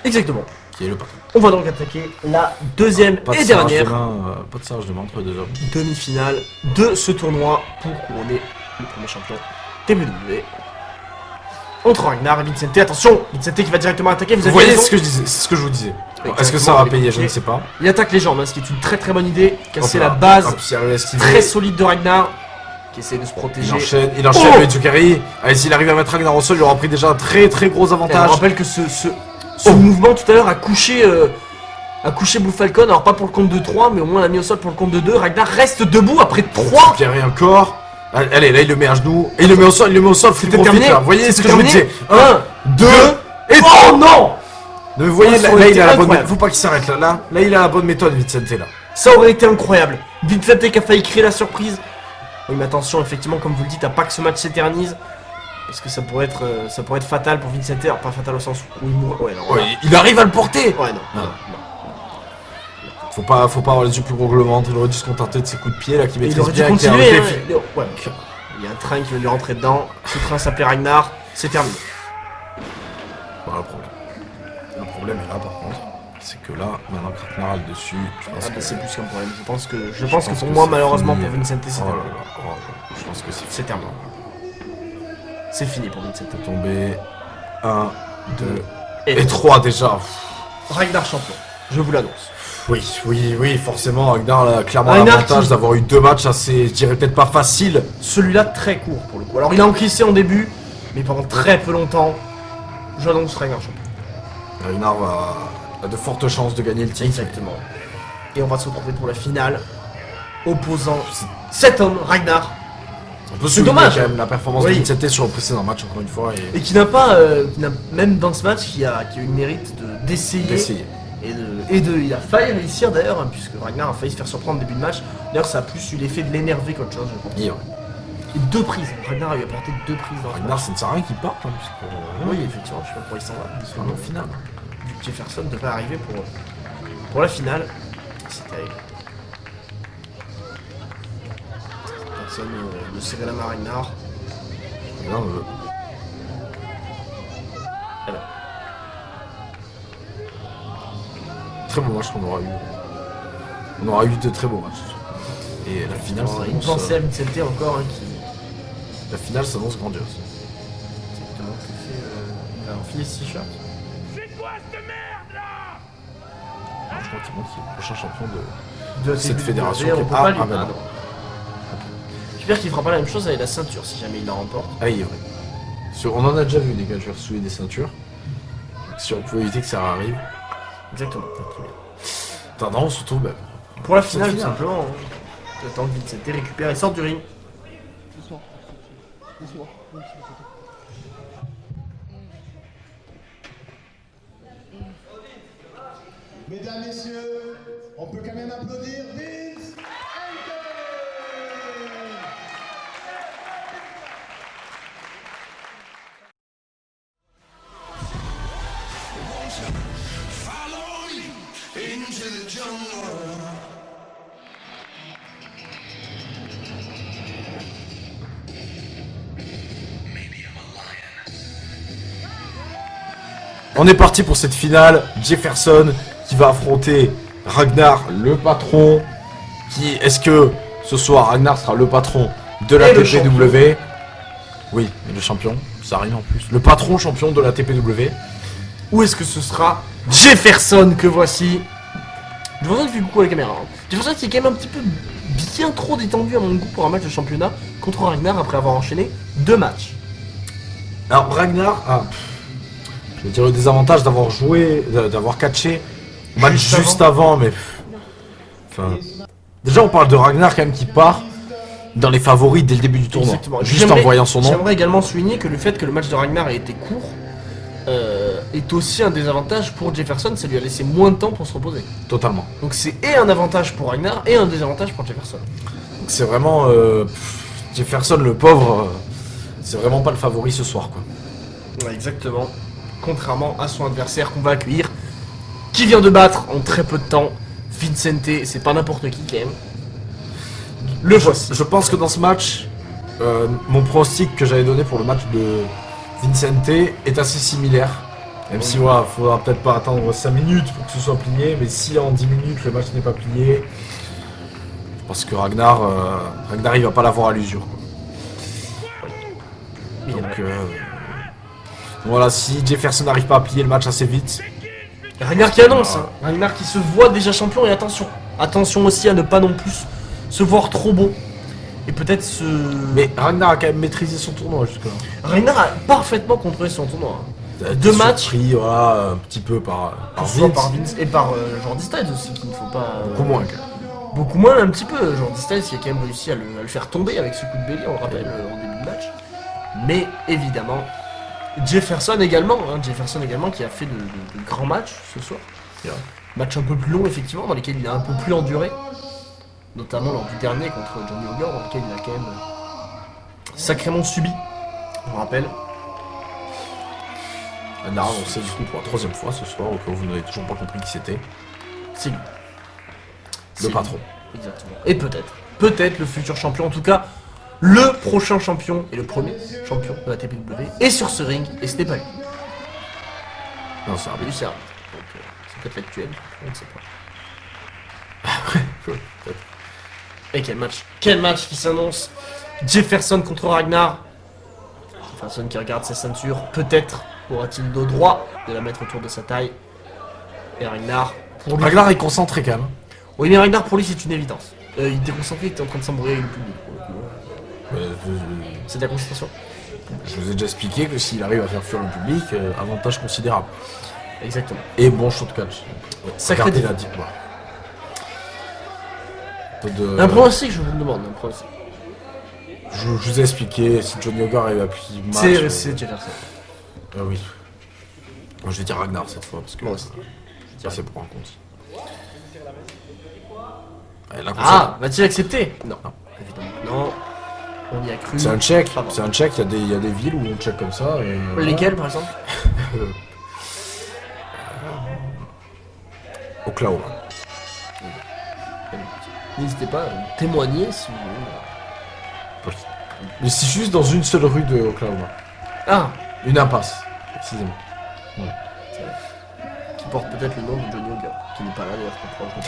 [SPEAKER 3] Exactement.
[SPEAKER 2] Qui est le patron.
[SPEAKER 3] On va donc attaquer la deuxième
[SPEAKER 2] Pas de
[SPEAKER 3] et
[SPEAKER 2] serrage de
[SPEAKER 3] dernière
[SPEAKER 2] main, pas de serrage de main entre les deux hommes.
[SPEAKER 3] demi-finale de ce tournoi pour couronner le premier champion WWE. Entre Ragnar et Vincente. Attention, Vincente qui va directement attaquer. Vous
[SPEAKER 2] Vous
[SPEAKER 3] avez
[SPEAKER 2] voyez
[SPEAKER 3] raison.
[SPEAKER 2] ce que je disais, c'est ce que je vous disais.
[SPEAKER 3] Exactement,
[SPEAKER 2] Est-ce que ça va
[SPEAKER 3] avec
[SPEAKER 2] payer?
[SPEAKER 3] le
[SPEAKER 2] Je ne
[SPEAKER 3] pied.
[SPEAKER 2] sais pas.
[SPEAKER 3] Il attaque les jambes, hein, ce qui est une très très bonne idée. Casser
[SPEAKER 2] Hop
[SPEAKER 3] la
[SPEAKER 2] là.
[SPEAKER 3] base
[SPEAKER 2] Hop, si elle laisse
[SPEAKER 3] très
[SPEAKER 2] tirer.
[SPEAKER 3] solide de Ragnar qui essaie de se protéger.
[SPEAKER 2] Il enchaîne
[SPEAKER 3] Oh
[SPEAKER 2] le Yukari. Allez, s'il arrive à mettre Ragnar au sol, il aura pris déjà un très très gros
[SPEAKER 3] Et on
[SPEAKER 2] avantage.
[SPEAKER 3] rappelle que ce mouvement tout à l'heure a couché Blue Falcon, alors pas pour le compte de 3, mais au moins l'a mis au sol pour le compte de 2. Ragnar reste debout après 3.
[SPEAKER 2] Pierre encore. Allez, là il le met à genoux. Et il le met au sol,
[SPEAKER 3] C'était terminé.
[SPEAKER 2] Vous voyez ce que je vous
[SPEAKER 3] terminé.
[SPEAKER 2] disais?
[SPEAKER 3] 1,
[SPEAKER 2] 2 et
[SPEAKER 3] Oh non.
[SPEAKER 2] Mais vous voyez,
[SPEAKER 3] Ça
[SPEAKER 2] là,
[SPEAKER 3] aurait
[SPEAKER 2] il
[SPEAKER 3] été
[SPEAKER 2] a la bonne
[SPEAKER 3] incroyable.
[SPEAKER 2] méthode. Faut pas qu'il s'arrête là. Là, il a la bonne méthode, Vincente là.
[SPEAKER 3] Ça aurait été incroyable. Vincente qui a failli créer la surprise. Oui, mais attention, effectivement, comme vous le dites, à pas que ce match s'éternise. Parce que ça pourrait être fatal pour Vincente. Alors, pas fatal au sens où il mourrait. Ouais, non.
[SPEAKER 2] Ouais, il arrive à le porter.
[SPEAKER 3] Ouais, non.
[SPEAKER 2] Non. Faut pas avoir les yeux plus gros que le ventre. Il aurait dû se contenter de ses coups de pied là qui
[SPEAKER 3] Et il
[SPEAKER 2] maîtrise
[SPEAKER 3] aurait dû
[SPEAKER 2] bien. qui a
[SPEAKER 3] continuer.
[SPEAKER 2] un
[SPEAKER 3] Hein.
[SPEAKER 2] défi.
[SPEAKER 3] Ouais. Il y a un train qui va lui rentrer dedans. Ce train s'appelle Ragnar. C'est terminé.
[SPEAKER 2] Voilà le problème est là par contre. C'est que là, maintenant que Ragnar a le dessus, je pense
[SPEAKER 3] Ah,
[SPEAKER 2] que
[SPEAKER 3] bah, c'est plus qu'un problème. Je pense que pour
[SPEAKER 2] que
[SPEAKER 3] moi,
[SPEAKER 2] c'est
[SPEAKER 3] malheureusement,
[SPEAKER 2] fini.
[SPEAKER 3] pour Vincente, c'est
[SPEAKER 2] Oh là
[SPEAKER 3] terminé.
[SPEAKER 2] là, oh là là, je pense que c'est
[SPEAKER 3] C'est terminé. C'est fini pour Vincente.
[SPEAKER 2] tombé. 1, 2
[SPEAKER 3] Et
[SPEAKER 2] et 3 déjà.
[SPEAKER 3] Ragnar champion. Je vous l'annonce.
[SPEAKER 2] Oui, forcément, Ragnar a clairement
[SPEAKER 3] Ragnar
[SPEAKER 2] l'avantage
[SPEAKER 3] qui-
[SPEAKER 2] d'avoir eu 2 matchs assez, je dirais peut-être pas faciles.
[SPEAKER 3] Celui-là très court pour le coup. Alors il a encaissé en début, mais pendant très peu longtemps, j'annonce Ragnar champion.
[SPEAKER 2] Ragnar a de fortes chances de gagner le titre.
[SPEAKER 3] Exactement. Et on va se retrouver pour la finale, opposant cet homme, Ragnar,
[SPEAKER 2] On peut
[SPEAKER 3] C'est
[SPEAKER 2] souligner
[SPEAKER 3] dommage.
[SPEAKER 2] quand même la performance
[SPEAKER 3] Oui.
[SPEAKER 2] de Vincente sur le précédent match, encore une fois,
[SPEAKER 3] et qui n'a pas, même dans ce match, qui a eu le mérite d'essayer.
[SPEAKER 2] d'essayer.
[SPEAKER 3] Il a failli réussir d'ailleurs, hein, puisque Ragnar a failli se faire surprendre au début de match. D'ailleurs, ça a plus eu l'effet de l'énerver qu'autre chose, je pense.
[SPEAKER 2] Et ouais.
[SPEAKER 3] Et 2 prises. Ragnar a eu apporté 2 prises dans ce
[SPEAKER 2] Ragnar,
[SPEAKER 3] match.
[SPEAKER 2] ça ne sert à rien qu'il parte, hein, puisque...
[SPEAKER 3] Oui, effectivement, je sais pas pourquoi il s'en va.
[SPEAKER 2] C'est vraiment final.
[SPEAKER 3] Vu que Jefferson devrait arriver pour la finale. C'est terrible. Personne ne serrait la main à Ragnar.
[SPEAKER 2] Ragnar ne veut.
[SPEAKER 3] Eh ben.
[SPEAKER 2] Très beau match qu'on aura eu. On aura eu de très beaux matchs. Et la finale
[SPEAKER 3] Alors, une
[SPEAKER 2] s'annonce...
[SPEAKER 3] pensée à Vincente encore, hein, qui
[SPEAKER 2] La finale s'annonce grandiose.
[SPEAKER 3] exactement il va enfiler ce t-shirt.
[SPEAKER 2] Je crois qu'il montre qu'il est le prochain champion de...
[SPEAKER 3] De
[SPEAKER 2] Cette
[SPEAKER 3] TWE,
[SPEAKER 2] fédération
[SPEAKER 3] on
[SPEAKER 2] qui est-
[SPEAKER 3] peut
[SPEAKER 2] Ah,
[SPEAKER 3] pas lui.
[SPEAKER 2] ah, bah non.
[SPEAKER 3] non. J'espère qu'il fera pas la même chose avec la ceinture si jamais il la remporte.
[SPEAKER 2] Ah, il est vrai. On en a déjà vu des catcheurs soulever des ceintures. Si on pouvait éviter que ça arrive.
[SPEAKER 3] Exactement.
[SPEAKER 2] Attends, non, on se retrouve... Bah,
[SPEAKER 3] Pour la finale, tout
[SPEAKER 2] finale.
[SPEAKER 3] simplement. Hein. Le temps que Vincente récupère et sort du ring.
[SPEAKER 5] Mesdames, messieurs, on peut quand même applaudir Vince Hunter.
[SPEAKER 6] Follow me into the jungle.
[SPEAKER 2] On est parti pour cette finale. Jefferson qui va affronter Ragnar, le patron. Est-ce que ce soir Ragnar sera le patron de la
[SPEAKER 3] Et le
[SPEAKER 2] TPW? Oui, mais le champion, ça arrive en plus. Le patron champion de la TPW.
[SPEAKER 3] Ou est-ce que ce sera Jefferson que voici? Jefferson fait beaucoup à la caméra. Hein. Jefferson qui est quand même un petit peu bien trop détendu à mon goût pour un match de championnat contre Ragnar après avoir enchaîné 2 matchs.
[SPEAKER 2] Alors Ragnar a, je veux dire, le désavantage d'avoir joué, d'avoir catché match juste avant, mais enfin, déjà on parle de Ragnar quand même qui part dans les favoris dès le début du tournoi.
[SPEAKER 3] Exactement.
[SPEAKER 2] Juste en voyant son nom.
[SPEAKER 3] J'aimerais également souligner que le fait que le match de Ragnar ait été court est aussi un désavantage pour Jefferson, ça lui a laissé moins de temps pour se reposer.
[SPEAKER 2] Totalement.
[SPEAKER 3] Donc c'est et un avantage pour Ragnar et un désavantage pour Jefferson.
[SPEAKER 2] Donc c'est vraiment Jefferson le pauvre, c'est vraiment pas le favori ce soir quoi.
[SPEAKER 3] Ouais, exactement. Contrairement à son adversaire qu'on va accueillir, qui vient de battre en très peu de temps Vincente, c'est pas n'importe qui quand même. Le voici.
[SPEAKER 2] Je pense que dans ce match, mon pronostic que j'avais donné pour le match de Vincente est assez similaire. Même si voilà, faudra peut-être pas attendre 5 minutes pour que ce soit plié, mais si en 10 minutes le match n'est pas plié, je pense que Ragnar il va pas l'avoir à l'usure. Donc voilà, si Jefferson n'arrive pas à plier le match assez vite,
[SPEAKER 3] Ragnar qui annonce, hein. Ragnar qui se voit déjà champion et attention. Attention aussi à ne pas non plus se voir trop bon. Et peut-être se...
[SPEAKER 2] mais Ragnar a quand même maîtrisé son tournoi jusque-là.
[SPEAKER 3] Ragnar a parfaitement contrôlé son tournoi. Hein. 2 matchs.
[SPEAKER 2] Surpris, voilà, un petit peu par
[SPEAKER 3] Soit
[SPEAKER 2] Vince.
[SPEAKER 3] par Vince et par Jordi Styles aussi, qu'il ne faut pas...
[SPEAKER 2] Beaucoup moins. quand même.
[SPEAKER 3] Beaucoup moins un petit peu. Jordi Styles qui a quand même réussi à le faire tomber avec ce coup de bélier, on le rappelle, en début de match. Mais évidemment, Jefferson également, hein, Jefferson également qui a fait de grands matchs ce soir. Match un peu plus long effectivement, dans lesquels il a un peu plus enduré. Notamment lors du dernier contre Johnny Hogan, dans lequel il a quand même sacrément subi, je me rappelle.
[SPEAKER 2] Ragnar, on sait du coup pour la 3e fois ce soir, au cas où vous n'avez toujours pas compris qui c'était.
[SPEAKER 3] C'est lui.
[SPEAKER 2] Le patron.
[SPEAKER 3] Exactement. Et peut-être le futur champion, en tout cas, le prochain champion et le premier champion de la TPW est sur ce ring, et ce n'est pas lui.
[SPEAKER 2] Non, c'est
[SPEAKER 3] Lui,
[SPEAKER 2] arbitre.
[SPEAKER 3] c'est arbitre. Donc, c'est peut-être l'actuel, on ne sait pas. Et quel match qui s'annonce. Jefferson contre Ragnar. Jefferson qui regarde sa ceinture, peut-être aura-t-il le droit de la mettre autour de sa taille. Et Ragnar, pour lui...
[SPEAKER 2] Ragnar est concentré quand même.
[SPEAKER 3] Oui, mais Ragnar pour lui c'est une évidence. Il était concentré, il était en train de s'embrouiller avec le public. C'est de la concentration.
[SPEAKER 2] Je vous ai déjà expliqué que s'il arrive à faire fuir le public, avantage considérable.
[SPEAKER 3] Exactement.
[SPEAKER 2] Et bon shot catch.
[SPEAKER 3] Sacré
[SPEAKER 2] Regardez
[SPEAKER 3] défaut.
[SPEAKER 2] la dites-moi. De...
[SPEAKER 3] Un pronostic, je vous le demande, un pronostic.
[SPEAKER 2] Je vous ai expliqué, si Johnny Hogar arrive à plier le match...
[SPEAKER 3] C'est Jefferson.
[SPEAKER 2] Oui. Moi je vais dire Ragnar cette fois, parce que
[SPEAKER 3] Moi aussi.
[SPEAKER 2] ça c'est pour un compte. Ouais, là,
[SPEAKER 3] Ah, va-t-il accepter? Non. Évidemment. Non. On y a cru.
[SPEAKER 2] c'est un check,
[SPEAKER 3] Pardon.
[SPEAKER 2] c'est un check, il y a des villes où on check comme ça. Et,
[SPEAKER 3] Lesquels par exemple?
[SPEAKER 2] Oklahoma.
[SPEAKER 3] N'hésitez pas à témoigner si vous voulez.
[SPEAKER 2] Mais c'est juste dans une seule rue de Oklahoma.
[SPEAKER 3] Ah,
[SPEAKER 2] Une impasse, précisément.
[SPEAKER 3] qui porte peut-être le nom de Johnny Hogan, qui n'est pas là d'ailleurs, je comprends.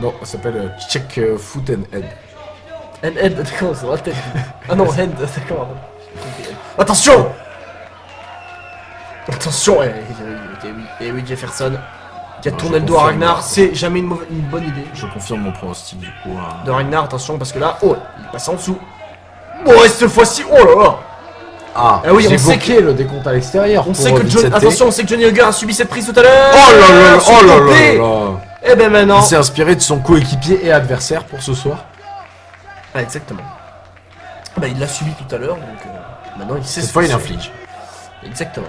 [SPEAKER 2] Non, ça s'appelle Check Foot and Head.
[SPEAKER 3] Head, d'accord, c'est la tête. Ah non, head, d'accord. Attention! Attention, et oui, Jefferson, qui a
[SPEAKER 2] Ah,
[SPEAKER 3] tourné
[SPEAKER 2] je
[SPEAKER 3] le dos à
[SPEAKER 2] confirme.
[SPEAKER 3] Ragnar, c'est jamais une bonne idée.
[SPEAKER 2] Je confirme mon pronostic du coup.
[SPEAKER 3] De Ragnar, attention, parce que là, oh, il passe en dessous. Oh, et cette fois-ci, oh là là!
[SPEAKER 2] Ah,
[SPEAKER 3] Ah oui,
[SPEAKER 2] j'ai
[SPEAKER 3] on sait
[SPEAKER 2] bloqué le décompte à l'extérieur.
[SPEAKER 3] On
[SPEAKER 2] pour
[SPEAKER 3] sait que
[SPEAKER 2] Vincente.
[SPEAKER 3] attention, on sait que Johnny Hogan a subi cette prise tout à l'heure.
[SPEAKER 2] Oh là là,
[SPEAKER 3] Sur
[SPEAKER 2] oh là
[SPEAKER 3] côté.
[SPEAKER 2] là là.
[SPEAKER 3] Et ben maintenant.
[SPEAKER 2] Il s'est inspiré de son coéquipier et adversaire pour ce soir.
[SPEAKER 3] Ah, exactement. Bah, il l'a subi tout à l'heure, donc maintenant il sait
[SPEAKER 2] Cette
[SPEAKER 3] ce
[SPEAKER 2] fois,
[SPEAKER 3] que
[SPEAKER 2] il
[SPEAKER 3] c'est.
[SPEAKER 2] inflige.
[SPEAKER 3] Exactement.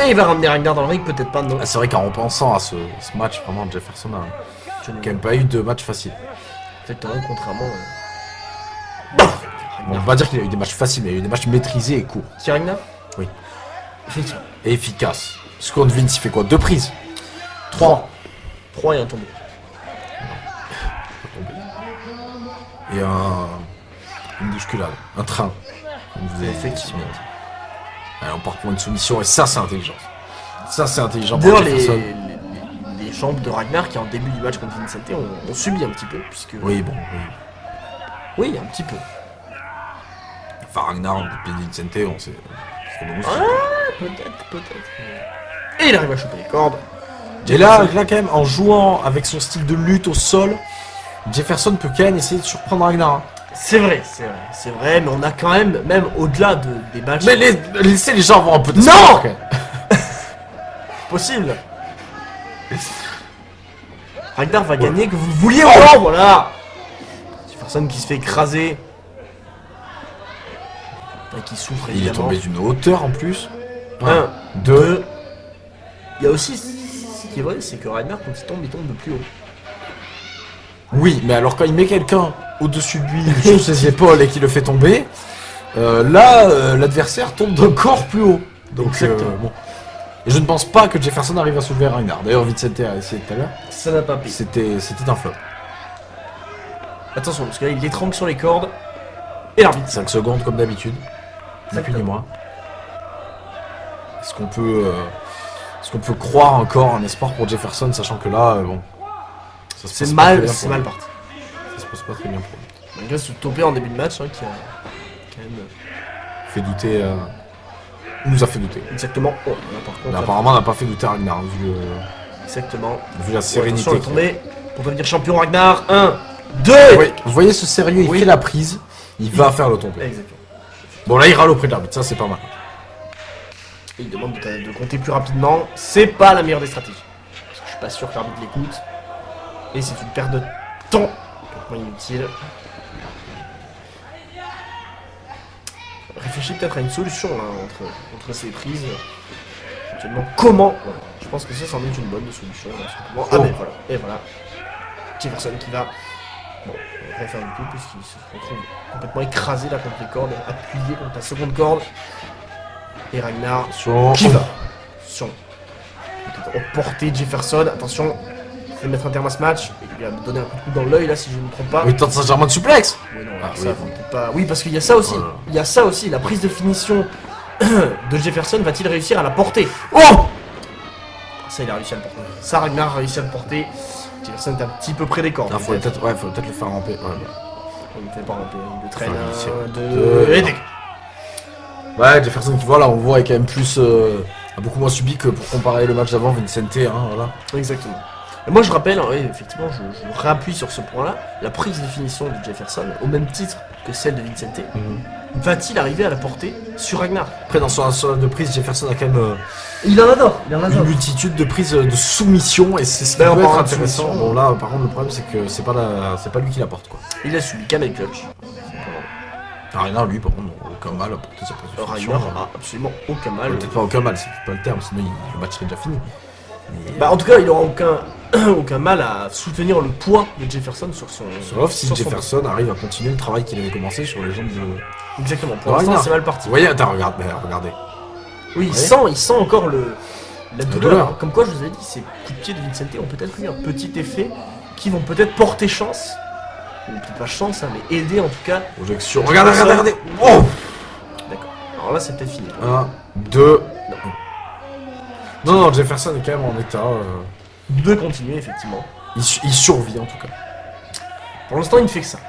[SPEAKER 3] Et il va ramener Ragnar dans le ring, peut-être pas, non.
[SPEAKER 2] Ah, c'est vrai qu'en repensant à ce match, vraiment, Jefferson a quand même pas eu de match facile.
[SPEAKER 3] Exactement, contrairement.
[SPEAKER 2] Bon, on va pas dire qu'il a eu des matchs faciles, mais il a eu des matchs maîtrisés et courts.
[SPEAKER 3] Qui Ragnar?
[SPEAKER 2] Oui.
[SPEAKER 3] Effectivement.
[SPEAKER 2] Et efficaces. Parce que contre Vince, il fait quoi? 2 prises? 3.
[SPEAKER 3] 3 et un tombé.
[SPEAKER 2] Et une bousculade. Un train. Comme vous avez
[SPEAKER 3] Effectivement.
[SPEAKER 2] dit. Allez, on part pour une soumission, et ça, c'est intelligent. Ça, c'est intelligent pour
[SPEAKER 3] D'ailleurs,
[SPEAKER 2] Jefferson.
[SPEAKER 3] les jambes de Ragnar qui en début du match contre Vincente ont subi un petit peu, puisque.
[SPEAKER 2] Oui, bon, oui.
[SPEAKER 3] Oui, un petit peu.
[SPEAKER 2] Enfin, Ragnar, depuis Vincente, on sait.
[SPEAKER 3] Peut-être. Et il arrive à choper les cordes.
[SPEAKER 2] Et là, quand même, en jouant avec son style de lutte au sol, Jefferson peut quand même essayer de surprendre Ragnar. Hein.
[SPEAKER 3] C'est vrai, mais on a quand même au-delà des matchs.
[SPEAKER 2] Mais laissez les gens avoir un peu de
[SPEAKER 3] Non
[SPEAKER 2] sport, quand même.
[SPEAKER 3] Possible. Ragnar va gagner, que vous le vouliez ou non, voilà. Jefferson qui se fait écraser. Et qui souffre
[SPEAKER 2] Il est
[SPEAKER 3] évidemment.
[SPEAKER 2] tombé d'une hauteur en plus.
[SPEAKER 3] 1,
[SPEAKER 2] 2.
[SPEAKER 3] 2. Il y a aussi, ce qui est vrai, c'est que Ragnar, quand il tombe de plus haut.
[SPEAKER 2] Oui, mais alors quand il met quelqu'un au-dessus de lui, sur ses épaules et qu'il le fait tomber, l'adversaire tombe d'encore plus haut. Donc,
[SPEAKER 3] Exactement.
[SPEAKER 2] bon. Et je ne pense pas que Jefferson arrive à soulever Ragnar. D'ailleurs, Vincente a essayé tout à l'heure.
[SPEAKER 3] Ça n'a pas pris.
[SPEAKER 2] C'était un flop.
[SPEAKER 3] Attention, parce que là, il l'étrangle sur les cordes. Et l'arbitre.
[SPEAKER 2] 5 secondes comme d'habitude. Ni plus ni moins. Est-ce qu'on peut croire encore un espoir pour Jefferson, sachant que là, bon. Ça se
[SPEAKER 3] C'est
[SPEAKER 2] passe pas très
[SPEAKER 3] mal,
[SPEAKER 2] bien
[SPEAKER 3] c'est
[SPEAKER 2] pour
[SPEAKER 3] mal
[SPEAKER 2] lui.
[SPEAKER 3] parti.
[SPEAKER 2] Ça se passe pas très bien pour lui.
[SPEAKER 3] Malgré ce topé en début de match, hein, qui a quand même.
[SPEAKER 2] Fait douter. Il nous a fait douter.
[SPEAKER 3] Exactement. Oh, là, par
[SPEAKER 2] Mais
[SPEAKER 3] contre.
[SPEAKER 2] apparemment, on n'a pas fait douter Ragnar, hein,
[SPEAKER 3] Exactement.
[SPEAKER 2] vu la
[SPEAKER 3] Attention,
[SPEAKER 2] sérénité.
[SPEAKER 3] le
[SPEAKER 2] qu'il
[SPEAKER 3] tombé. Pour devenir champion Ragnar. 1, 2.
[SPEAKER 2] Oui, vous voyez ce sérieux, il
[SPEAKER 3] Oui.
[SPEAKER 2] fait la prise, il va faire le tombé.
[SPEAKER 3] Exactement.
[SPEAKER 2] Bon là il râle auprès de l'arbitre, ça c'est pas mal.
[SPEAKER 3] Et il demande de compter plus rapidement. C'est pas la meilleure des stratégies. Parce que je suis pas sûr que l'arbitre l'écoute. Et c'est une perte de temps complètement inutile. Réfléchis peut-être à une solution hein, entre ces prises. Actuellement, comment voilà. Je pense que ça c'en est une bonne solution. Là, simplement. Ah
[SPEAKER 2] Oh.
[SPEAKER 3] mais voilà. Et voilà. Jefferson qui va. Bon, on va faire une pub puisqu'il se retrouve complètement écrasé là contre les cordes, appuyé contre la seconde corde. Et Ragnar
[SPEAKER 2] Attention.
[SPEAKER 3] qui va sur peut-être emporter Jefferson. Attention, il fait mettre un terme à ce match. Il lui a donné un coup de coude dans l'œil là si je ne me trompe pas.
[SPEAKER 2] Oui, tente Saint-Germain de suplex.
[SPEAKER 3] Oui, non,
[SPEAKER 2] Ah,
[SPEAKER 3] ça,
[SPEAKER 2] oui.
[SPEAKER 3] faut peut-être pas. Oui, parce qu'il y a ça aussi.
[SPEAKER 2] Voilà.
[SPEAKER 3] Il y a ça aussi. La prise de finition de Jefferson va-t-il réussir à la porter?
[SPEAKER 2] Oh.
[SPEAKER 3] Ça, il a réussi à le porter. Ça, Ragnar a réussi à le porter. Jefferson est un petit peu près des cordes.
[SPEAKER 2] Il faut peut-être le faire ramper. Ouais,
[SPEAKER 3] On ne fait pas ramper. Il le traîne.
[SPEAKER 2] Enfin, il
[SPEAKER 3] 1,
[SPEAKER 2] tire.
[SPEAKER 3] 2. Et dégage.
[SPEAKER 2] Ouais, Jefferson qui voilà, on voit est quand même plus a beaucoup moins subi que pour comparer le match d'avant, Vincente, hein, voilà.
[SPEAKER 3] Exactement. Et moi je rappelle, hein, oui, effectivement, je réappuie sur ce point-là, la prise de finition de Jefferson, au même titre que celle de Vincente, va-t-il arriver à la porter sur Ragnar?
[SPEAKER 2] Après dans son arsenal de prise, Jefferson a quand même
[SPEAKER 3] Il en adore,
[SPEAKER 2] une multitude de prises de soumission et c'est ce qui
[SPEAKER 3] D'ailleurs,
[SPEAKER 2] peut
[SPEAKER 3] en
[SPEAKER 2] être
[SPEAKER 3] parlant de
[SPEAKER 2] intéressant.
[SPEAKER 3] soumission,
[SPEAKER 2] Bon là par contre le problème c'est que c'est pas lui qui la porte quoi.
[SPEAKER 3] Il a subi Camel Clutch.
[SPEAKER 2] Ragnar lui par contre aucun mal à porter sa prise de soumission.
[SPEAKER 3] Ragnar a absolument aucun mal.
[SPEAKER 2] Peut-être pas aucun mal, c'est pas le terme, sinon le match serait déjà fini. Mais,
[SPEAKER 3] Bah en tout cas, il aura aucun mal à soutenir le poids de Jefferson sur son...
[SPEAKER 2] sauf si
[SPEAKER 3] sur son
[SPEAKER 2] Jefferson arrive à continuer le travail qu'il avait commencé sur les jambes de.
[SPEAKER 3] dos. Exactement, pour
[SPEAKER 2] Ragnar.
[SPEAKER 3] l'instant c'est mal parti.
[SPEAKER 2] Vous voyez, attends, regardez.
[SPEAKER 3] Oui,
[SPEAKER 2] Ouais.
[SPEAKER 3] il sent encore la douleur.
[SPEAKER 2] douleur.
[SPEAKER 3] Comme quoi, je vous ai dit, ces coups de pied de Vincente ont peut-être eu un petit effet qui vont peut-être porter chance. Ou peut-être pas chance, hein, mais aider en tout cas.
[SPEAKER 2] Projection. Regardez. Oh.
[SPEAKER 3] D'accord. Alors là, c'est peut-être fini.
[SPEAKER 2] 1, 2. Non, Jefferson est quand même en état.
[SPEAKER 3] De continuer, effectivement.
[SPEAKER 2] Il survit en tout cas.
[SPEAKER 3] Pour l'instant, il ne fait que ça.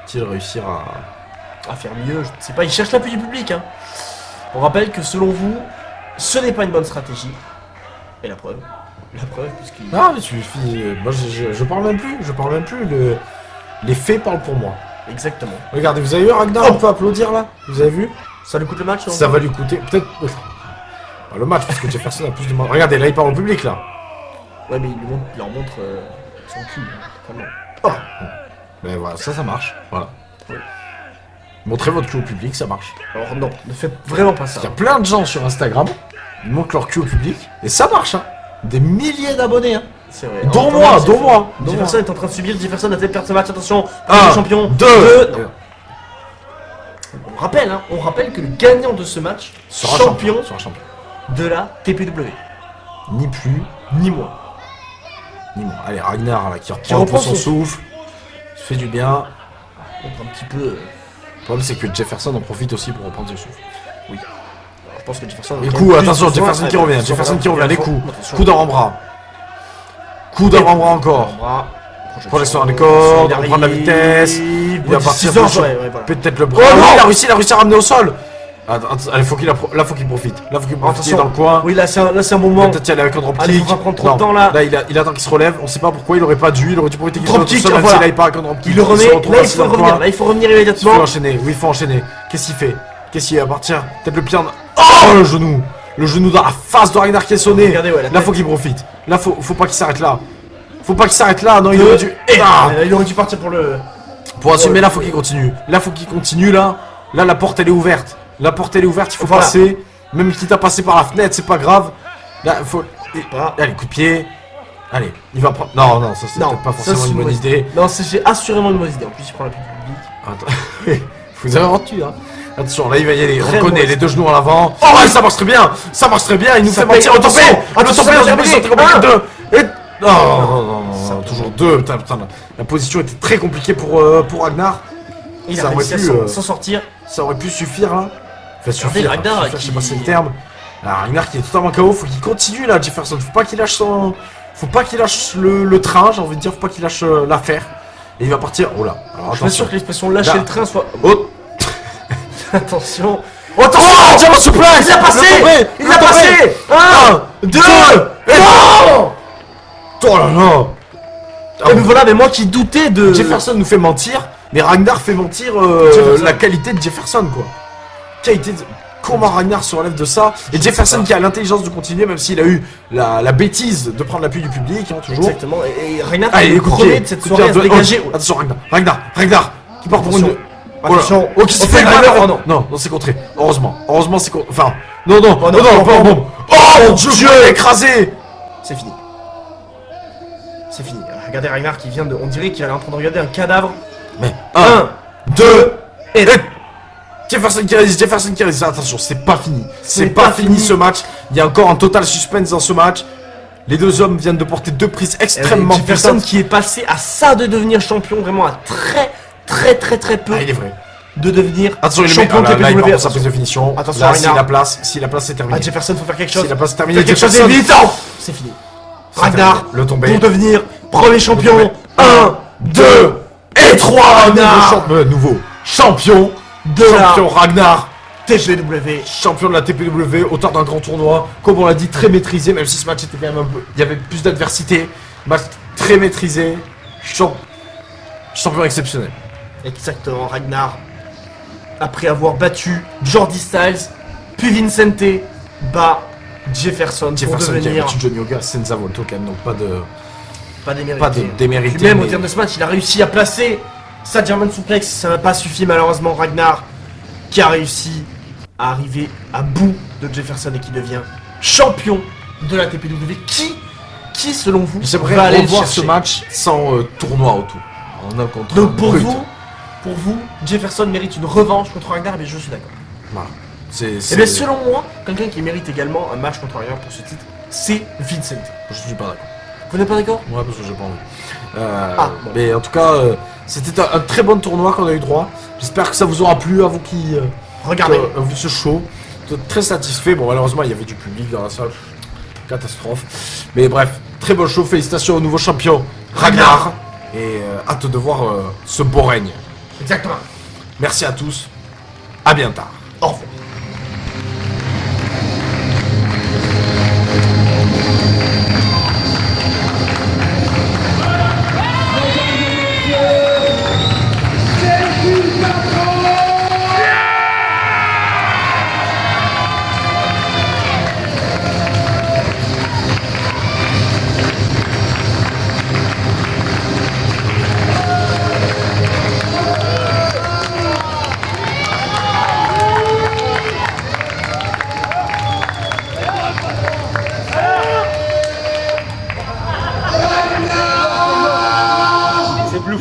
[SPEAKER 2] Va-t-il réussir à.
[SPEAKER 3] À faire mieux, je ne sais pas. Il cherche l'appui du public. Hein. On rappelle que selon vous, ce n'est pas une bonne stratégie. Et la preuve. Puisqu'il.
[SPEAKER 2] Ah, mais moi je parle même plus. Les faits parlent pour moi.
[SPEAKER 3] Exactement.
[SPEAKER 2] Regardez, vous avez vu Ragnar, on peut applaudir là. Vous avez vu?
[SPEAKER 3] Ça lui coûte le match,
[SPEAKER 2] Ça va lui coûter. Peut-être. Pas le match, parce que Jefferson a plus de mal. Regardez, là il parle au public là.
[SPEAKER 3] Ouais, mais il leur montre son cul. Vraiment.
[SPEAKER 2] Mais voilà, ça marche. Voilà. Montrez votre cul au public, ça marche.
[SPEAKER 3] Alors non, ne faites vraiment pas ça.
[SPEAKER 2] Il y a plein de gens sur Instagram, ils montrent leur cul au public, et ça marche, hein. Des milliers d'abonnés, hein.
[SPEAKER 3] C'est vrai.
[SPEAKER 2] Dont moi.
[SPEAKER 3] Jefferson est en train de subir, Jefferson a peut-être perdu ce match, attention,
[SPEAKER 2] Un,
[SPEAKER 3] champion,
[SPEAKER 2] 2.
[SPEAKER 3] On rappelle que le gagnant de ce match,
[SPEAKER 2] Sera
[SPEAKER 3] champion
[SPEAKER 2] Sera champion.
[SPEAKER 3] de la TPW.
[SPEAKER 2] Ni plus,
[SPEAKER 3] Ni moi.
[SPEAKER 2] ni moins. Allez, Ragnar, là, qui reprend un peu
[SPEAKER 3] reprend
[SPEAKER 2] son
[SPEAKER 3] son-
[SPEAKER 2] souffle, se fait du bien.
[SPEAKER 3] Donc un petit peu...
[SPEAKER 2] Le problème, c'est que Jefferson en profite aussi pour reprendre ses souffles.
[SPEAKER 3] je pense que Jefferson...
[SPEAKER 2] Les coups, attention, Jefferson qui revient, Jefferson qui revient, les coups. Coup d'avant-bras. Coup d'avant-bras encore. Projection dans les cordes, on prend de la vitesse. Il va partir pour peut-être le bras.
[SPEAKER 3] Oh non,
[SPEAKER 2] il a réussi à ramener au sol. Allez, faut qu'il profite. Là, faut qu'il profite
[SPEAKER 3] Attention.
[SPEAKER 2] dans le coin.
[SPEAKER 3] Oui, là c'est un
[SPEAKER 2] Il
[SPEAKER 3] moment.
[SPEAKER 2] va peut-être y aller avec un dropkick.
[SPEAKER 3] Allez, faut pas prendre trop de
[SPEAKER 2] Non,
[SPEAKER 3] temps, là.
[SPEAKER 2] il attend qu'il se relève. On sait pas pourquoi, il aurait pas dû. Il aurait dû profiter qu'il soit au
[SPEAKER 3] Dropkick,
[SPEAKER 2] sol, même
[SPEAKER 3] voilà.
[SPEAKER 2] s'il aille pas avec un dropkick.
[SPEAKER 3] Il le remet,
[SPEAKER 2] se retrouve
[SPEAKER 3] là il
[SPEAKER 2] assis
[SPEAKER 3] faut
[SPEAKER 2] dans le
[SPEAKER 3] revenir,
[SPEAKER 2] coin.
[SPEAKER 3] là il faut revenir
[SPEAKER 2] Il faut
[SPEAKER 3] immédiatement.
[SPEAKER 2] enchaîner, oui, il faut enchaîner. Qu'est-ce qu'il fait? Qu'est-ce qu'il va partir? Peut-être le pied en... Oh, le genou! Le genou dans la face de Ragnar qui est sonné.
[SPEAKER 3] Regardez, ouais, la
[SPEAKER 2] Là,
[SPEAKER 3] tête.
[SPEAKER 2] faut qu'il profite. Là, faut pas qu'il s'arrête là. Faut pas qu'il s'arrête là. Non, il aurait dû.
[SPEAKER 3] Il aurait dû partir pour le...
[SPEAKER 2] Pour assumer, là, faut qu'il continue. Là, faut qu'il continue, là. Là, la porte, elle est ouverte. La porte, elle est ouverte, il faut
[SPEAKER 3] Voilà.
[SPEAKER 2] passer. Même quitte à passer par la fenêtre, c'est pas grave. Là, faut.
[SPEAKER 3] Pas.
[SPEAKER 2] Allez, coup de pied. Allez, il va prendre. Non, ça, c'est
[SPEAKER 3] Non,
[SPEAKER 2] peut-être pas
[SPEAKER 3] ça,
[SPEAKER 2] forcément
[SPEAKER 3] c'est
[SPEAKER 2] une bonne
[SPEAKER 3] mauvaise
[SPEAKER 2] idée.
[SPEAKER 3] Non, c'est assurément une mauvaise idée. En plus, il prend la pub publique.
[SPEAKER 2] Attends, vous avez rendu, hein. Attention, là il va y aller, on
[SPEAKER 3] Très
[SPEAKER 2] connaît
[SPEAKER 3] mauvaise
[SPEAKER 2] les deux genoux en avant. Oh ouais, ça marche très bien, il nous
[SPEAKER 3] Ça
[SPEAKER 2] fait
[SPEAKER 3] paye.
[SPEAKER 2] mentir, le
[SPEAKER 3] Attention,
[SPEAKER 2] tombé,
[SPEAKER 3] attention,
[SPEAKER 2] dans
[SPEAKER 3] ça
[SPEAKER 2] une
[SPEAKER 3] va
[SPEAKER 2] position
[SPEAKER 3] terminer.
[SPEAKER 2] très compliquée,
[SPEAKER 3] Un.
[SPEAKER 2] deux, et... Non, toujours deux, putain, la position était très compliquée pour Ragnar.
[SPEAKER 3] Il
[SPEAKER 2] Ça
[SPEAKER 3] a
[SPEAKER 2] aurait
[SPEAKER 3] réussi à
[SPEAKER 2] pu,
[SPEAKER 3] s'en sortir.
[SPEAKER 2] Ça aurait pu suffire, là. Enfin, suffire,
[SPEAKER 3] Ragnar
[SPEAKER 2] suffire, je sais
[SPEAKER 3] qui-
[SPEAKER 2] pas si c'est le terme. Là, Ragnar qui est totalement KO, faut qu'il continue là, Jefferson, faut pas qu'il lâche son... Faut pas qu'il lâche le train, j'ai envie de dire, faut pas qu'il lâche l'affaire. Et il va partir, oh là, alors
[SPEAKER 3] Je suis pas sûr que l'expression lâcher
[SPEAKER 2] Là.
[SPEAKER 3] le train soit...
[SPEAKER 2] Oh,
[SPEAKER 3] Attention.
[SPEAKER 2] oh attention, Diamant Suplex.
[SPEAKER 3] Il l'a passé. Il l'a passé.
[SPEAKER 2] 1, 2, et...
[SPEAKER 3] Non.
[SPEAKER 2] Oh là là.
[SPEAKER 3] Et mais voilà, mais moi qui doutais de...
[SPEAKER 2] Jefferson nous fait mentir, mais Ragnar fait mentir
[SPEAKER 3] Jefferson.
[SPEAKER 2] la qualité de Jefferson, quoi. Qualité de... Comment Ragnar se relève de ça? Et Jefferson qui a l'intelligence de continuer, même s'il a eu la bêtise de prendre l'appui du public, hein, toujours.
[SPEAKER 3] Exactement. Et Ragnar
[SPEAKER 2] Allez,
[SPEAKER 3] est le
[SPEAKER 2] coup de
[SPEAKER 3] premier
[SPEAKER 2] pied,
[SPEAKER 3] de cette
[SPEAKER 2] coup de
[SPEAKER 3] soirée à se
[SPEAKER 2] pied,
[SPEAKER 3] dégager.
[SPEAKER 2] oh, attention, Ragnar, qui part pour
[SPEAKER 3] Attention.
[SPEAKER 2] une... Oh là.
[SPEAKER 3] Attention.
[SPEAKER 2] Oh, qui se
[SPEAKER 3] Oh,
[SPEAKER 2] fait
[SPEAKER 3] Ragnar,
[SPEAKER 2] mal.
[SPEAKER 3] oh non.
[SPEAKER 2] Non, c'est contré. Heureusement, c'est contré. Enfin, non,
[SPEAKER 3] Oh non,
[SPEAKER 2] bon. Oh mon Dieu, écrasé.
[SPEAKER 3] C'est fini. C'est fini. Regardez Ragnar qui vient de... On dirait qu'il est en train de regarder un cadavre.
[SPEAKER 2] Mais
[SPEAKER 3] 1,
[SPEAKER 2] 2,
[SPEAKER 3] et...
[SPEAKER 2] Jefferson qui résiste. Attention, c'est pas fini. C'est
[SPEAKER 3] pas
[SPEAKER 2] pas fini
[SPEAKER 3] fini.
[SPEAKER 2] ce match. Il y a encore un total suspense dans ce match. Les deux hommes viennent de porter deux prises extrêmement
[SPEAKER 3] Jefferson
[SPEAKER 2] puissantes.
[SPEAKER 3] qui est passé à ça de devenir champion, vraiment à très peu
[SPEAKER 2] Ah, il est vrai.
[SPEAKER 3] de devenir
[SPEAKER 2] Attention, il est
[SPEAKER 3] champion
[SPEAKER 2] là, il part
[SPEAKER 3] TPW.
[SPEAKER 2] pour sa prise de finition.
[SPEAKER 3] Attention,
[SPEAKER 2] Là,
[SPEAKER 3] Ragnar.
[SPEAKER 2] s'il a place, c'est terminé.
[SPEAKER 3] Ah, Jefferson, faut faire quelque chose.
[SPEAKER 2] S'il a place, c'est terminé.
[SPEAKER 3] Faire quelque chose
[SPEAKER 2] Jefferson.
[SPEAKER 3] d'évident. C'est fini.
[SPEAKER 2] C'est
[SPEAKER 3] Ragnar,
[SPEAKER 2] terminé. Le tombé.
[SPEAKER 3] pour devenir premier champion.
[SPEAKER 2] tombé.
[SPEAKER 3] 1, 2 et 3, Ragnar.
[SPEAKER 2] Nouveau champion.
[SPEAKER 3] De la
[SPEAKER 2] Champion Ragnar.
[SPEAKER 3] TPW.
[SPEAKER 2] Champion de la TPW, auteur d'un grand tournoi, comme on l'a dit, très maîtrisé, même si ce match était quand même un peu... Il y avait plus d'adversité, match très maîtrisé, champion exceptionnel.
[SPEAKER 3] Exactement, Ragnar. Après avoir battu Jordi Styles, puis Vincente, bat Jefferson pour
[SPEAKER 2] Jefferson qui a
[SPEAKER 3] devenir
[SPEAKER 2] battu Johnny Oga, Senza Volto quand même, donc pas de
[SPEAKER 3] démérité.
[SPEAKER 2] démérité.
[SPEAKER 3] Puis même au
[SPEAKER 2] mais-
[SPEAKER 3] terme de ce match, il a réussi à placer sa German Suplex. Ça n'a pas suffi malheureusement. Ragnar qui a réussi à arriver à bout de Jefferson et qui devient champion de la TPW. Qui selon vous
[SPEAKER 2] J'aimerais
[SPEAKER 3] va aller le
[SPEAKER 2] revoir
[SPEAKER 3] chercher
[SPEAKER 2] ce match sans tournoi autour. En un contre
[SPEAKER 3] Donc
[SPEAKER 2] un
[SPEAKER 3] pour
[SPEAKER 2] brut.
[SPEAKER 3] vous, Jefferson mérite une revanche contre Ragnar, mais je suis d'accord.
[SPEAKER 2] Voilà.
[SPEAKER 3] Et bien selon moi, quelqu'un qui mérite également un match contre Ragnar pour ce titre, c'est Vincent.
[SPEAKER 2] Je suis pas d'accord.
[SPEAKER 3] Vous n'êtes pas d'accord?
[SPEAKER 2] Ouais, parce que j'ai pas envie.
[SPEAKER 3] Bon.
[SPEAKER 2] Mais en tout cas, c'était un très bon tournoi qu'on a eu droit. J'espère que ça vous aura plu à vous qui
[SPEAKER 3] Regardez.
[SPEAKER 2] ont vu ce show. J'étais très satisfait. Bon, malheureusement, il y avait du public dans la salle. Catastrophe. Mais bref, très bon show. Félicitations au nouveau champion Ragnar. Et hâte de voir ce beau règne.
[SPEAKER 3] Exactement.
[SPEAKER 2] Merci à tous. À bientôt.
[SPEAKER 3] Au revoir.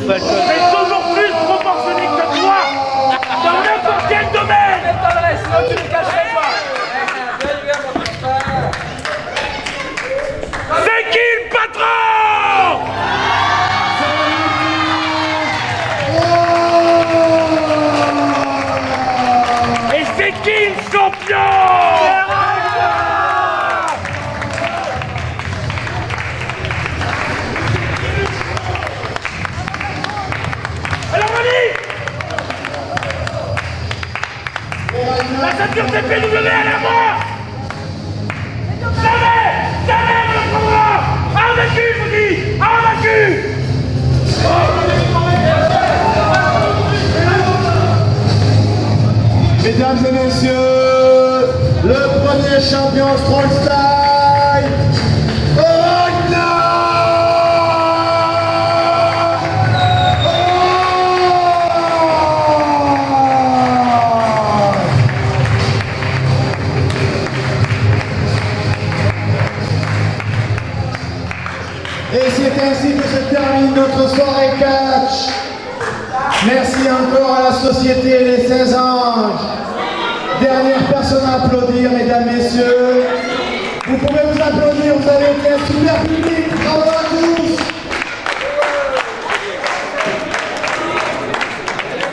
[SPEAKER 4] C'est toujours plus proportionné que toi dans n'importe quel domaine. C'est qui le patron? Et c'est qui le champion? Alors Mani, la ceinture TPW à la main. Jamais on le prendra. Invaincu, je vous dis, invaincu.
[SPEAKER 5] Mesdames et messieurs, le premier champion Strong Style, Et c'est ainsi que se termine notre soirée catch. Merci encore à la société Les 16 Anges. Dernière personne à applaudir, mesdames, messieurs. Vous pouvez vous applaudir, vous avez été un super public. Bravo à tous.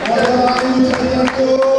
[SPEAKER 5] Bravo à vous, à bientôt.